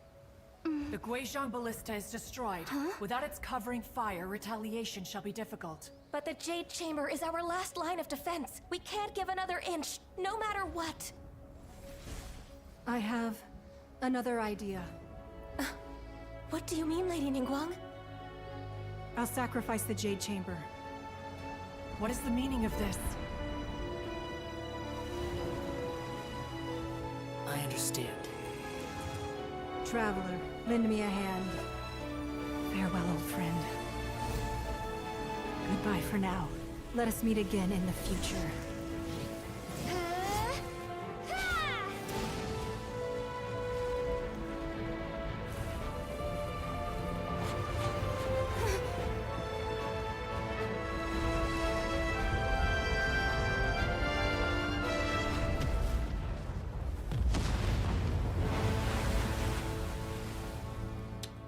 The Guizhong Ballista is destroyed. Without its covering fire, retaliation shall be difficult. But the Jade Chamber is our last line of defense. We can't give another inch, no matter what. I have another idea. What do you mean, Lady Ningguang? I'll sacrifice the Jade Chamber. What is the meaning of this? I understand. Traveler, lend me a hand. Farewell, old friend. Goodbye for now. Let us meet again in the future.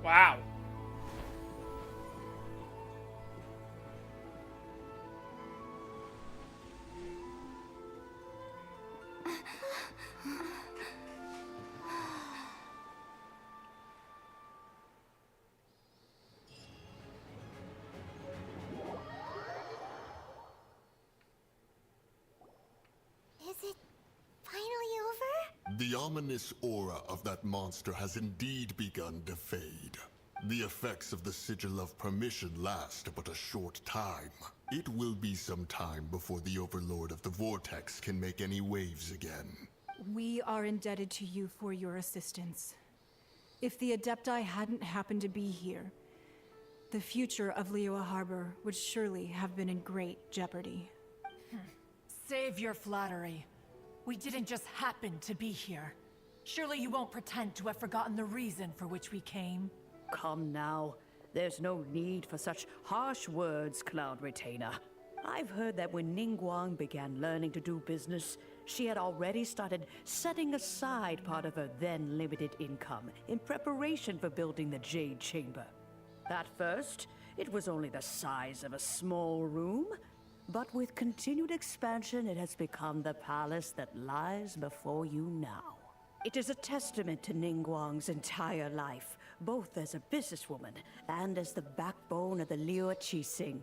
Wow. Is it finally over? The ominous aura of that monster has indeed begun to fade. The effects of the Sigil of Permission last but a short time. It will be some time before the Overlord of the Vortex can make any waves again. We are indebted to you for your assistance. If the Adepti hadn't happened to be here, the future of Liyue Harbor would surely have been in great jeopardy. Save your flattery. We didn't just happen to be here. Surely you won't pretend to have forgotten the reason for which we came. Come now. There's no need for such harsh words, Cloud Retainer. I've heard that when Ningguang began learning to do business, she had already started setting aside part of her then limited income in preparation for building the Jade Chamber. At first, it was only the size of a small room, but with continued expansion, it has become the palace that lies before you now. It is a testament to Ningguang's entire life, both as a businesswoman and as the backbone of the Liyue Qixing.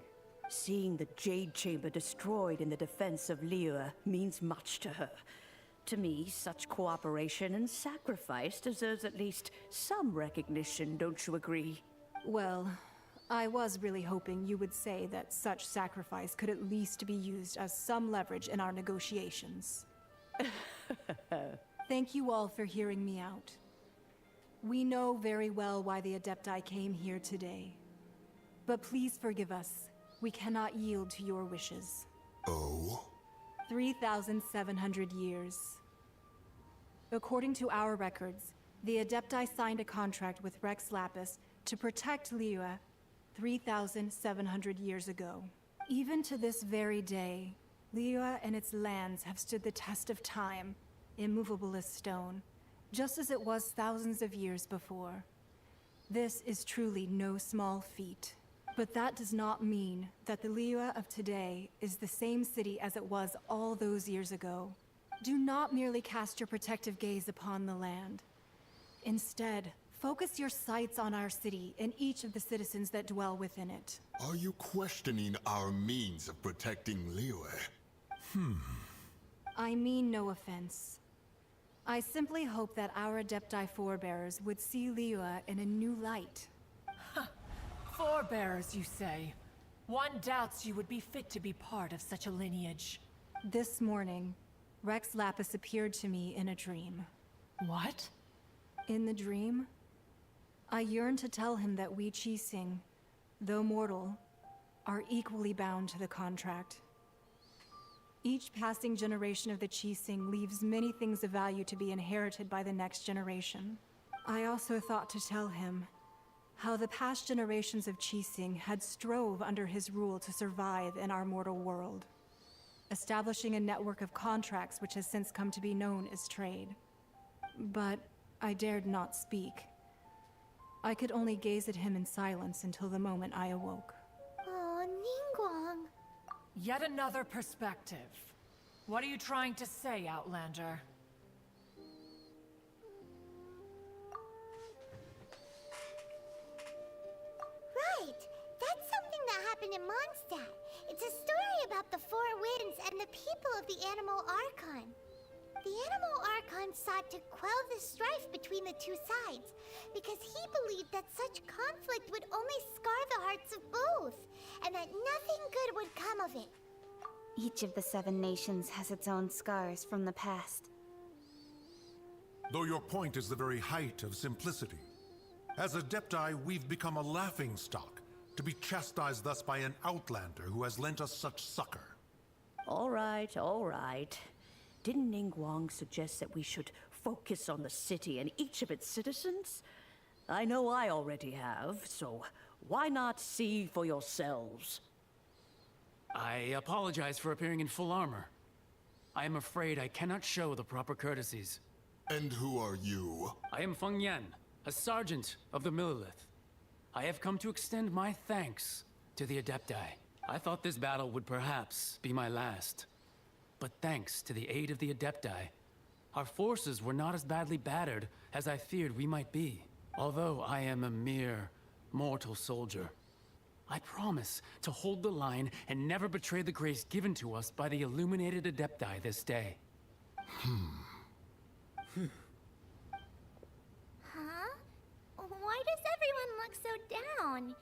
Seeing the Jade Chamber destroyed in the defense of Liyue means much to her. To me, such cooperation and sacrifice deserves at least some recognition, don't you agree? Well, I was really hoping you would say that such sacrifice could at least be used as some leverage in our negotiations. Thank you all for hearing me out. We know very well why the Adepti came here today. But please forgive us. We cannot yield to your wishes. Oh? 3,700 years. According to our records, the Adepti signed a contract with Rex Lapis to protect Liyue 3,700 years ago. Even to this very day, Liyue and its lands have stood the test of time, immovable as stone, just as it was thousands of years before. This is truly no small feat. But that does not mean that the Liyue of today is the same city as it was all those years ago. Do not merely cast your protective gaze upon the land. Instead, Focus your sights on our city and each of the citizens that dwell within it. Are you questioning our means of protecting Liyue? I mean no offense. I simply hope that our Adepti forebears would see Liyue in a new light. Forebearers, you say? One doubts you would be fit to be part of such a lineage. This morning, Rex Lapis appeared to me in a dream. What? In the dream, I yearned to tell him that we Qixing, though mortal, are equally bound to the contract. Each passing generation of the Qixing leaves many things of value to be inherited by the next generation. I also thought to tell him how the past generations of Qixing had strove under his rule to survive in our mortal world, establishing a network of contracts which has since come to be known as trade. But I dared not speak. I could only gaze at him in silence until the moment I awoke. Oh, Ningguang. Yet another perspective. What are you trying to say, Outlander? Right! That's something that happened in Mondstadt. It's a story about the Four Winds and the people of the Animal Archon. The Animal Archon sought to quell the strife between the two sides, because he believed that such conflict would only scar the hearts of both, and that nothing good would come of it. Each of the 7 nations has its own scars from the past. Though your point is the very height of simplicity. As Adepti, we've become a laughingstock, to be chastised thus by an outlander who has lent us such succor. All right, all right. Didn't Ningguang suggest that we should focus on the city and each of its citizens? I know I already have, so why not see for yourselves? I apologize for appearing in full armor. I am afraid I cannot show the proper courtesies. And who are you? I am Feng Yan, a sergeant of the Millilith. I have come to extend my thanks to the Adepti. I thought this battle would perhaps be my last. But thanks to the aid of the Adepti, our forces were not as badly battered as I feared we might be. Although I am a mere mortal soldier, I promise to hold the line and never betray the grace given to us by the illuminated Adepti this day. Huh? Why does everyone look so down?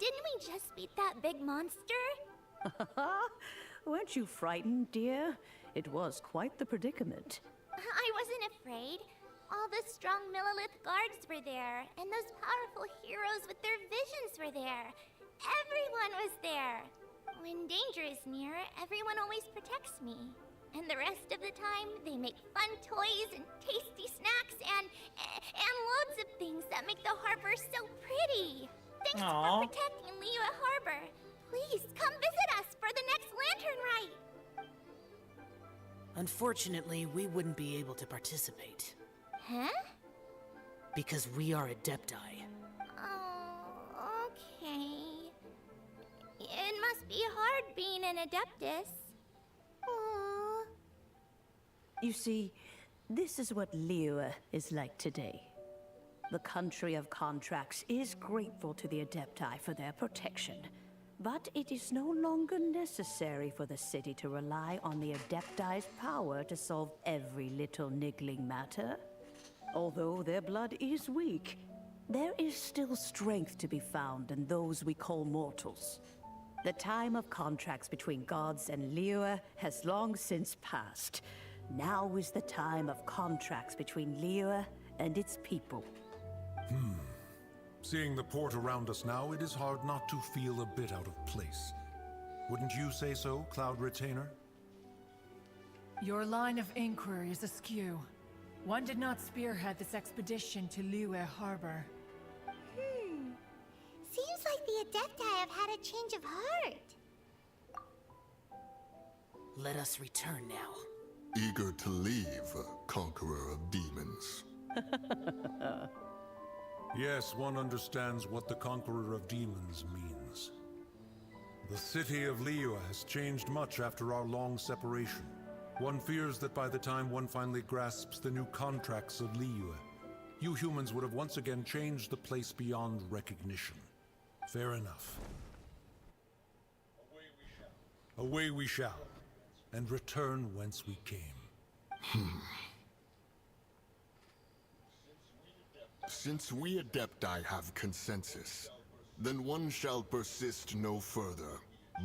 Didn't we just beat that big monster? Weren't you frightened, dear? It was quite the predicament. I wasn't afraid. All the strong Millilith guards were there, and those powerful heroes with their visions were there. Everyone was there. When danger is near, everyone always protects me. And the rest of the time, they make fun toys and tasty snacks and loads of things that make the harbor so pretty. Thanks for protecting Liyue Harbor. Please come visit us for the next lantern rite. Unfortunately, we wouldn't be able to participate. Huh? Because we are Adepti. Oh, okay. It must be hard being an Adeptus. Aww. You see, this is what Liyue is like today. The country of contracts is grateful to the Adepti for their protection. But it is no longer necessary for the city to rely on the Adepti's power to solve every little niggling matter. Although their blood is weak, there is still strength to be found in those we call mortals. The time of contracts between gods and Liyue has long since passed. Now is the time of contracts between Liyue and its people. Seeing the port around us now, it is hard not to feel a bit out of place. Wouldn't you say so, Cloud Retainer? Your line of inquiry is askew. One did not spearhead this expedition to Liyue Harbor. Seems like the Adepti have had a change of heart. Let us return now. Eager to leave, Conqueror of Demons. Yes, one understands what the Conqueror of Demons means. The city of Liyue has changed much after our long separation. One fears that by the time one finally grasps the new contracts of Liyue, you humans would have once again changed the place beyond recognition. Fair enough. Away we shall, and return whence we came. Since we Adepti have consensus, then one shall persist no further.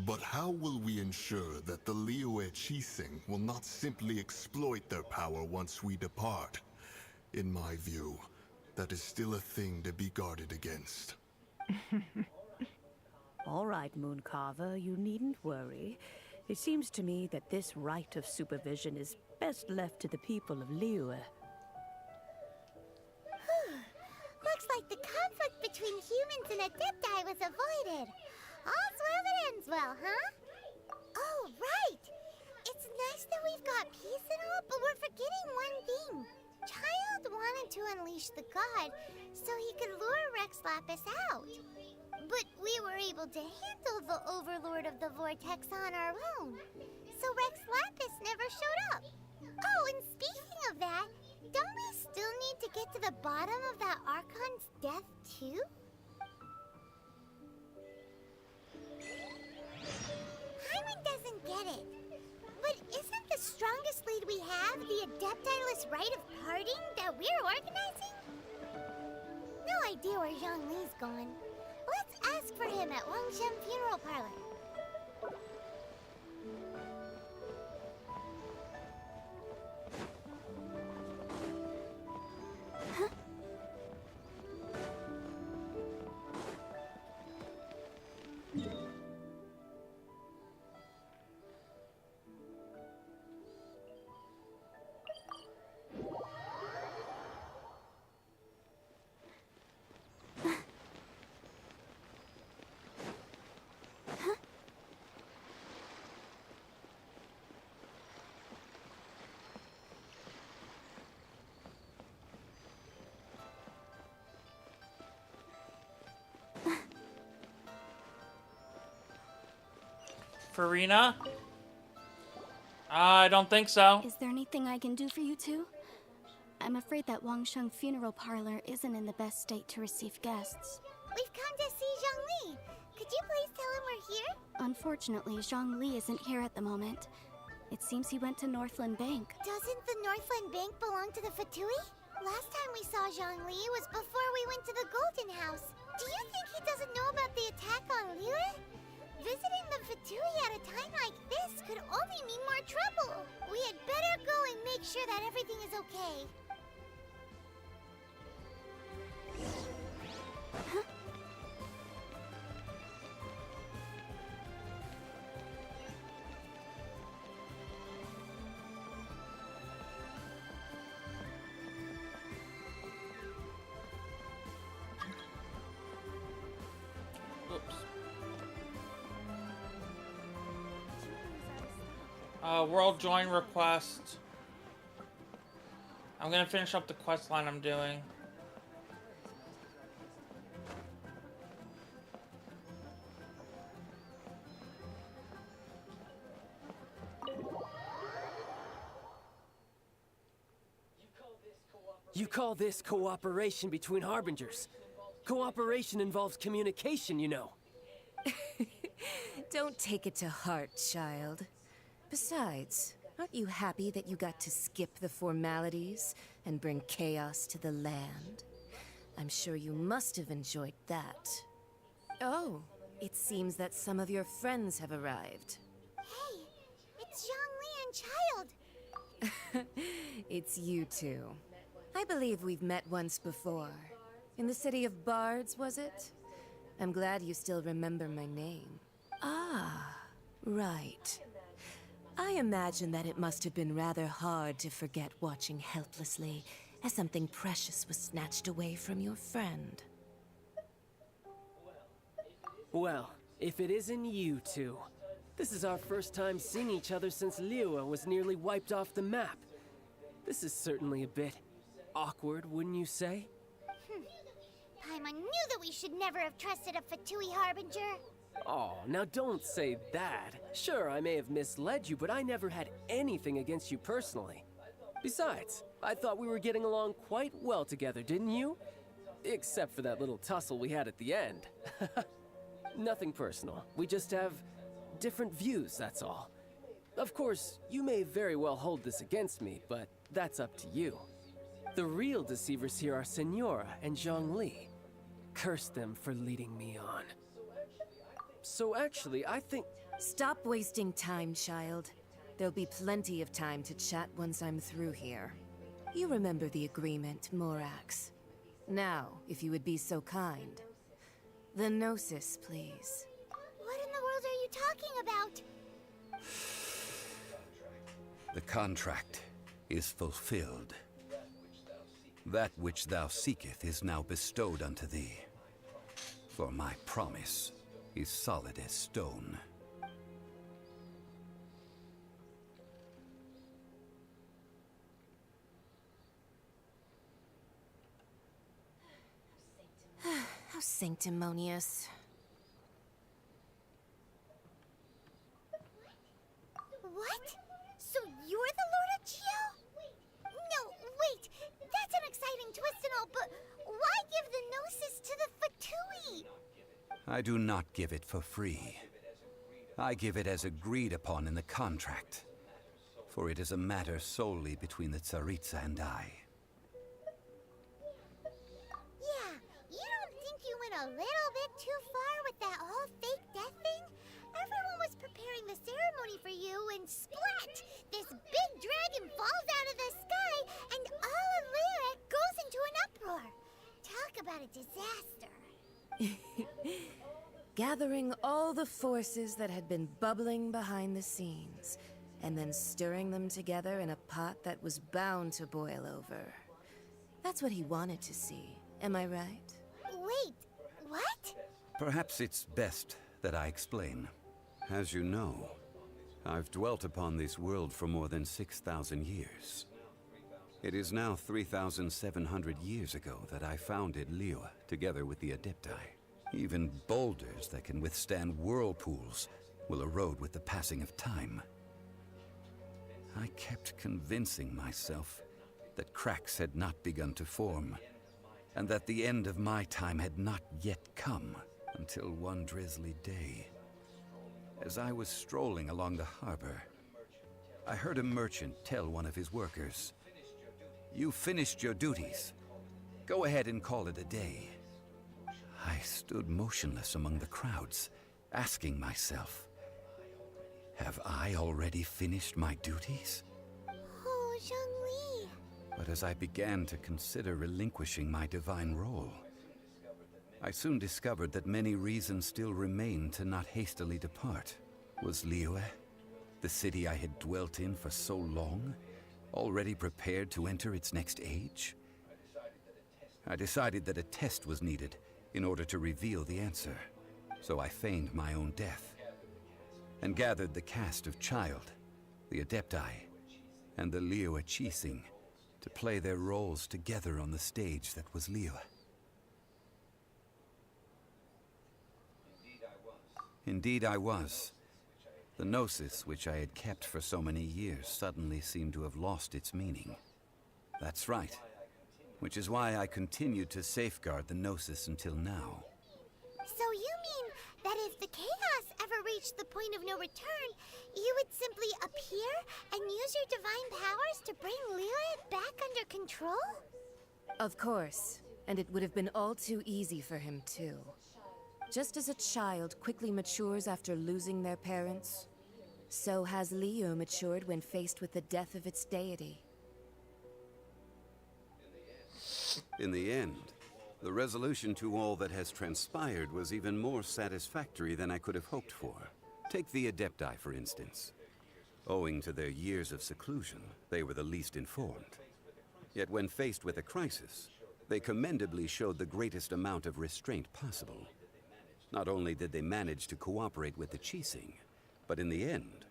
But how will we ensure that the Liyue Qixing will not simply exploit their power once we depart? In my view, that is still a thing to be guarded against. All right, Mooncarver, you needn't worry. It seems to me that this right of supervision is best left to the people of Liyue. Looks like the conflict between humans and Adepti was avoided. All's well that ends well, huh? Oh, right! It's nice that we've got peace and all, but we're forgetting one thing. Child wanted to unleash the god so he could lure Rex Lapis out. But we were able to handle the Overlord of the Vortex on our own. So Rex Lapis never showed up. Oh, and speaking of that, don't we still need to get to the bottom of that Archon's death, too? Hyman doesn't get it. But isn't the strongest lead we have the Adepti-less rite of parting that we're organizing? No idea where Zhongli's gone. Let's ask for him at Wangshen Funeral Parlor. Farina? I don't think so. Is there anything I can do for you two? I'm afraid that Wangsheng Funeral Parlor isn't in the best state to receive guests. We've come to see Zhongli. Could you please tell him we're here? Unfortunately, Zhongli isn't here at the moment. It seems he went to Northland Bank. Doesn't the Northland Bank belong to the Fatui? Last time we saw Zhongli was before we went to the Golden House. Do you think he doesn't know about the attack on Liyue? Visiting the Fatui at a time like this could only mean more trouble. We had better go and make sure that everything is okay. World join request. I'm gonna finish up the quest line I'm doing. You call this cooperation between Harbingers? Cooperation involves communication, you know. Don't take it to heart, child. Besides, aren't you happy that you got to skip the formalities and bring chaos to the land? I'm sure you must have enjoyed that. Oh, it seems that some of your friends have arrived. Hey, it's Zhongli and Child. It's you two. I believe we've met once before. In the city of Bards, was it? I'm glad you still remember my name. Ah, right. I imagine that it must have been rather hard to forget watching helplessly as something precious was snatched away from your friend. Well, if it isn't you two. This is our first time seeing each other since Liyue was nearly wiped off the map. This is certainly a bit awkward, wouldn't you say? Paimon knew that we should never have trusted a Fatui Harbinger. Oh, now don't say that. Sure, I may have misled you, but I never had anything against you personally. Besides, I thought we were getting along quite well together, didn't you? Except for that little tussle we had at the end. Nothing personal. We just have different views, that's all. Of course, you may very well hold this against me, but that's up to you. The real deceivers here are Senora and Zhongli. Curse them for leading me on. So actually, I think... Stop wasting time, child. There'll be plenty of time to chat once I'm through here. You remember the agreement, Morax. Now, if you would be so kind. The Gnosis, please. What in the world are you talking about? The contract is fulfilled. That which thou seeketh is now bestowed unto thee. For my promise is solid as stone. How sanctimonious. What? So you're the Lord of Geo? No, wait. That's an exciting twist and all, but why give the Gnosis to the Fatui? I do not give it for free. I give it as agreed upon in the contract. For it is a matter solely between the Tsaritsa and I. Yeah, you don't think you went a little bit too far with that whole fake death thing? Everyone was preparing the ceremony for you, and splat! This big dragon falls out of the sky, and all of Lyric goes into an uproar. Talk about a disaster. Gathering all the forces that had been bubbling behind the scenes, and then stirring them together in a pot that was bound to boil over. That's what he wanted to see, am I right? Wait, what? Perhaps it's best that I explain. As you know, I've dwelt upon this world for more than 6,000 years. It is now 3,700 years ago that I founded Liyue together with the Adepti. Even boulders that can withstand whirlpools will erode with the passing of time. I kept convincing myself that cracks had not begun to form, and that the end of my time had not yet come, until one drizzly day. As I was strolling along the harbor, I heard a merchant tell one of his workers, "You finished your duties. Go ahead and call it a day." I stood motionless among the crowds, asking myself, have I already finished my duties? Oh, Zhongli. But as I began to consider relinquishing my divine role, I soon discovered that many reasons still remained to not hastily depart. Was Liyue, the city I had dwelt in for so long, already prepared to enter its next age? I decided that a test was needed in order to reveal the answer, so I feigned my own death, and gathered the cast of Child, the Adepti, and the Liyue Qixing to play their roles together on the stage that was Liyue. Indeed I was. The Gnosis, which I had kept for so many years, suddenly seemed to have lost its meaning. That's right. Which is why I continued to safeguard the Gnosis until now. So you mean that if the chaos ever reached the point of no return, you would simply appear and use your divine powers to bring Liyue back under control? Of course, and it would have been all too easy for him too. Just as a child quickly matures after losing their parents, so has Liyue matured when faced with the death of its deity. In the end, the resolution to all that has transpired was even more satisfactory than I could have hoped for. Take the Adepti, for instance. Owing to their years of seclusion, they were the least informed. Yet when faced with a crisis, they commendably showed the greatest amount of restraint possible. Not only did they manage to cooperate with the Qixing, but in the end,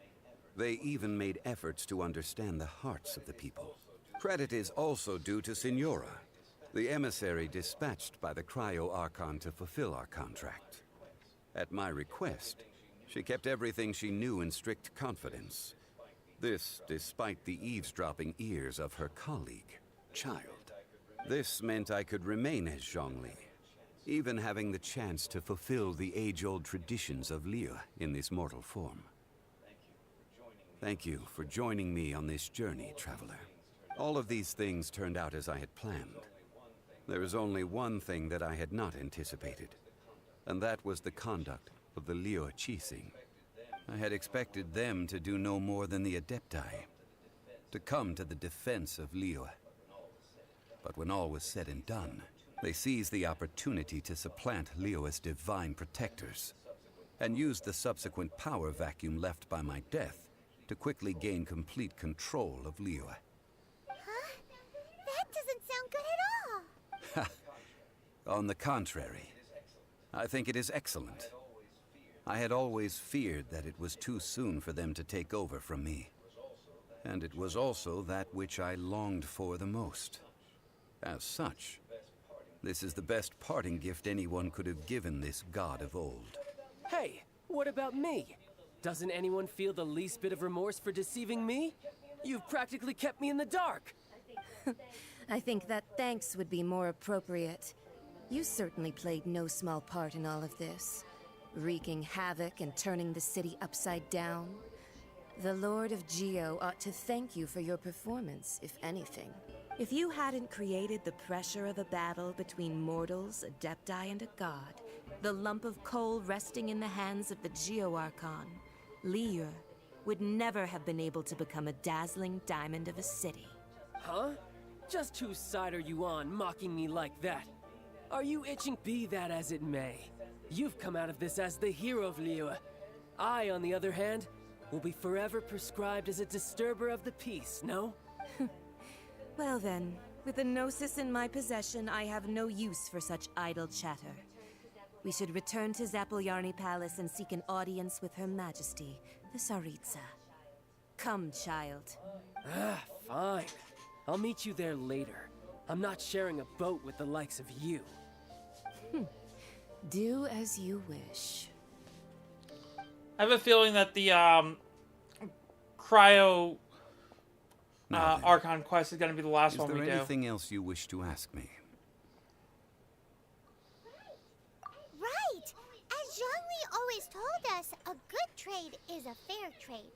they even made efforts to understand the hearts of the people. Credit is also due to Senora, the emissary dispatched by the Cryo-Archon to fulfill our contract. At my request, she kept everything she knew in strict confidence. This despite the eavesdropping ears of her colleague, Child. This meant I could remain as Zhongli, even having the chance to fulfill the age-old traditions of Liyue in this mortal form. Thank you for joining me on this journey, Traveler. All of these things turned out as I had planned. There is only one thing that I had not anticipated, and that was the conduct of the Liyue Qixing. I had expected them to do no more than the Adepti, to come to the defense of Liyue. But when all was said and done, they seized the opportunity to supplant Liyue as divine protectors, and used the subsequent power vacuum left by my death to quickly gain complete control of Liyue. Huh? That doesn't sound good at all. On the contrary, I think it is excellent. I had always feared that it was too soon for them to take over from me. And it was also that which I longed for the most. As such, this is the best parting gift anyone could have given this god of old. Hey, what about me? Doesn't anyone feel the least bit of remorse for deceiving me? You've practically kept me in the dark. I think that thanks would be more appropriate. You certainly played no small part in all of this, wreaking havoc and turning the city upside down. The Lord of Geo ought to thank you for your performance, if anything. If you hadn't created the pressure of a battle between mortals, Adepti, and a god, the lump of coal resting in the hands of the Geo Archon, Liyue would never have been able to become a dazzling diamond of a city. Huh? Just whose side are you on, mocking me like that? Are you itching? Be that as it may, you've come out of this as the hero of Liyue. I, on the other hand, will be forever prescribed as a disturber of the peace, no? Well then, with a Gnosis in my possession, I have no use for such idle chatter. We should return to Zapolyarny Palace and seek an audience with Her Majesty, the Tsaritsa. Come, child. Fine. I'll meet you there later. I'm not sharing a boat with the likes of you. Do as you wish. I have a feeling that the Cryo Archon quest is going to be the last one we do. Is there anything else you wish to ask me? Right! As Zhongli always told us, a good trade is a fair trade.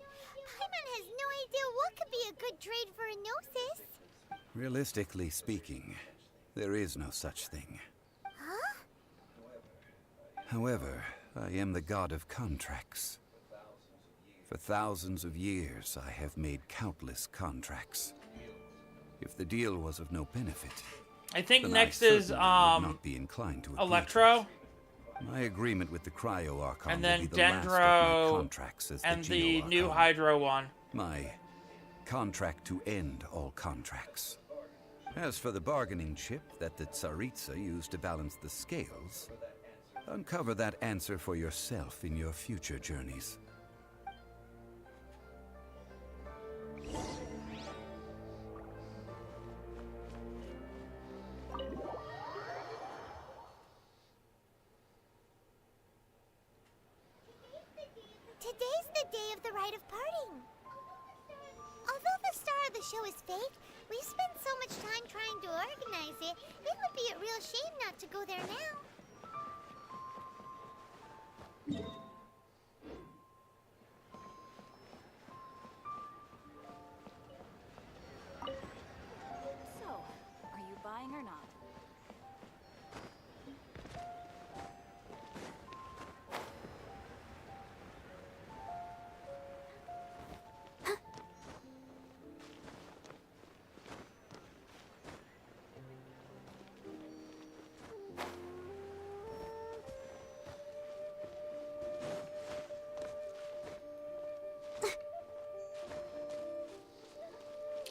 Paimon has no idea what could be a good trade for a Gnosis. Realistically speaking, there is no such thing. Huh? However, I am the god of contracts. For thousands of years, I have made countless contracts. If the deal was of no benefit, I think then next I is would not be inclined to agree Electro, to it. My agreement with the Cryo Archon and will then be the last of my Dendro, contracts as and the the Geo new Archon. Hydro one. My contract to end all contracts. As for the bargaining chip that the Tsaritsa used to balance the scales, uncover that answer for yourself in your future journeys. Today's the day of the rite of parting. Although the star of the show is fake, we spent so much time trying to organize it, it would be a real shame not to go there now. So, are you buying or not?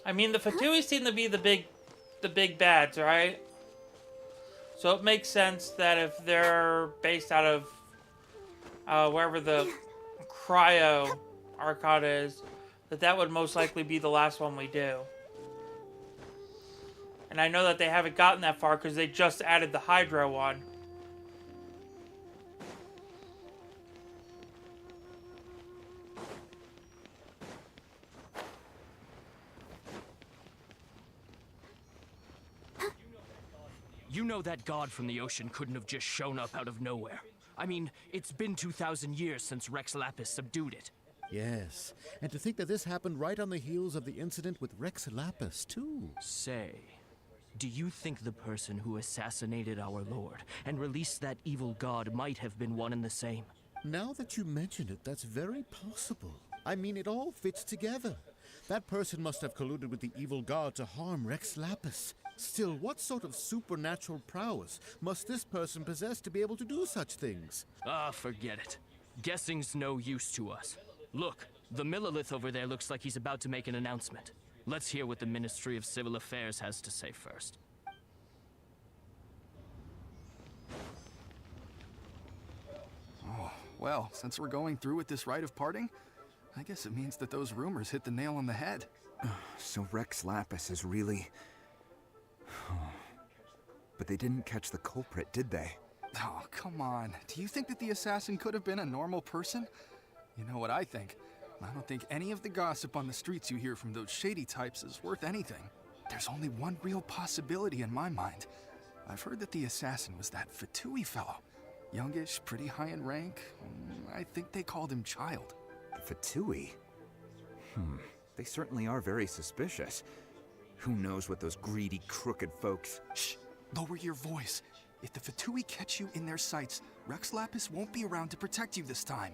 I mean, the Fatui seem to be the big bads, right? So it makes sense that if they're based out of wherever the Cryo Archon is, that would most likely be the last one we do. And I know that they haven't gotten that far because they just added the Hydro one. You know that god from the ocean couldn't have just shown up out of nowhere. I mean, it's been 2,000 years since Rex Lapis subdued it. Yes, and to think that this happened right on the heels of the incident with Rex Lapis, too. Say, do you think the person who assassinated our lord and released that evil god might have been one and the same? Now that you mention it, that's very possible. I mean, it all fits together. That person must have colluded with the evil god to harm Rex Lapis. Still, what sort of supernatural prowess must this person possess to be able to do such things? Ah, forget it. Guessing's no use to us. Look, the Millilith over there looks like he's about to make an announcement. Let's hear what the Ministry of Civil Affairs has to say first. Oh, well, since we're going through with this rite of parting, I guess it means that those rumors hit the nail on the head. So Rex Lapis is really... But they didn't catch the culprit, did they? Oh, come on. Do you think that the assassin could have been a normal person? You know what I think? I don't think any of the gossip on the streets you hear from those shady types is worth anything. There's only one real possibility in my mind. I've heard that the assassin was that Fatui fellow. Youngish, pretty high in rank. I think they called him Child. Fatui? They certainly are very suspicious. Who knows what those greedy, crooked folks... Shh! Lower your voice. If the Fatui catch you in their sights, Rex Lapis won't be around to protect you this time.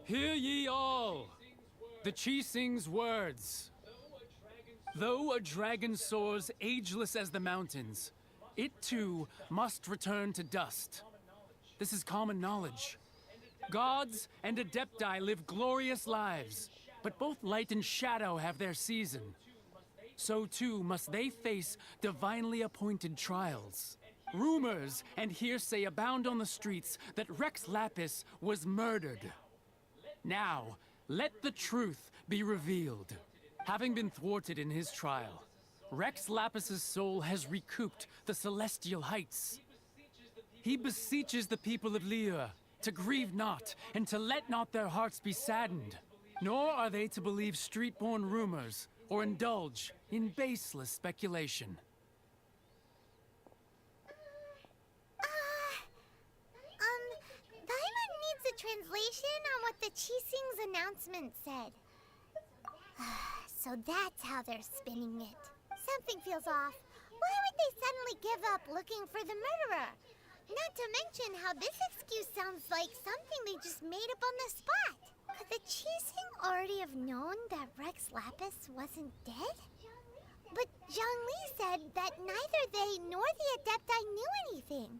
Hear ye all, the Qixing's words. Though a dragon soars ageless as the mountains, it too must return to dust. This is common knowledge. Gods and Adepti live glorious lives, but both light and shadow have their season. So too must they face divinely appointed trials. Rumors and hearsay abound on the streets that Rex Lapis was murdered. Now, let the truth be revealed. Having been thwarted in his trial, Rex Lapis's soul has recouped the celestial heights. He beseeches the people of Liyue to grieve not and to let not their hearts be saddened. Nor are they to believe street-born rumors or indulge in baseless speculation. Paimon needs a translation on what the Qixing's announcement said. So that's how they're spinning it. Something feels off. Why would they suddenly give up looking for the murderer? Not to mention how this excuse sounds like something they just made up on the spot. Could the Qixing already have known that Rex Lapis wasn't dead? But Zhongli said that neither they nor the Adepti knew anything.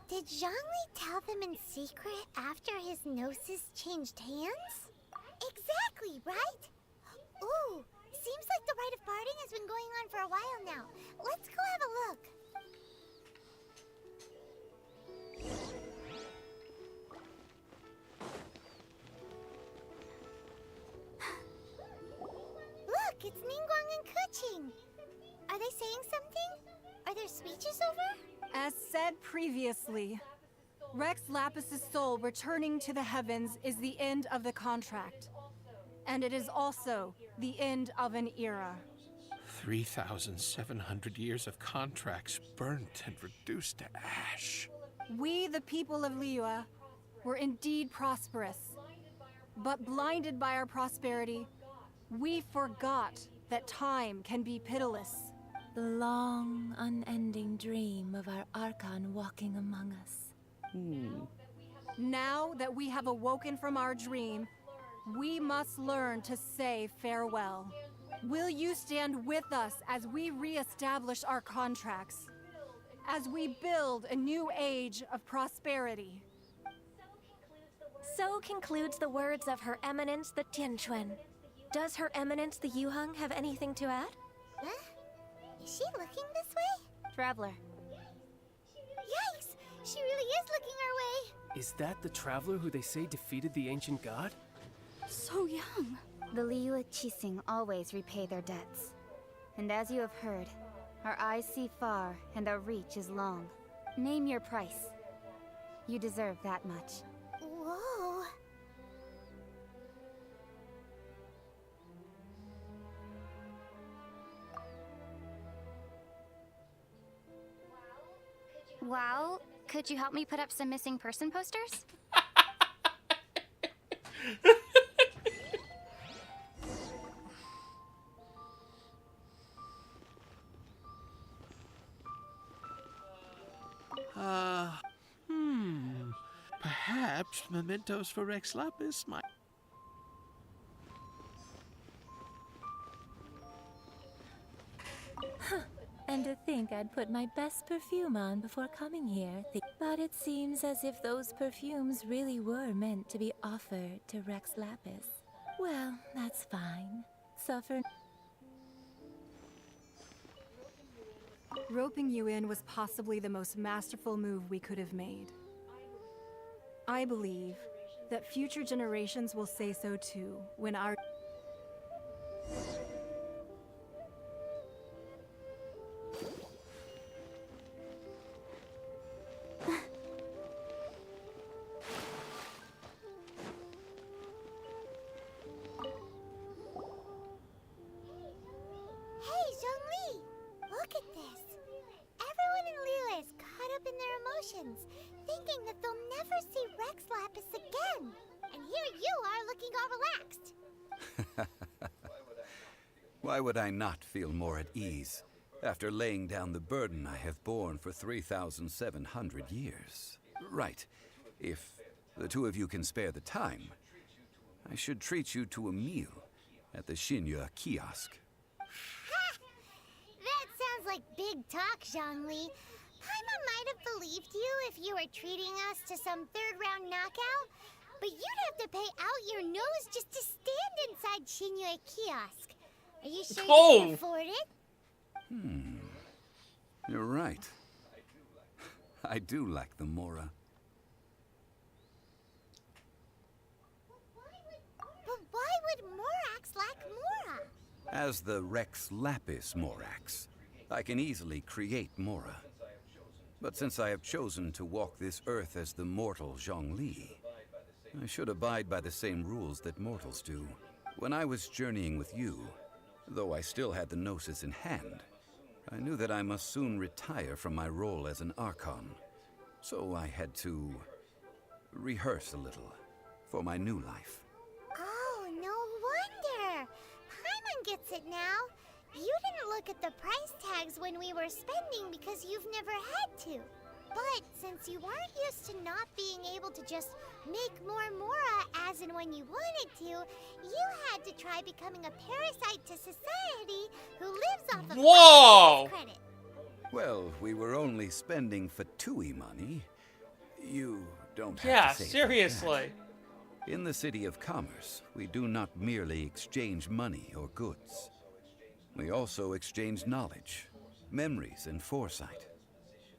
Did Zhongli tell them in secret after his gnosis changed hands? Exactly, right? Ooh, seems like the rite of parting has been going on for a while now. Let's go have a look. Look, it's Ningguang and Keqing. Are they saying something? Are their speeches over? As said previously, Rex Lapis's soul returning to the heavens is the end of the contract. And it is also the end of an era. 3,700 years of contracts burnt and reduced to ash. We, the people of Liyue, were indeed prosperous. But blinded by our prosperity, we forgot that time can be pitiless. The long, unending dream of our Archon walking among us. Now that we have awoken from our dream, we must learn to say farewell. Will you stand with us as we re-establish our contracts? As we build a new age of prosperity? So concludes the words of Her Eminence the Tianquan. Does Her Eminence the Yuheng have anything to add? Huh? Is she looking this way? Traveler. Yikes! She really is looking our way! Is that the traveler who they say defeated the ancient god? So young. The Liyue Qixing always repay their debts. And as you have heard, our eyes see far and our reach is long. Name your price, You deserve that much. Whoa. Wow, could you help me put up some missing person posters? Perhaps mementos for Rex Lapis might... And to think I'd put my best perfume on before coming here. But it seems as if those perfumes really were meant to be offered to Rex Lapis. Well, that's fine. Suffer. Roping you in was possibly the most masterful move we could have made. I believe that future generations will say so too when our... Hey, Zhongli! Look at this! Everyone in Liyue is caught up in their emotions, thinking that they'll never see Rex Lapis again. And here you are looking all relaxed. Why would I not feel more at ease after laying down the burden I have borne for 3,700 years? Right. If the two of you can spare the time, I should treat you to a meal at the Shinya kiosk. That sounds like big talk, Zhongli. Paimon might have believed you if you were treating us to some third-round knockout, but you'd have to pay out your nose just to stand inside Shinya kiosk. Are you sure you can afford it? You're right. I do like the Mora. But why would Morax lack Mora? As the Rex Lapis Morax, I can easily create Mora. But since I have chosen to walk this earth as the mortal Zhongli, I should abide by the same rules that mortals do. When I was journeying with you, though I still had the Gnosis in hand, I knew that I must soon retire from my role as an Archon. So I had to rehearse a little for my new life. Oh, no wonder. Paimon gets it now. You didn't look at the price tags when we were spending because you've never had to. But since you weren't used to not being able to just make more Mora as and when you wanted to, you had to try becoming a parasite to society who lives off of Whoa! credit. Well, we were only spending Fatui money. You don't have to say seriously. that. In the City of Commerce, we do not merely exchange money or goods. We also exchange knowledge, memories, and foresight,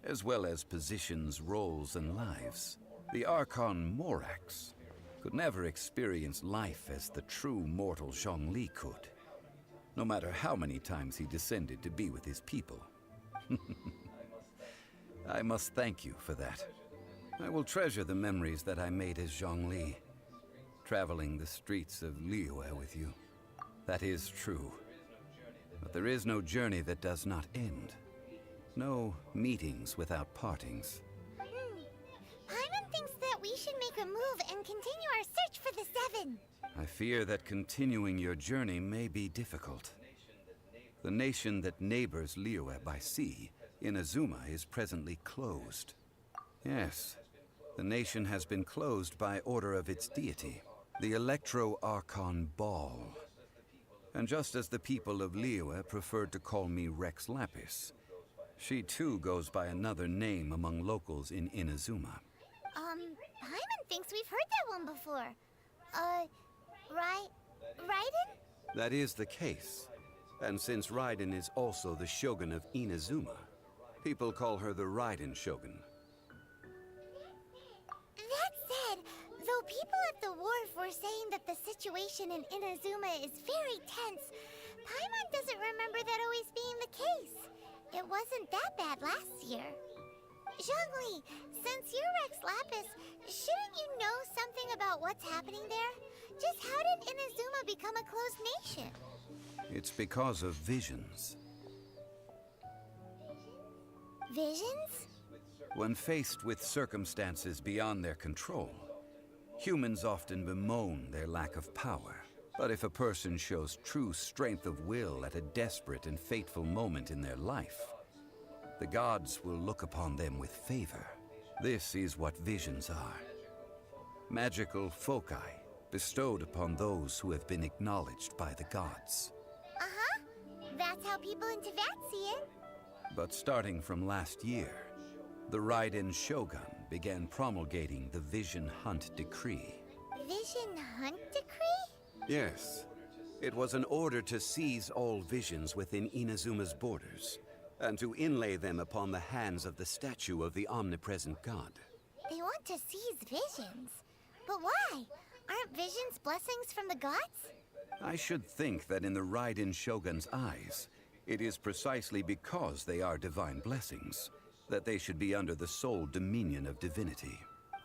as well as positions, roles, and lives. The Archon Morax could never experience life as the true mortal Zhongli could, no matter how many times he descended to be with his people. I must thank you for that. I will treasure the memories that I made as Zhongli, traveling the streets of Liyue with you. That is true. But there is no journey that does not end. No meetings without partings. Paimon thinks that we should make a move and continue our search for the Seven. I fear that continuing your journey may be difficult. The nation that neighbors Liyue by sea, Inazuma, is presently closed. Yes, the nation has been closed by order of its deity, the Electro-Archon Ball. And just as the people of Liyue preferred to call me Rex Lapis, she too goes by another name among locals in Inazuma. Paimon thinks we've heard that one before. Raiden? That is the case. And since Raiden is also the Shogun of Inazuma, people call her the Raiden Shogun. That said, though people at the wharf were saying that the situation in Inazuma is very tense, Paimon doesn't remember that always being the case. It wasn't that bad last year. Zhongli, Since you're Rex Lapis, shouldn't you know something about what's happening there? Just how did Inazuma become a closed nation? It's because of visions. Visions? When faced with circumstances beyond their control, humans often bemoan their lack of power. But if a person shows true strength of will at a desperate and fateful moment in their life, the gods will look upon them with favor. This is what visions are. Magical foci bestowed upon those who have been acknowledged by the gods. Uh-huh. That's how people in Teyvat see it. But starting from last year, the Raiden Shogun began promulgating the Vision Hunt Decree. Vision Hunt Decree? Yes. It was an order to seize all visions within Inazuma's borders, and to inlay them upon the hands of the statue of the omnipresent god. They want to seize visions. But why? Aren't visions blessings from the gods? I should think that in the Raiden Shogun's eyes, it is precisely because they are divine blessings that they should be under the sole dominion of divinity.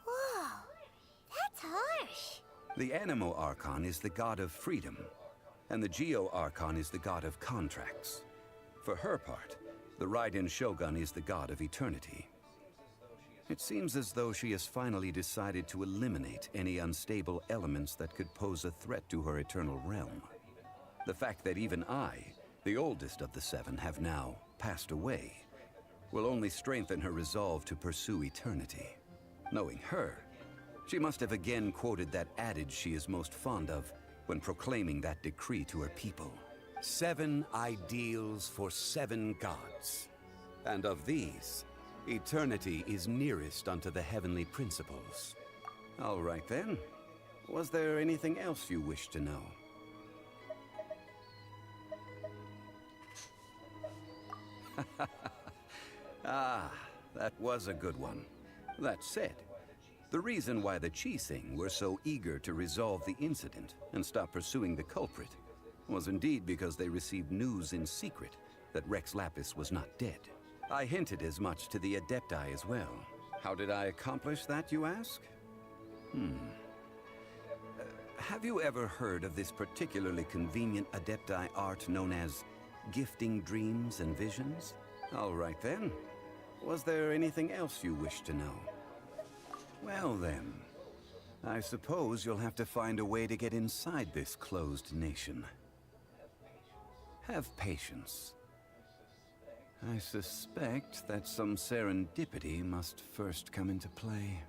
Whoa, that's harsh. The Animo Archon is the god of freedom, and the Geo Archon is the god of contracts. For her part, the Raiden Shogun is the god of eternity. It seems as though she has finally decided to eliminate any unstable elements that could pose a threat to her eternal realm. The fact that even I, the oldest of the seven, have now passed away will only strengthen her resolve to pursue eternity. Knowing her, she must have again quoted that adage she is most fond of when proclaiming that decree to her people. 7 ideals for 7 gods. And of these, eternity is nearest unto the heavenly principles. All right then. Was there anything else you wish to know? Ah, that was a good one. That said, the reason why the Chi-Sing were so eager to resolve the incident and stop pursuing the culprit was indeed because they received news in secret that Rex Lapis was not dead. I hinted as much to the Adepti as well. How did I accomplish that, you ask? Have you ever heard of this particularly convenient Adepti art known as gifting dreams and visions? All right then. Was there anything else you wish to know? Well then, I suppose you'll have to find a way to get inside this closed nation. Have patience. I suspect that some serendipity must first come into play.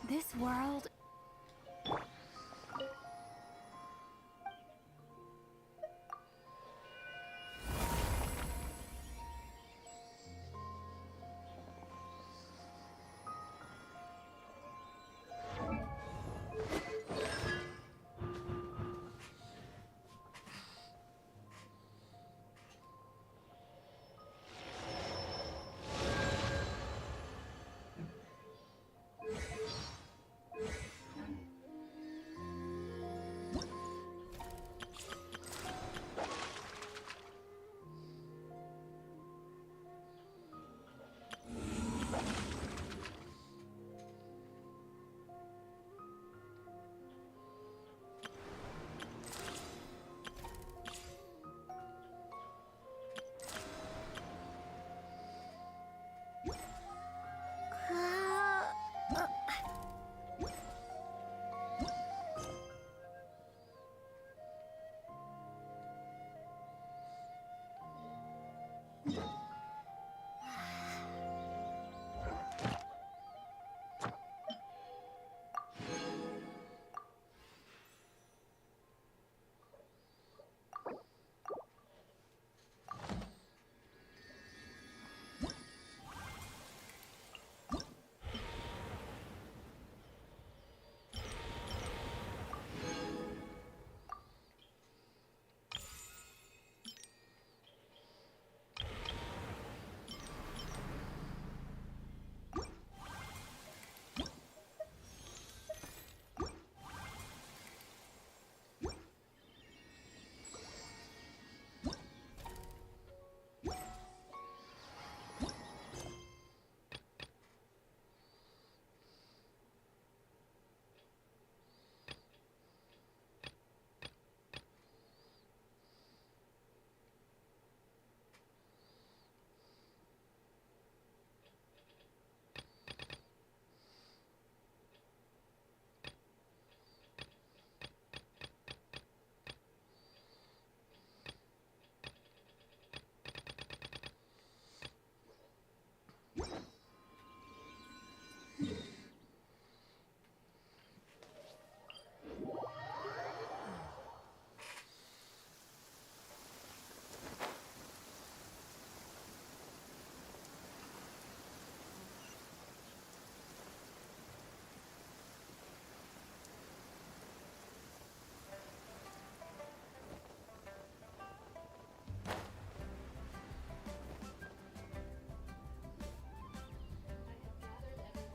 This world...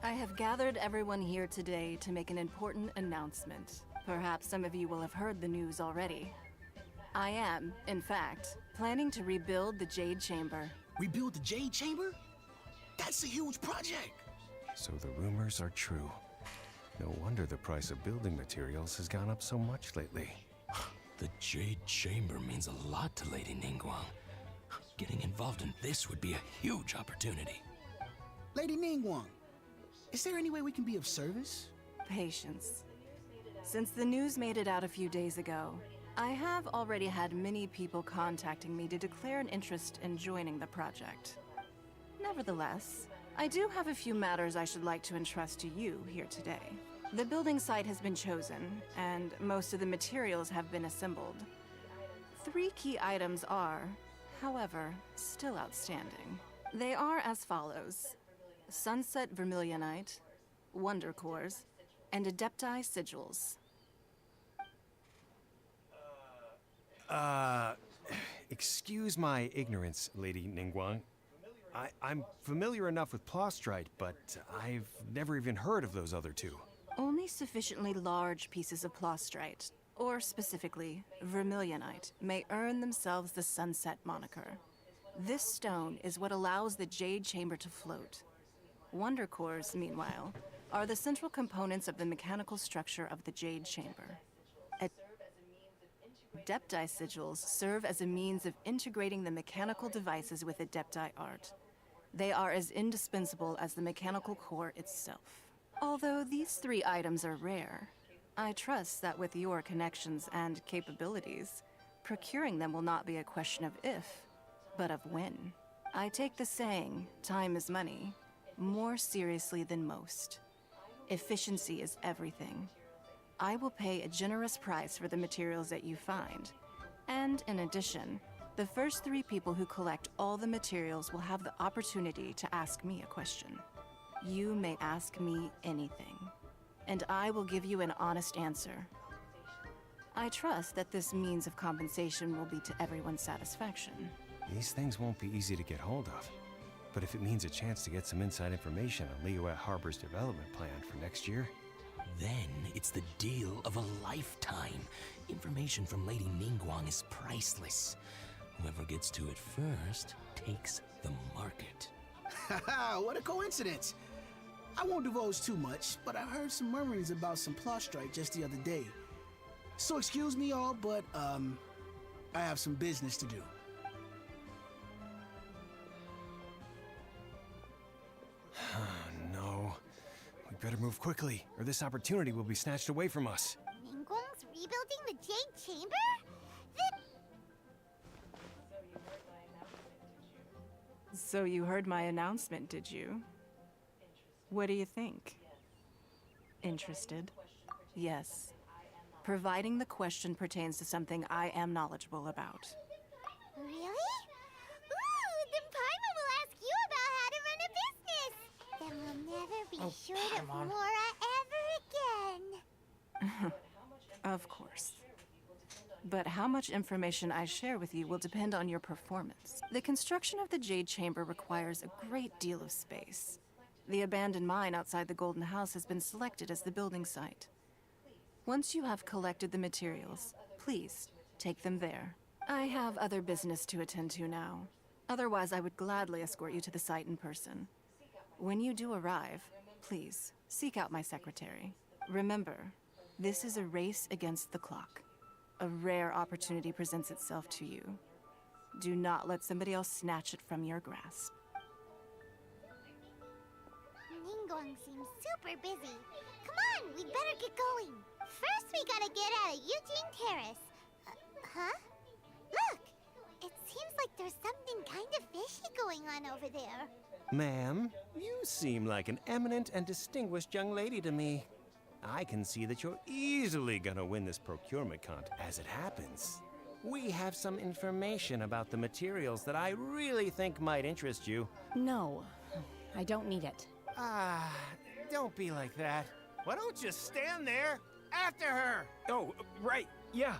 I have gathered everyone here today to make an important announcement. Perhaps some of you will have heard the news already. I am, in fact, planning to rebuild the Jade Chamber. Rebuild the Jade Chamber? That's a huge project! So the rumors are true. No wonder the price of building materials has gone up so much lately. The Jade Chamber means a lot to Lady Ningguang. Getting involved in this would be a huge opportunity. Lady Ningguang, is there any way we can be of service? Patience. Since the news made it out a few days ago, I have already had many people contacting me to declare an interest in joining the project. Nevertheless, I do have a few matters I should like to entrust to you here today. The building site has been chosen, and most of the materials have been assembled. 3 key items are, however, still outstanding. They are as follows: Sunset Vermilionite, Wonder Cores, and Adepti Sigils. Excuse my ignorance, Lady Ningguang. I'm familiar enough with Plostrite, but I've never even heard of those other 2. Only sufficiently large pieces of Plostrite, or specifically Vermilionite, may earn themselves the Sunset moniker. This stone is what allows the Jade Chamber to float. Wonder Cores, meanwhile, are the central components of the mechanical structure of the Jade Chamber. Adepti Sigils serve as a means of integrating the mechanical devices with Adepti art. They are as indispensable as the mechanical core itself. Although these 3 items are rare, I trust that with your connections and capabilities, procuring them will not be a question of if, but of when. I take the saying, time is money, more seriously than most. Efficiency is everything. I will pay a generous price for the materials that you find. And in addition, the first 3 people who collect all the materials will have the opportunity to ask me a question. You may ask me anything, and I will give you an honest answer. I trust that this means of compensation will be to everyone's satisfaction. These things won't be easy to get hold of. But if it means a chance to get some inside information on Liyue Harbor's development plan for next year, then it's the deal of a lifetime. Information from Lady Ningguang is priceless. Whoever gets to it first takes the market. Haha, what a coincidence! I won't divulge too much, but I heard some murmurings about some Plostrite just the other day. So excuse me all, but I have some business to do. no. We better move quickly, or this opportunity will be snatched away from us. Ningguang's rebuilding the Jade Chamber? So you heard my announcement, did you? What do you think? Interested? Yes. Providing the question pertains to something I am knowledgeable about. Really? Ooh, then Paimon will ask you about how to run a business! Then we'll never be short of Mora ever again. Of course. But how much information I share with you will depend on your performance. The construction of the Jade Chamber requires a great deal of space. The abandoned mine outside the Golden House has been selected as the building site. Once you have collected the materials, please take them there. I have other business to attend to now. Otherwise, I would gladly escort you to the site in person. When you do arrive, please seek out my secretary. Remember, this is a race against the clock. A rare opportunity presents itself to you. Do not let somebody else snatch it from your grasp. Ningguang seems super busy. Come on, we'd better get going. First, we gotta get out of Eugene Terrace. Huh? Look! It seems like there's something kind of fishy going on over there. Ma'am, you seem like an eminent and distinguished young lady to me. I can see that you're easily gonna win this procurement contest. As it happens, we have some information about the materials that I really think might interest you. No, I don't need it. Ah, don't be like that. Why don't you stand there after her? Oh, right, yeah.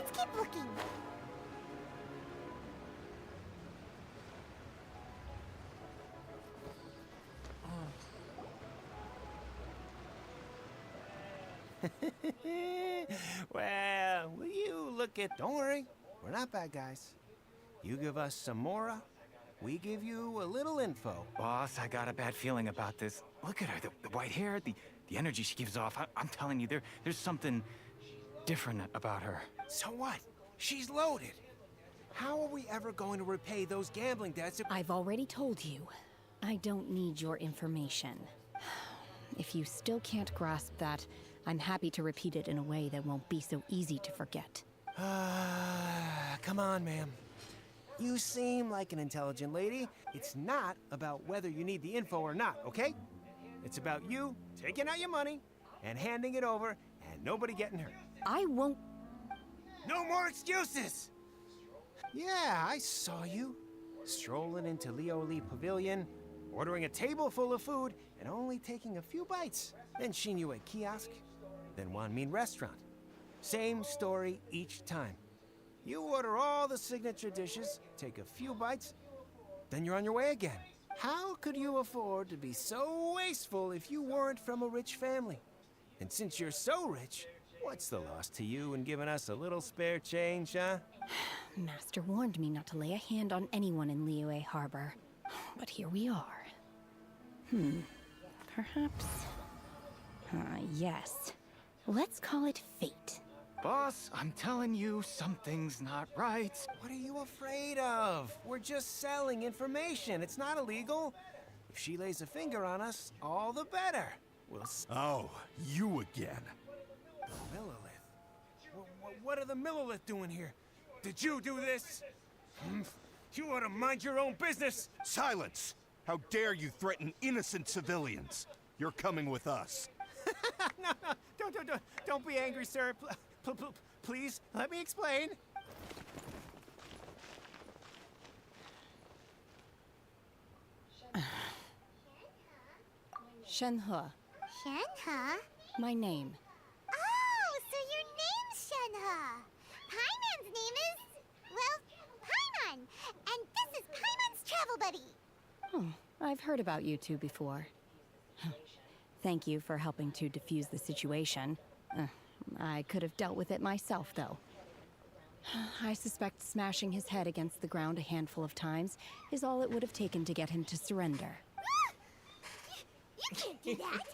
Let's keep looking. Well, will you look at... Don't worry, we're not bad guys. You give us some mora, we give you a little info. Boss, I got a bad feeling about this. Look at her, the white hair, the energy she gives off. I'm telling you, there's something different about her. So what? She's loaded. How are we ever going to repay those gambling debts if... I've already told you. I don't need your information. If you still can't grasp that, I'm happy to repeat it in a way that won't be so easy to forget. Come on, ma'am. You seem like an intelligent lady. It's not about whether you need the info or not, okay? It's about you taking out your money and handing it over and nobody getting hurt. I won't... No more excuses! Yeah, I saw you. Strolling into Leo Lee Pavilion, ordering a table full of food, and only taking a few bites. Then Shinyu at kiosk, then Wanmin restaurant. Same story each time. You order all the signature dishes, take a few bites, then you're on your way again. How could you afford to be so wasteful if you weren't from a rich family? And since you're so rich, what's the loss to you in giving us a little spare change, huh? Master warned me not to lay a hand on anyone in Liyue Harbor. But here we are. Perhaps... yes. Let's call it fate. Boss, I'm telling you, something's not right. What are you afraid of? We're just selling information. It's not illegal. If she lays a finger on us, all the better. We'll... Oh, you again. Millilith. What are the Millilith doing here? Did you do this? You ought to mind your own business. Silence! How dare you threaten innocent civilians? You're coming with us. No, don't be angry, sir. Please, let me explain. Shenhe. Shenhe? My name. Oh, so your name's Shenhe. Paimon's name is... well, Paimon. And this is Paimon's travel buddy. Oh, I've heard about you two before. Thank you for helping to defuse the situation. I could have dealt with it myself, though. I suspect smashing his head against the ground a handful of times is all it would have taken to get him to surrender. You can't do that.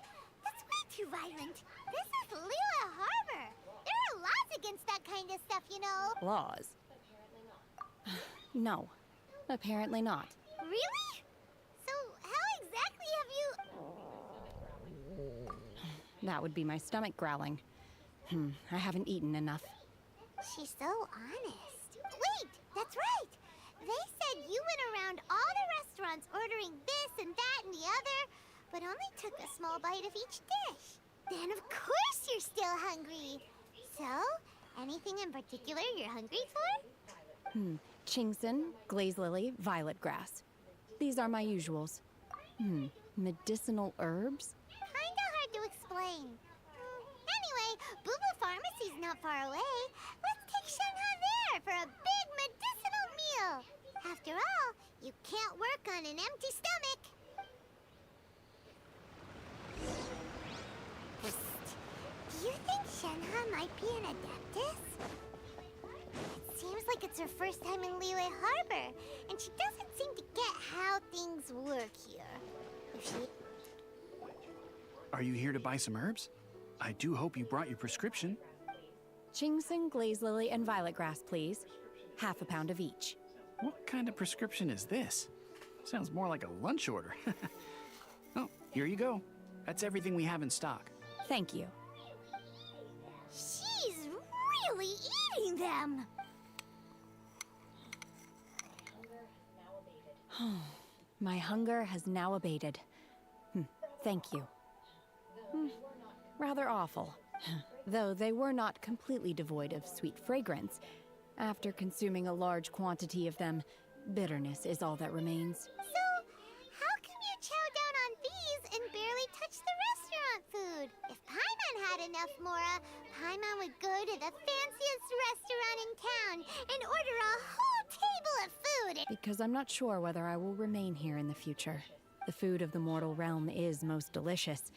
That's way too violent. This is Liyue Harbor. There are laws against that kind of stuff, you know. Laws? No, apparently not. Really? So how exactly have you... That would be my stomach growling. I haven't eaten enough. She's so honest. Wait, that's right. They said you went around all the restaurants ordering this and that and the other, but only took a small bite of each dish. Then of course you're still hungry. So, anything in particular you're hungry for? Chingson, glaze lily, violet grass. These are my usuals. Medicinal herbs? Kinda hard to explain. Anyway, Boo Boo Pharmacy's not far away. Let's take Shenhe there for a big medicinal meal. After all, you can't work on an empty stomach. Do you think Shenhe might be an Adeptus? It seems like it's her first time in Liyue Harbor, and she doesn't seem to get how things work here. If she... Are you here to buy some herbs? I do hope you brought your prescription. Chingson, glaze lily, and violet grass, please. Half a pound of each. What kind of prescription is this? Sounds more like a lunch order. Oh, here you go. That's everything we have in stock. Thank you. She's really eating them! My hunger has now abated. Thank you. Rather awful. Though they were not completely devoid of sweet fragrance. After consuming a large quantity of them, bitterness is all that remains. So, how come you chow down on these and barely touch the restaurant food? If Paimon hadn't enough, Mora, Paimon would go to the fanciest restaurant in town and order a whole table of food. Because I'm not sure whether I will remain here in the future. The food of the mortal realm is most delicious.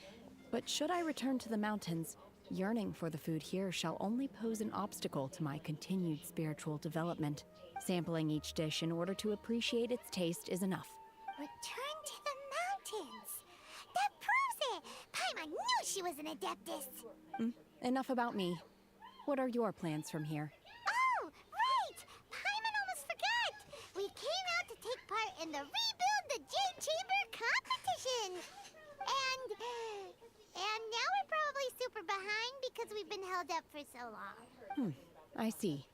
But should I return to the mountains, yearning for the food here shall only pose an obstacle to my continued spiritual development. Sampling each dish in order to appreciate its taste is enough. Return to the mountains. That proves it. Paimon knew she was an Adeptus. Enough about me. What are your plans from here? Oh, right. Paimon almost forgot. We came out to take part in the Rebuild the Jade Chamber competition. And now we're probably super behind because we've been held up for so long. I see.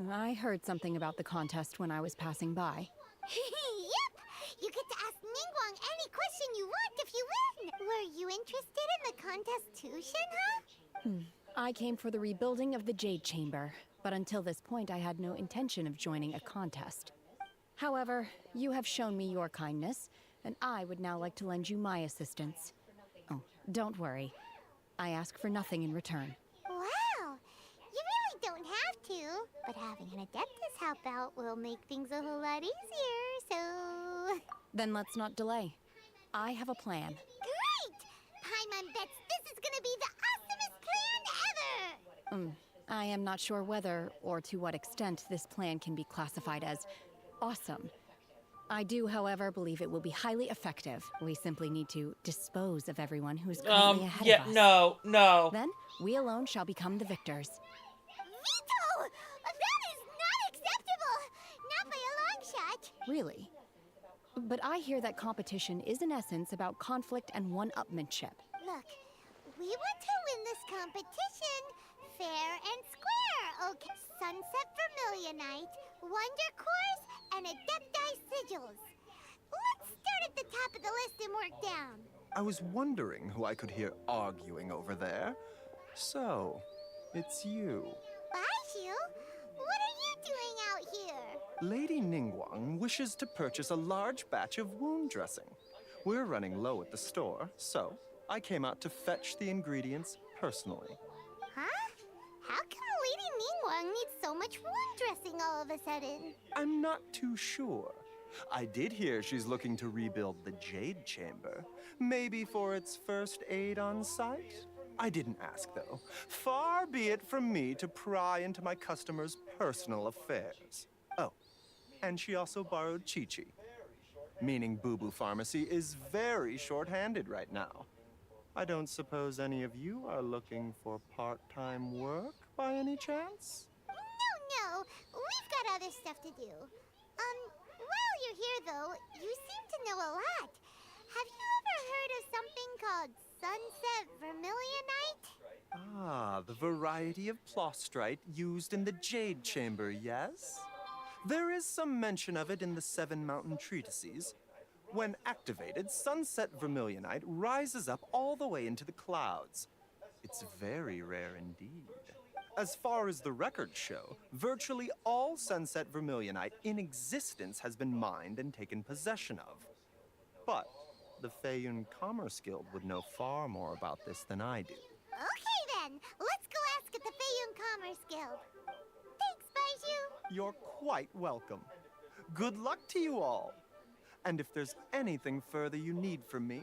I heard something about the contest when I was passing by. Yep! You get to ask Ningguang any question you want if you win! Were you interested in the contest too, Shinha? I came for the rebuilding of the Jade Chamber, but until this point I had no intention of joining a contest. However, you have shown me your kindness, and I would now like to lend you my assistance. Oh, don't worry. I ask for nothing in return. Wow! You really don't have to, but having an Adeptus help out will make things a whole lot easier, so... Then let's not delay. I have a plan. Great! Paimon bets this is gonna be the awesomest plan ever! I am not sure whether, or to what extent, this plan can be classified as awesome. I do, however, believe it will be highly effective. We simply need to dispose of everyone who is currently ahead of us. No. Then, we alone shall become the victors. Vito! That is not acceptable! Not by a long shot! Really? But I hear that competition is in essence about conflict and one-upmanship. Look, we want to win this competition fair and square, okay? Sunset Vermilionite, Wonder Cores, and Adepti Sigils. Let's start at the top of the list and work down. I was wondering who I could hear arguing over there. So, it's you. Baishu, what are you doing out here? Lady Ningguang wishes to purchase a large batch of wound dressing. We're running low at the store, so I came out to fetch the ingredients personally. Huh? How come Lady Ningguang needs so much wound dressing all of a sudden? I'm not too sure. I did hear she's looking to rebuild the Jade Chamber. Maybe for its first aid on site? I didn't ask, though. Far be it from me to pry into my customers' personal affairs. Oh, and she also borrowed Chi-Chi. Meaning Boo Boo Pharmacy is very short-handed right now. I don't suppose any of you are looking for part-time work by any chance? No. We've got other stuff to do. While you're here, though, you seem to know a lot. Have you ever heard of something called Sunset Vermilionite? Ah, the variety of plostrite used in the Jade Chamber, yes? There is some mention of it in the Seven Mountain Treatises. When activated, Sunset Vermilionite rises up all the way into the clouds. It's very rare indeed. As far as the records show, virtually all Sunset Vermilionite in existence has been mined and taken possession of. But the Feiyun Commerce Guild would know far more about this than I do. Okay then, let's go ask at the Feiyun Commerce Guild. Thanks, Baishu. You're quite welcome. Good luck to you all. And if there's anything further you need from me,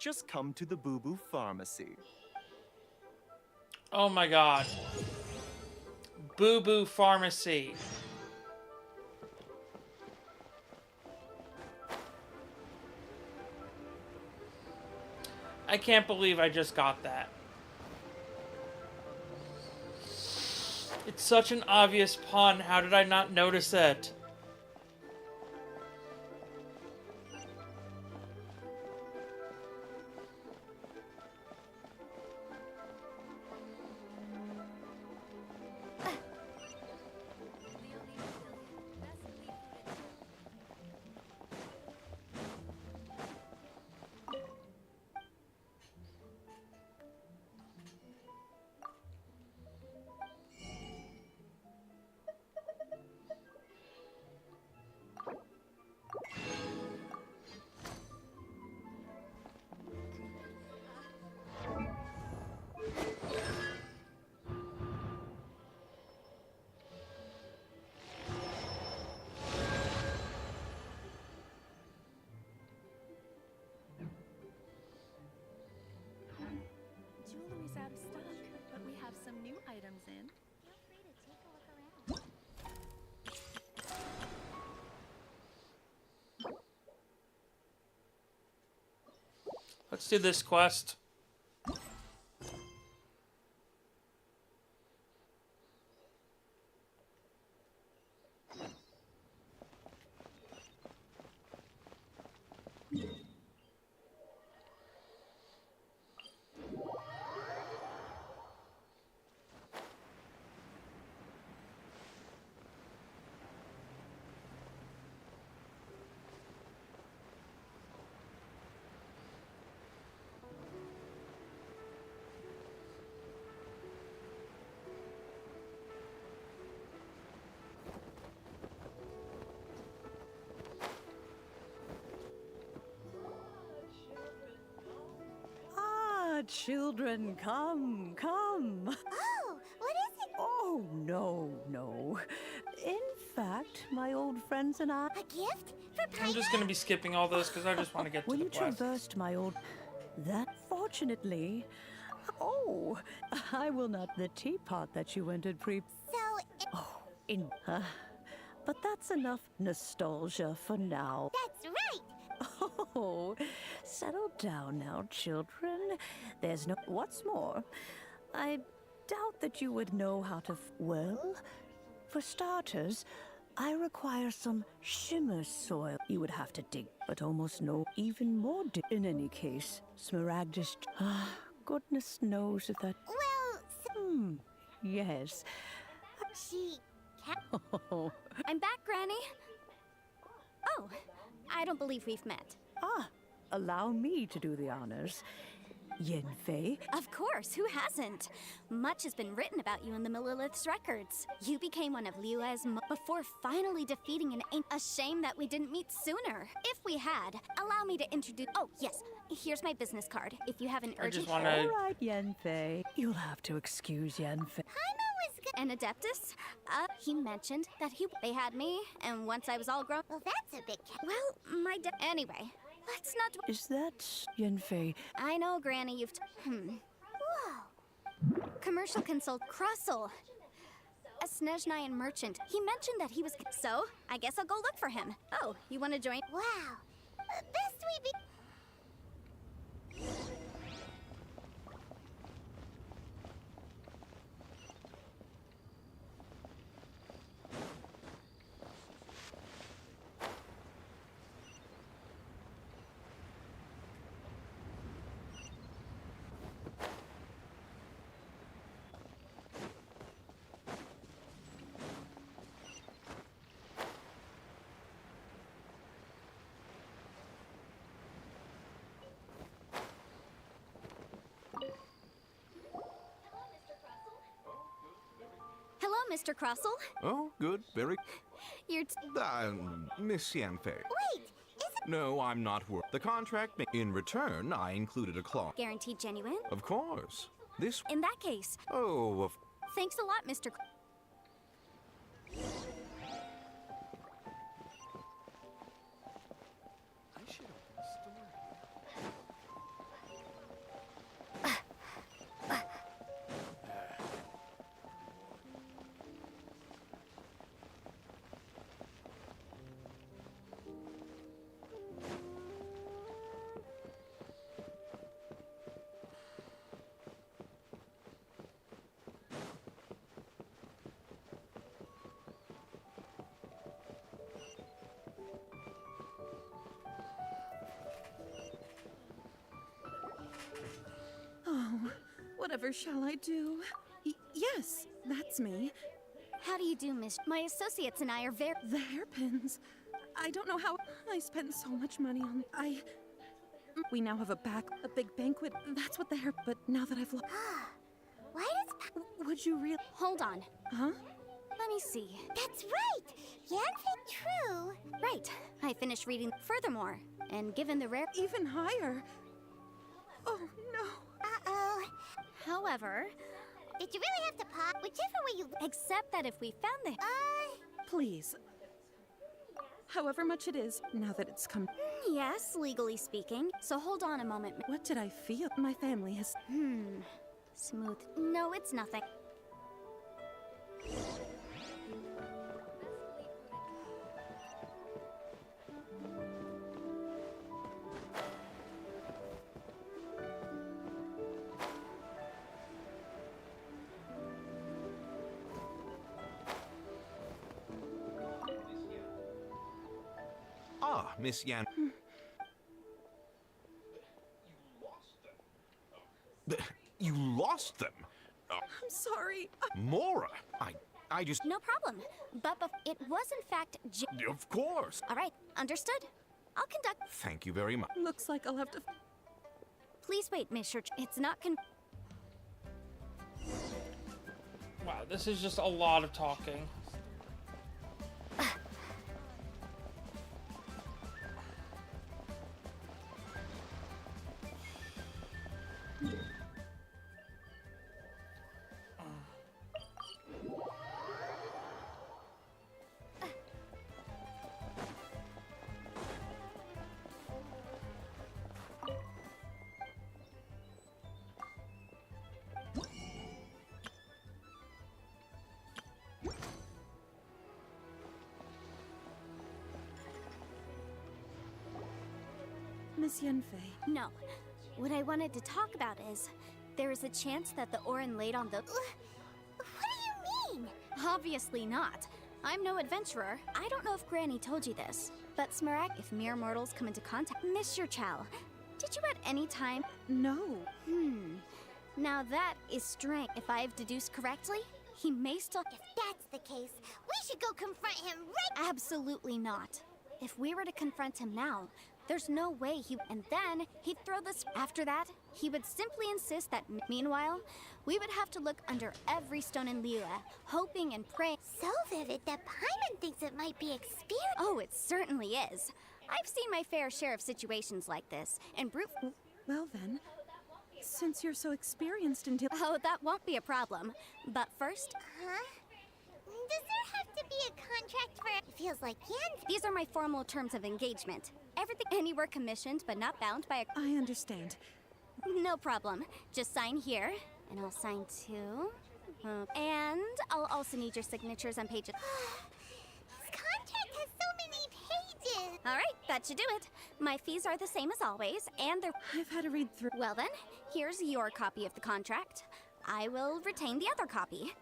just come to the Boo Boo Pharmacy. Oh my god. Boo Boo Pharmacy. I can't believe I just got that. It's such an obvious pun. How did I not notice it? Let's do this quest. Children, come, come. Oh, what is it? Oh, no, no. In fact, my old friends and I... A gift? For Paimon? I'm just going to be skipping all this because I just want to get to when the you quest. traversed my old... That, fortunately... Oh, I will not... The teapot that you entered pre... So... Oh, in... but that's enough nostalgia for now. That's right! Oh, settle down now, children. There's no... What's more, I doubt that you would know how to... Well, for starters, I require some shimmer soil. You would have to dig, but almost no... Even more in any case, Smaragdus... goodness knows if that... Well... yes. She... Oh. I'm back, Granny. Oh, I don't believe we've met. Allow me to do the honors. Yenfei? Of course, who hasn't? Much has been written about you in the Millilith's records. You became one of Liu's before finally defeating an A shame that we didn't meet sooner. If we had, allow me to introduce... Oh, yes, here's my business card. If you have an urgent... All right, Yenfei. You'll have to excuse Yenfei. An Adeptus? He mentioned that they had me, and once I was all grown... Well, that's a bit... Well, anyway, let's not... Is that Yenfei? I know, Granny, you've... Whoa. Commercial consult Crossel. A Snezhnayan merchant. He mentioned that he was... So, I guess I'll go look for him. Oh, you want to join? Wow. Best we be... Hello, Mr. Crossel. Oh, good. Very... You're... Miss Yanfei. Wait, is it... No, I'm not worth... The contract... In return, I included a clause. Guaranteed genuine? Of course. This... In that case... Oh, of... Thanks a lot, Mr. Whatever shall I do? Yes, that's me. How do you do, Miss? My associates and I are very... The hairpins. I don't know how I spent so much money on... We now have a big banquet. That's what the hair... But now that I've lost... Why does... Would you really... Hold on. Huh? Let me see. That's right! Yanfei, true! Right. I finished reading furthermore. And given the rare... Even higher. Oh, no. Uh-oh. However... Did you really have to pop? Whichever way you... Except that if we found the... Please. However much it is, now that it's come... Yes, legally speaking. So hold on a moment. What did I feel? My family has... Smooth. No, it's nothing. Ah, Miss Yan. You lost them? I'm sorry. Mora, I just... No problem. But it was in fact Of course. All right, understood. I'll conduct. Thank you very much. Looks like I'll have to... Please wait, Mr. It's not Wow, this is just a lot of talking. Miss Yenfei. No. What I wanted to talk about is there is a chance that the Orin laid on the. What do you mean? Obviously not. I'm no adventurer. I don't know if Granny told you this, but Smarak, if mere mortals come into contact, Mr. Chow, did you at any time? No. Now that is strange. If I've deduced correctly, he may still. If that's the case, we should go confront him right. Absolutely not. If we were to confront him now, there's no way he. And then he'd throw this. After that, he would simply insist that. Meanwhile, we would have to look under every stone in Liyue, hoping and praying. So vivid that Paimon thinks it might be experience. Oh, it certainly is. I've seen my fair share of situations like this, and brute. Well then, since you're so experienced in Oh, that won't be a problem. But first. Huh? Does there have to be a contract for? It feels like Yan. These are my formal terms of engagement. Everything anywhere commissioned, but not bound by a. I understand. No problem. Just sign here, and I'll sign too. And I'll also need your signatures on pages. This contract has so many pages. All right, that should do it. My fees are the same as always, and they're. I've had to read through. Well then, here's your copy of the contract. I will retain the other copy.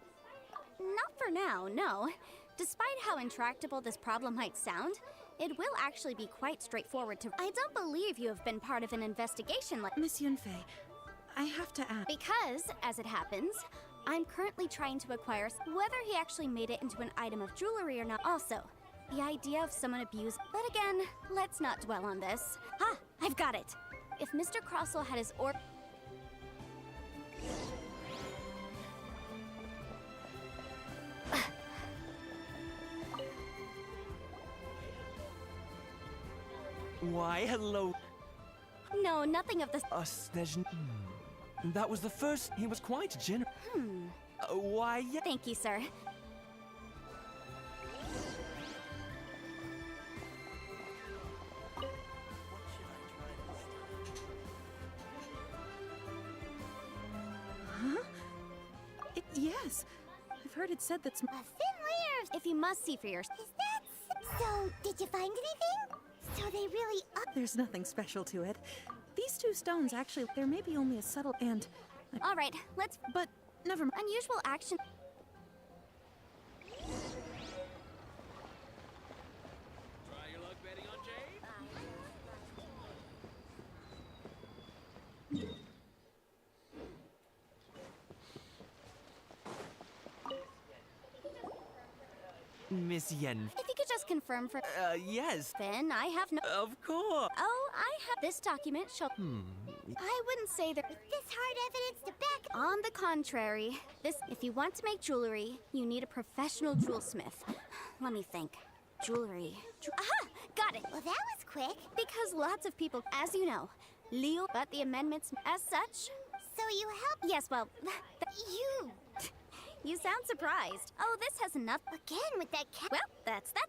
Not for now, no. Despite how intractable this problem might sound, it will actually be quite straightforward to. I don't believe you have been part of an investigation like. Miss Yunfei, I have to ask. Because, as it happens, I'm currently trying to acquire whether he actually made it into an item of jewelry or not. Also, the idea of someone abused. But again, let's not dwell on this. Ha! I've got it. If Mr. Crossell had his Why, hello. No, nothing of the. That was the first. He was quite generous. Why, yeah. Thank you, sir. Huh? Yes. I've heard it said that's. A thin layer of. If you must see for yourself. Is that so? Did you find anything? So they really are. There's nothing special to it. These two stones actually, there may be only a subtle and. All right, let's. But never mind. Unusual action. Try your luck betting on Jade? Miss Yen. If you could just confirm for. Yes. Then I have no. Of course. Oh, I have this document. I wouldn't say that. With this hard evidence to back. On the contrary, if you want to make jewelry, you need a professional jewelsmith. Let me think. Jewelry. Aha! Got it. Well, that was quick. Because lots of people, as you know, Leo, but the amendments as such. So you help? Yes, well, you. You sound surprised. Oh, this has enough. Again with that cat. Well, that's that.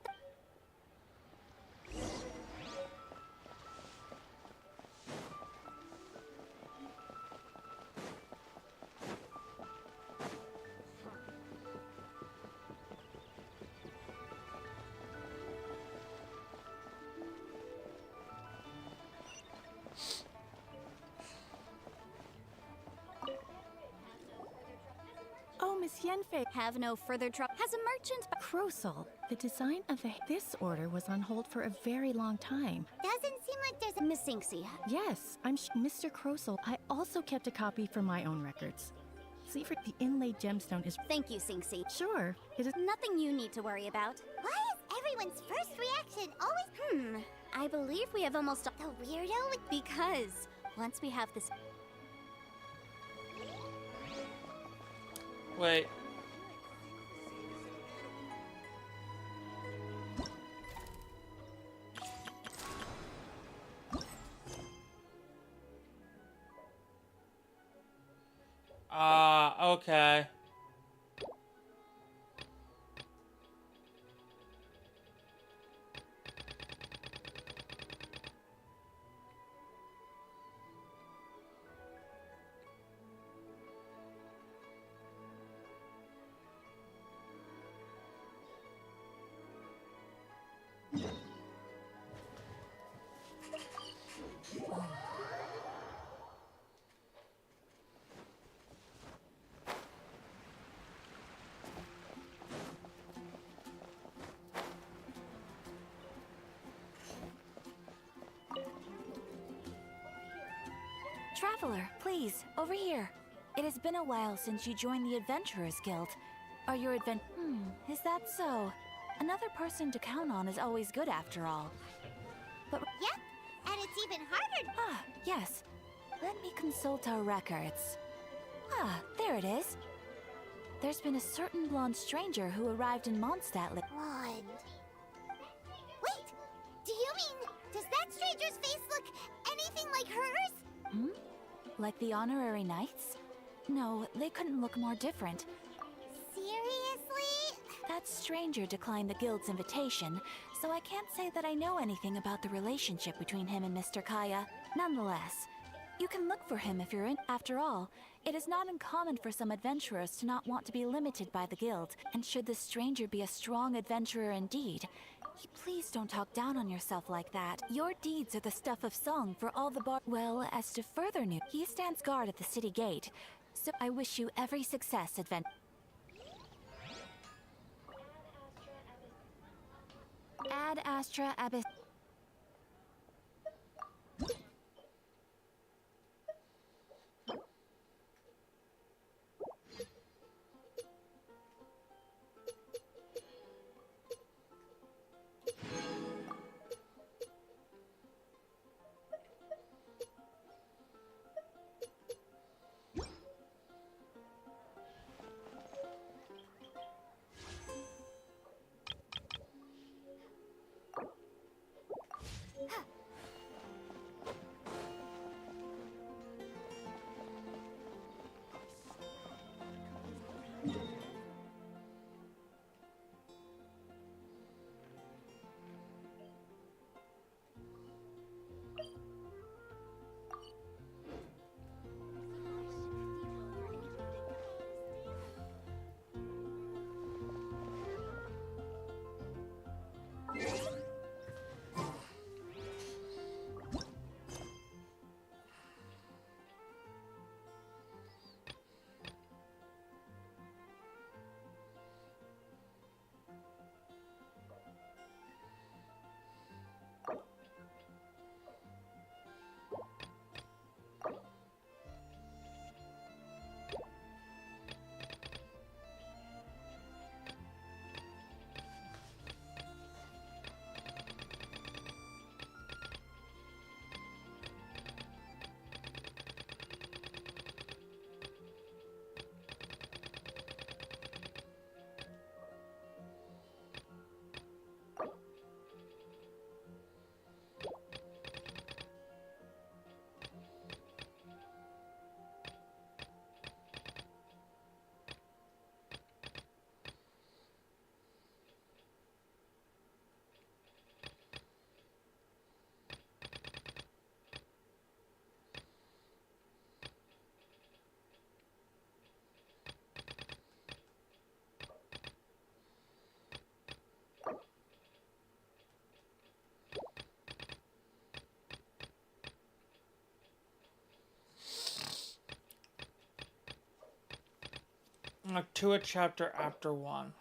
Oh, Miss Yenfei. Have no further trouble. Has a merchant... Krosel, the design of this order was on hold for a very long time. Doesn't seem like there's a Miss Sinksy. Yes, Mr. Krosel. I also kept a copy for my own records. See, for the inlaid gemstone is... Thank you, Sinksy. Sure, it is... Nothing you need to worry about. Why is everyone's first reaction always... I believe we have almost... The weirdo with... Because once we have this... Wait. Okay. Traveler, please, over here. It has been a while since you joined the Adventurers Guild. Are your is that so? Another person to count on is always good after all. But Yep, and it's even harder. Ah, yes. Let me consult our records. Ah, there it is. There's been a certain blonde stranger who arrived in Mondstadt. Blonde. Wait, do you mean, does that stranger's face look anything like hers? Like the honorary knights? No, they couldn't look more different. Seriously? That stranger declined the guild's invitation, so I can't say that I know anything about the relationship between him and Mr. Kaya. Nonetheless, you can look for him if you're in. After all, it is not uncommon for some adventurers to not want to be limited by the guild, and should the stranger be a strong adventurer indeed, please don't talk down on yourself like that. Your deeds are the stuff of song for all the Well, as to further news, he stands guard at the city gate, so I wish you every success, Ad Astra Abyss. To a chapter after 1.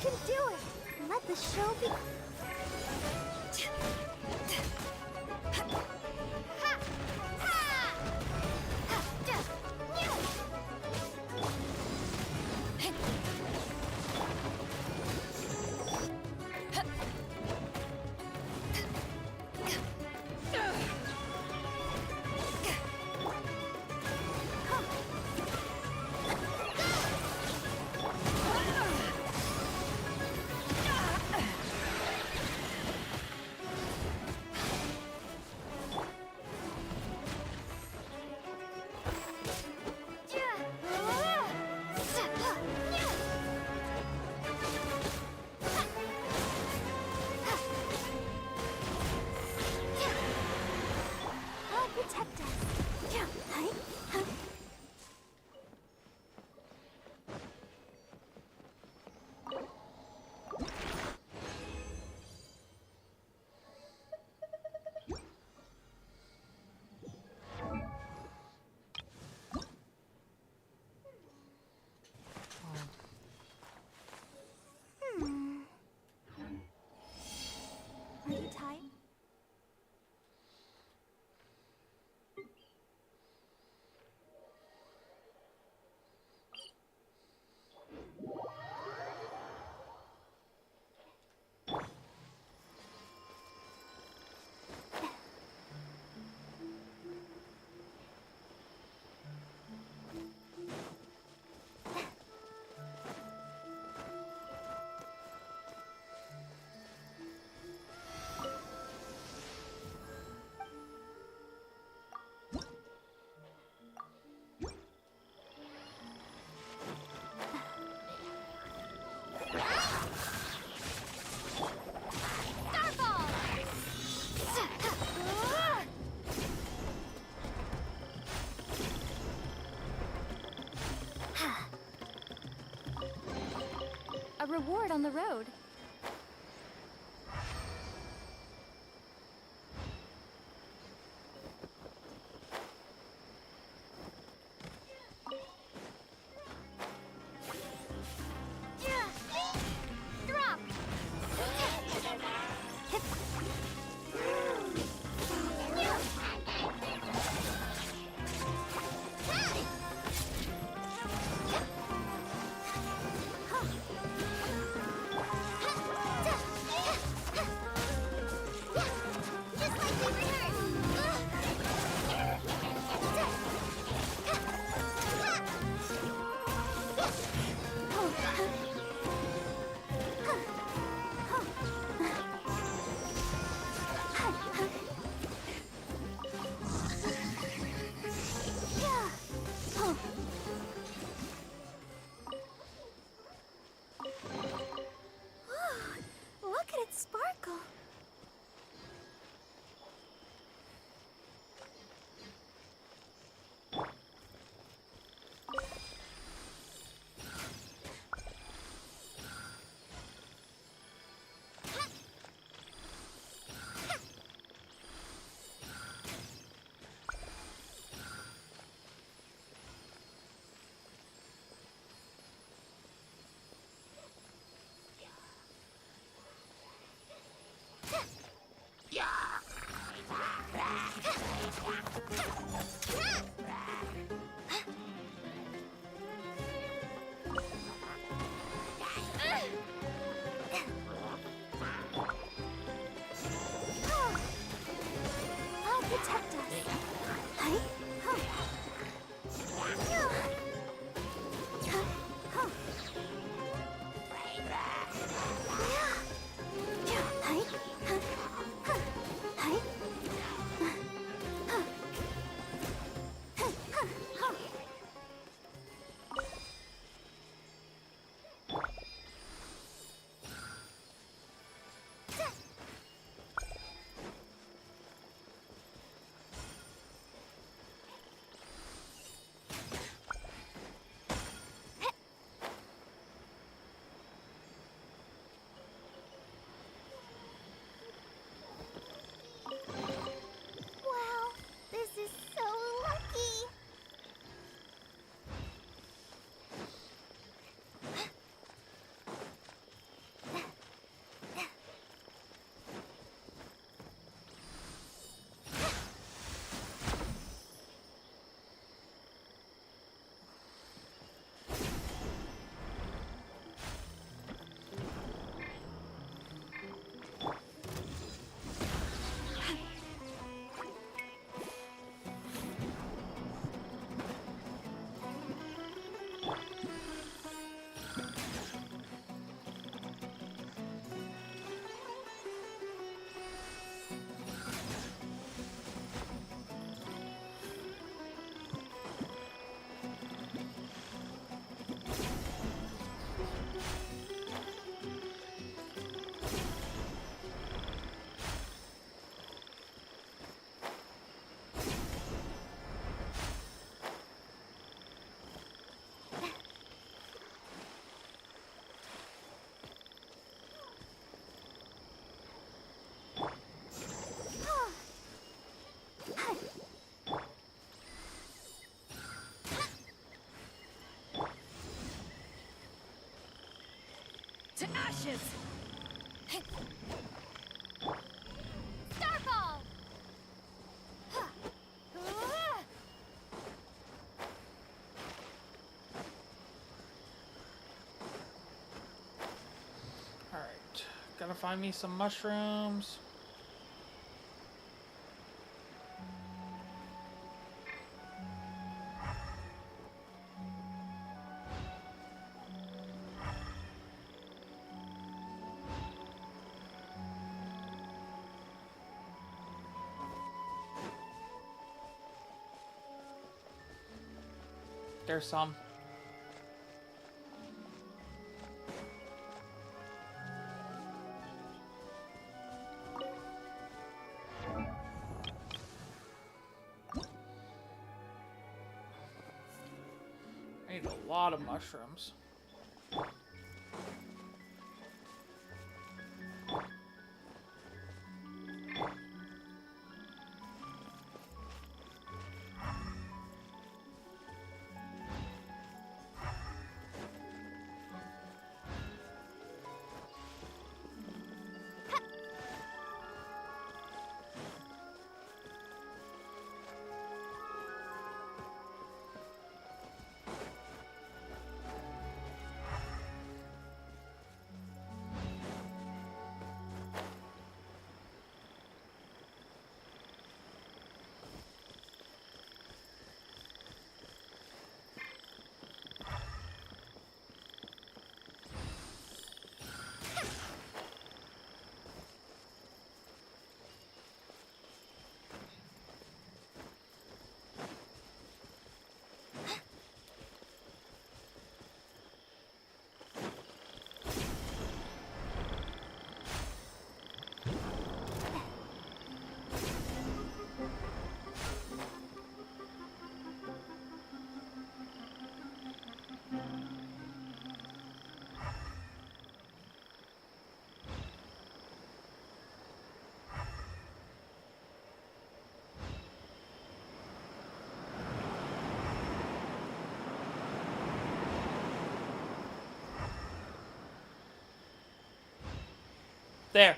can do it! Let the show be... Protect us. Are you tired? A reward on the road. Drop! Look at it sparkle. I'll protect us. Hey? Ashes! Starfall! Alright, gotta find me some mushrooms. There's some. I need a lot of mushrooms. There.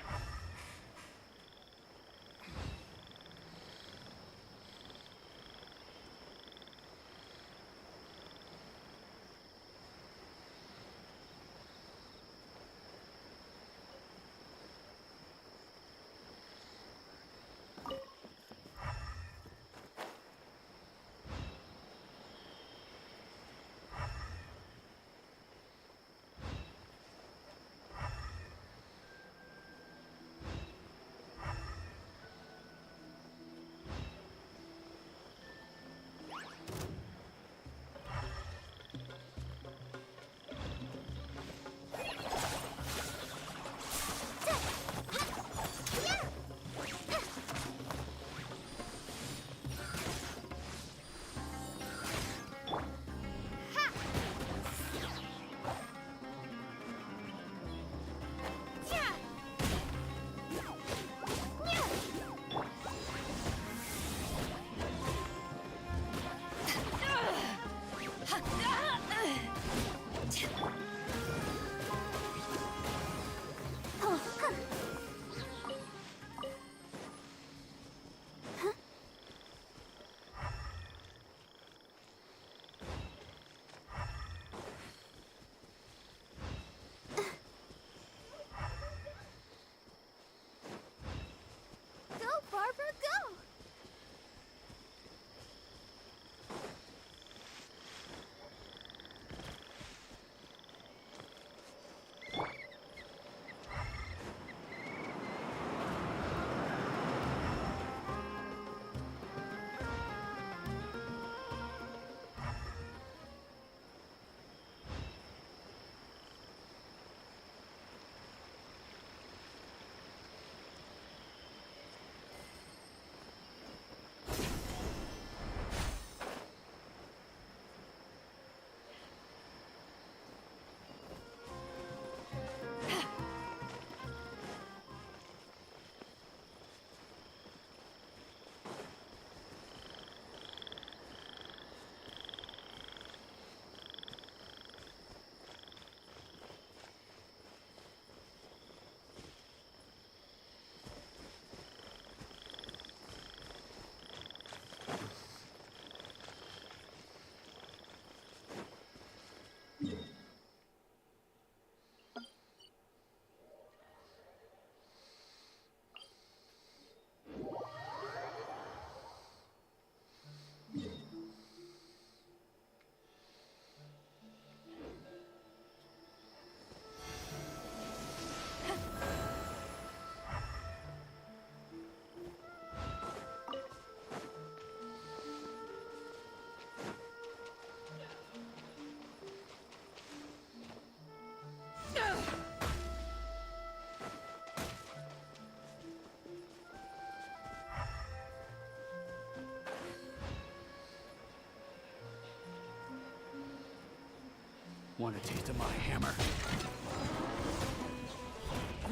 Want a taste of my hammer?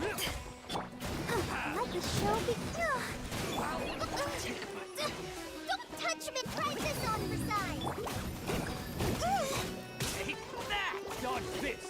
Let the show begin. Don't touch him and try this on for size. Take that! Dodge this!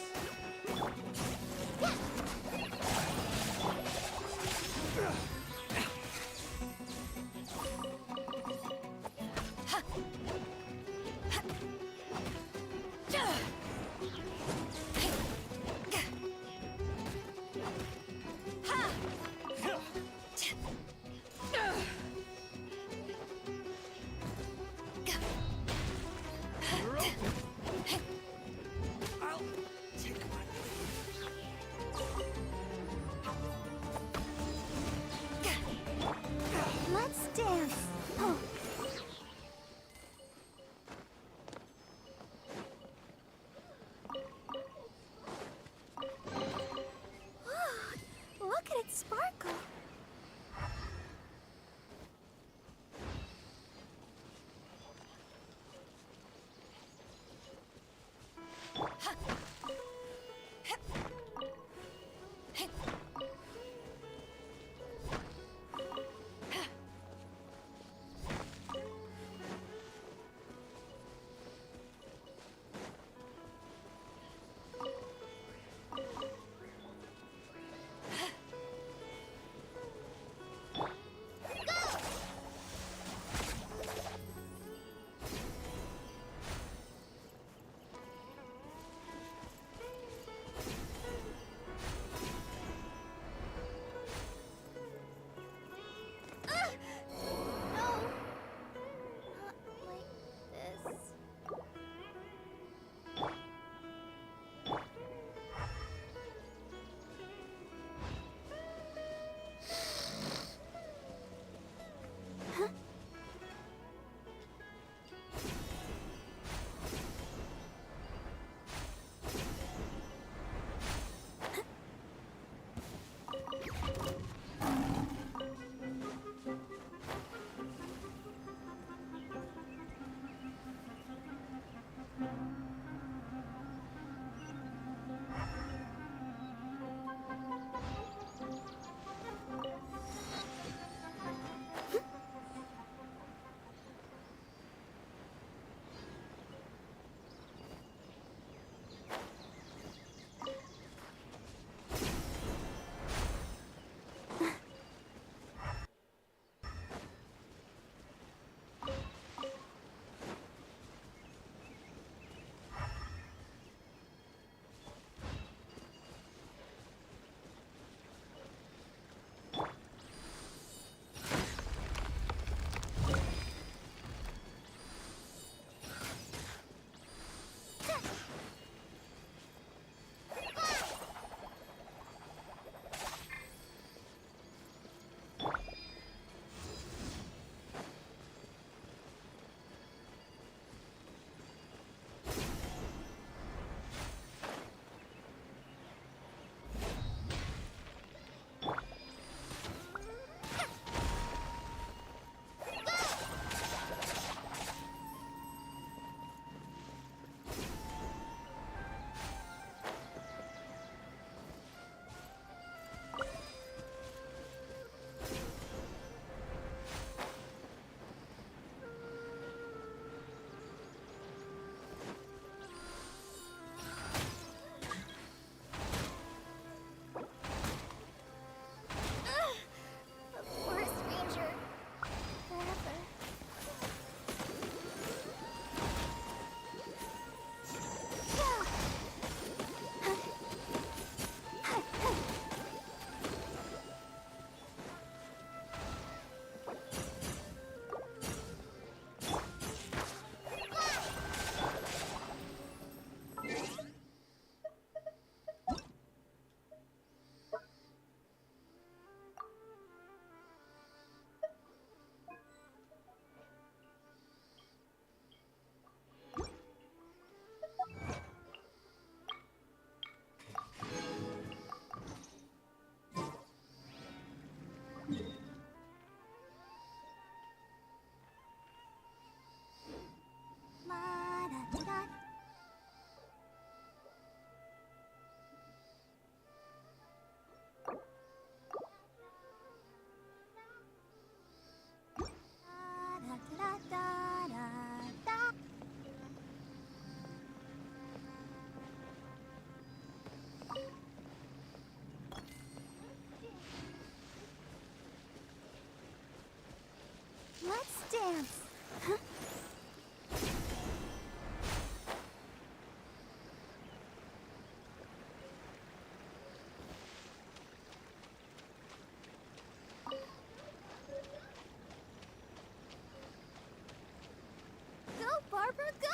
chance. Go, Barbara, go!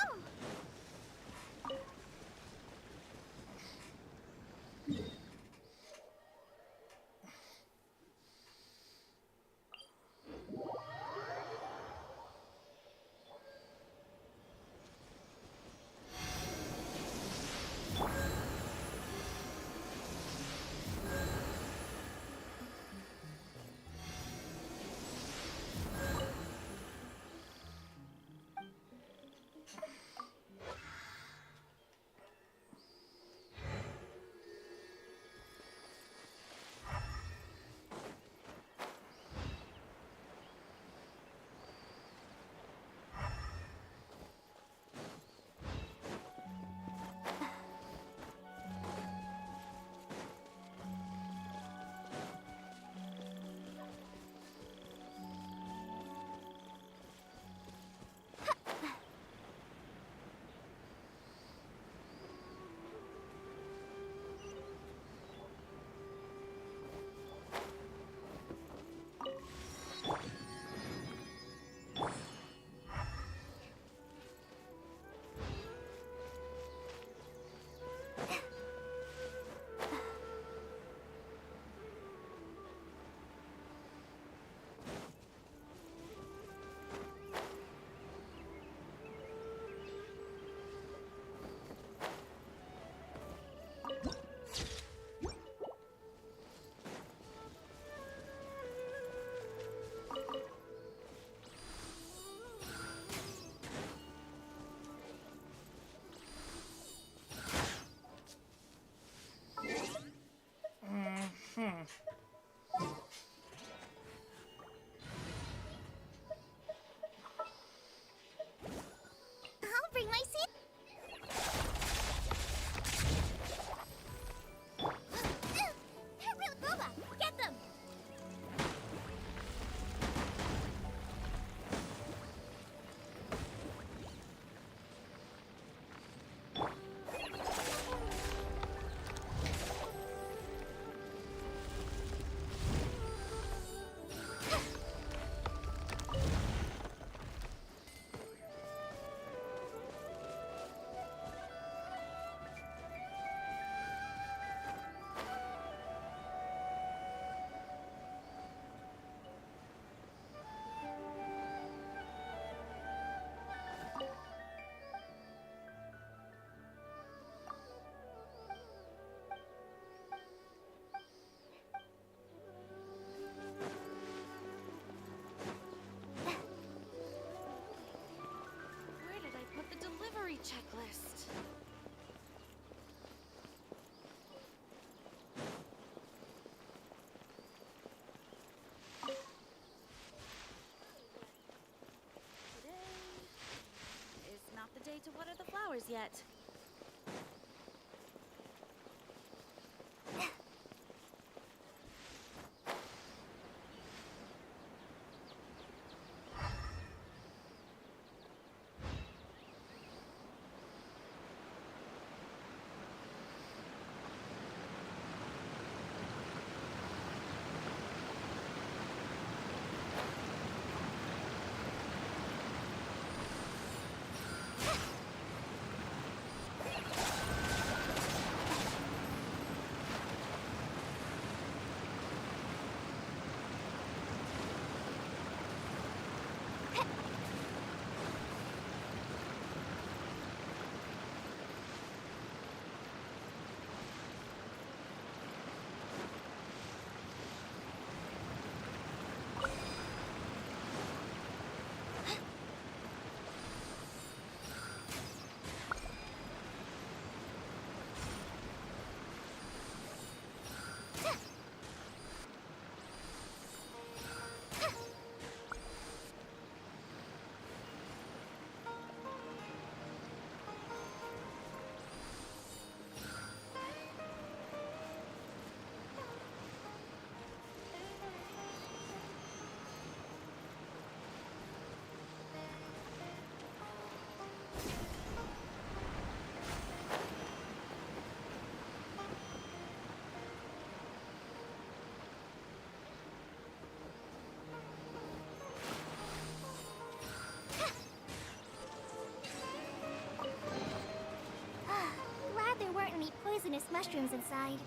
I'll bring my seat. They're real boba. Get them. Where did I put the delivery checklist? Today is not the day to water the flowers yet. poisonous mushrooms inside.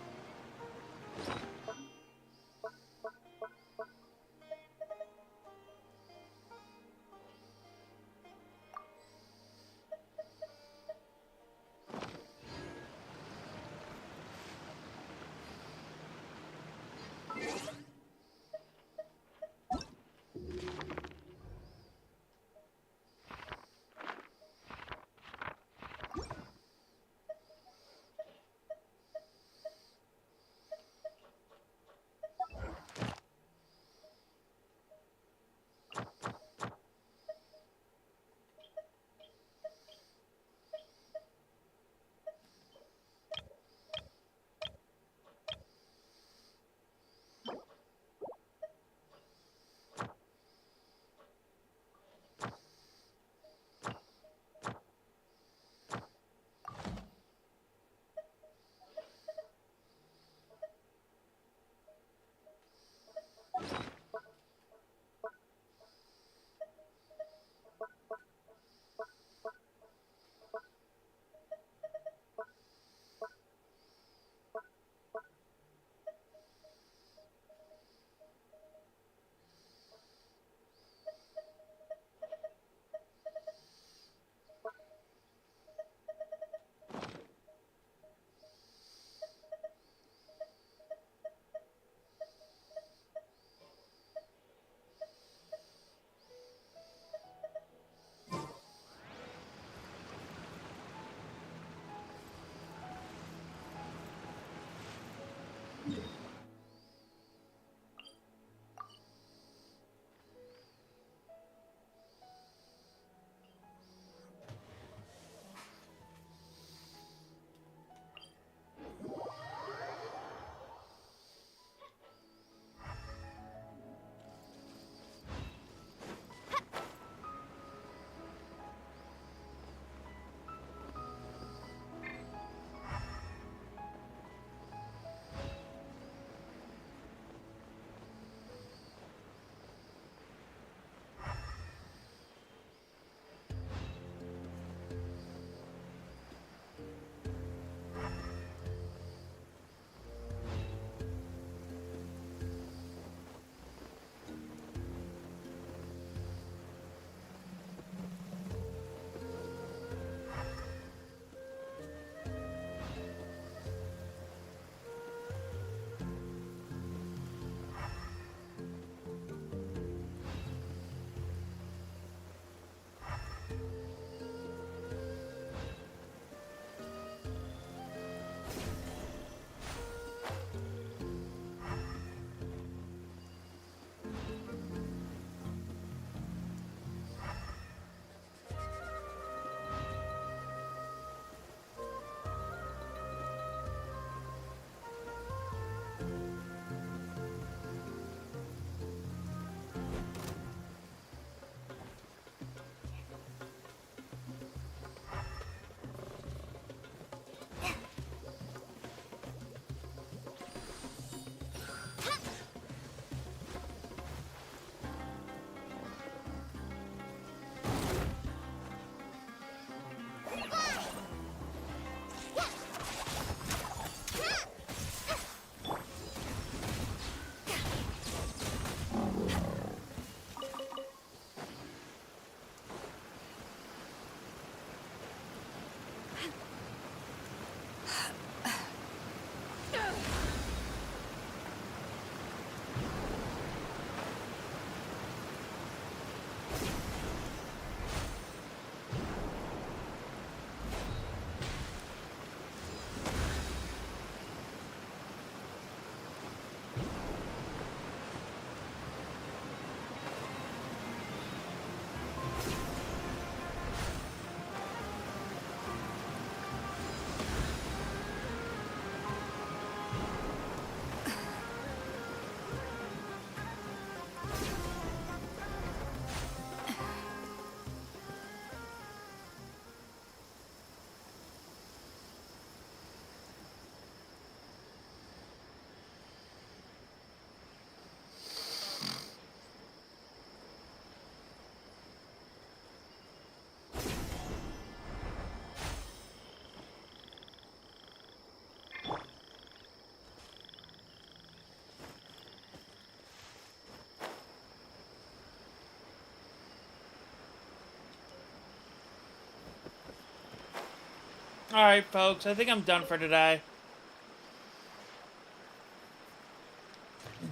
Alright, folks, I think I'm done for today.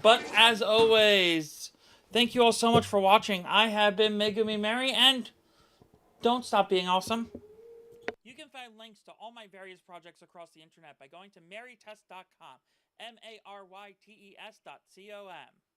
But as always, thank you all so much for watching. I have been MegumiMary, and don't stop being awesome. You can find links to all my various projects across the internet by going to marytest.com, MaryTes.com.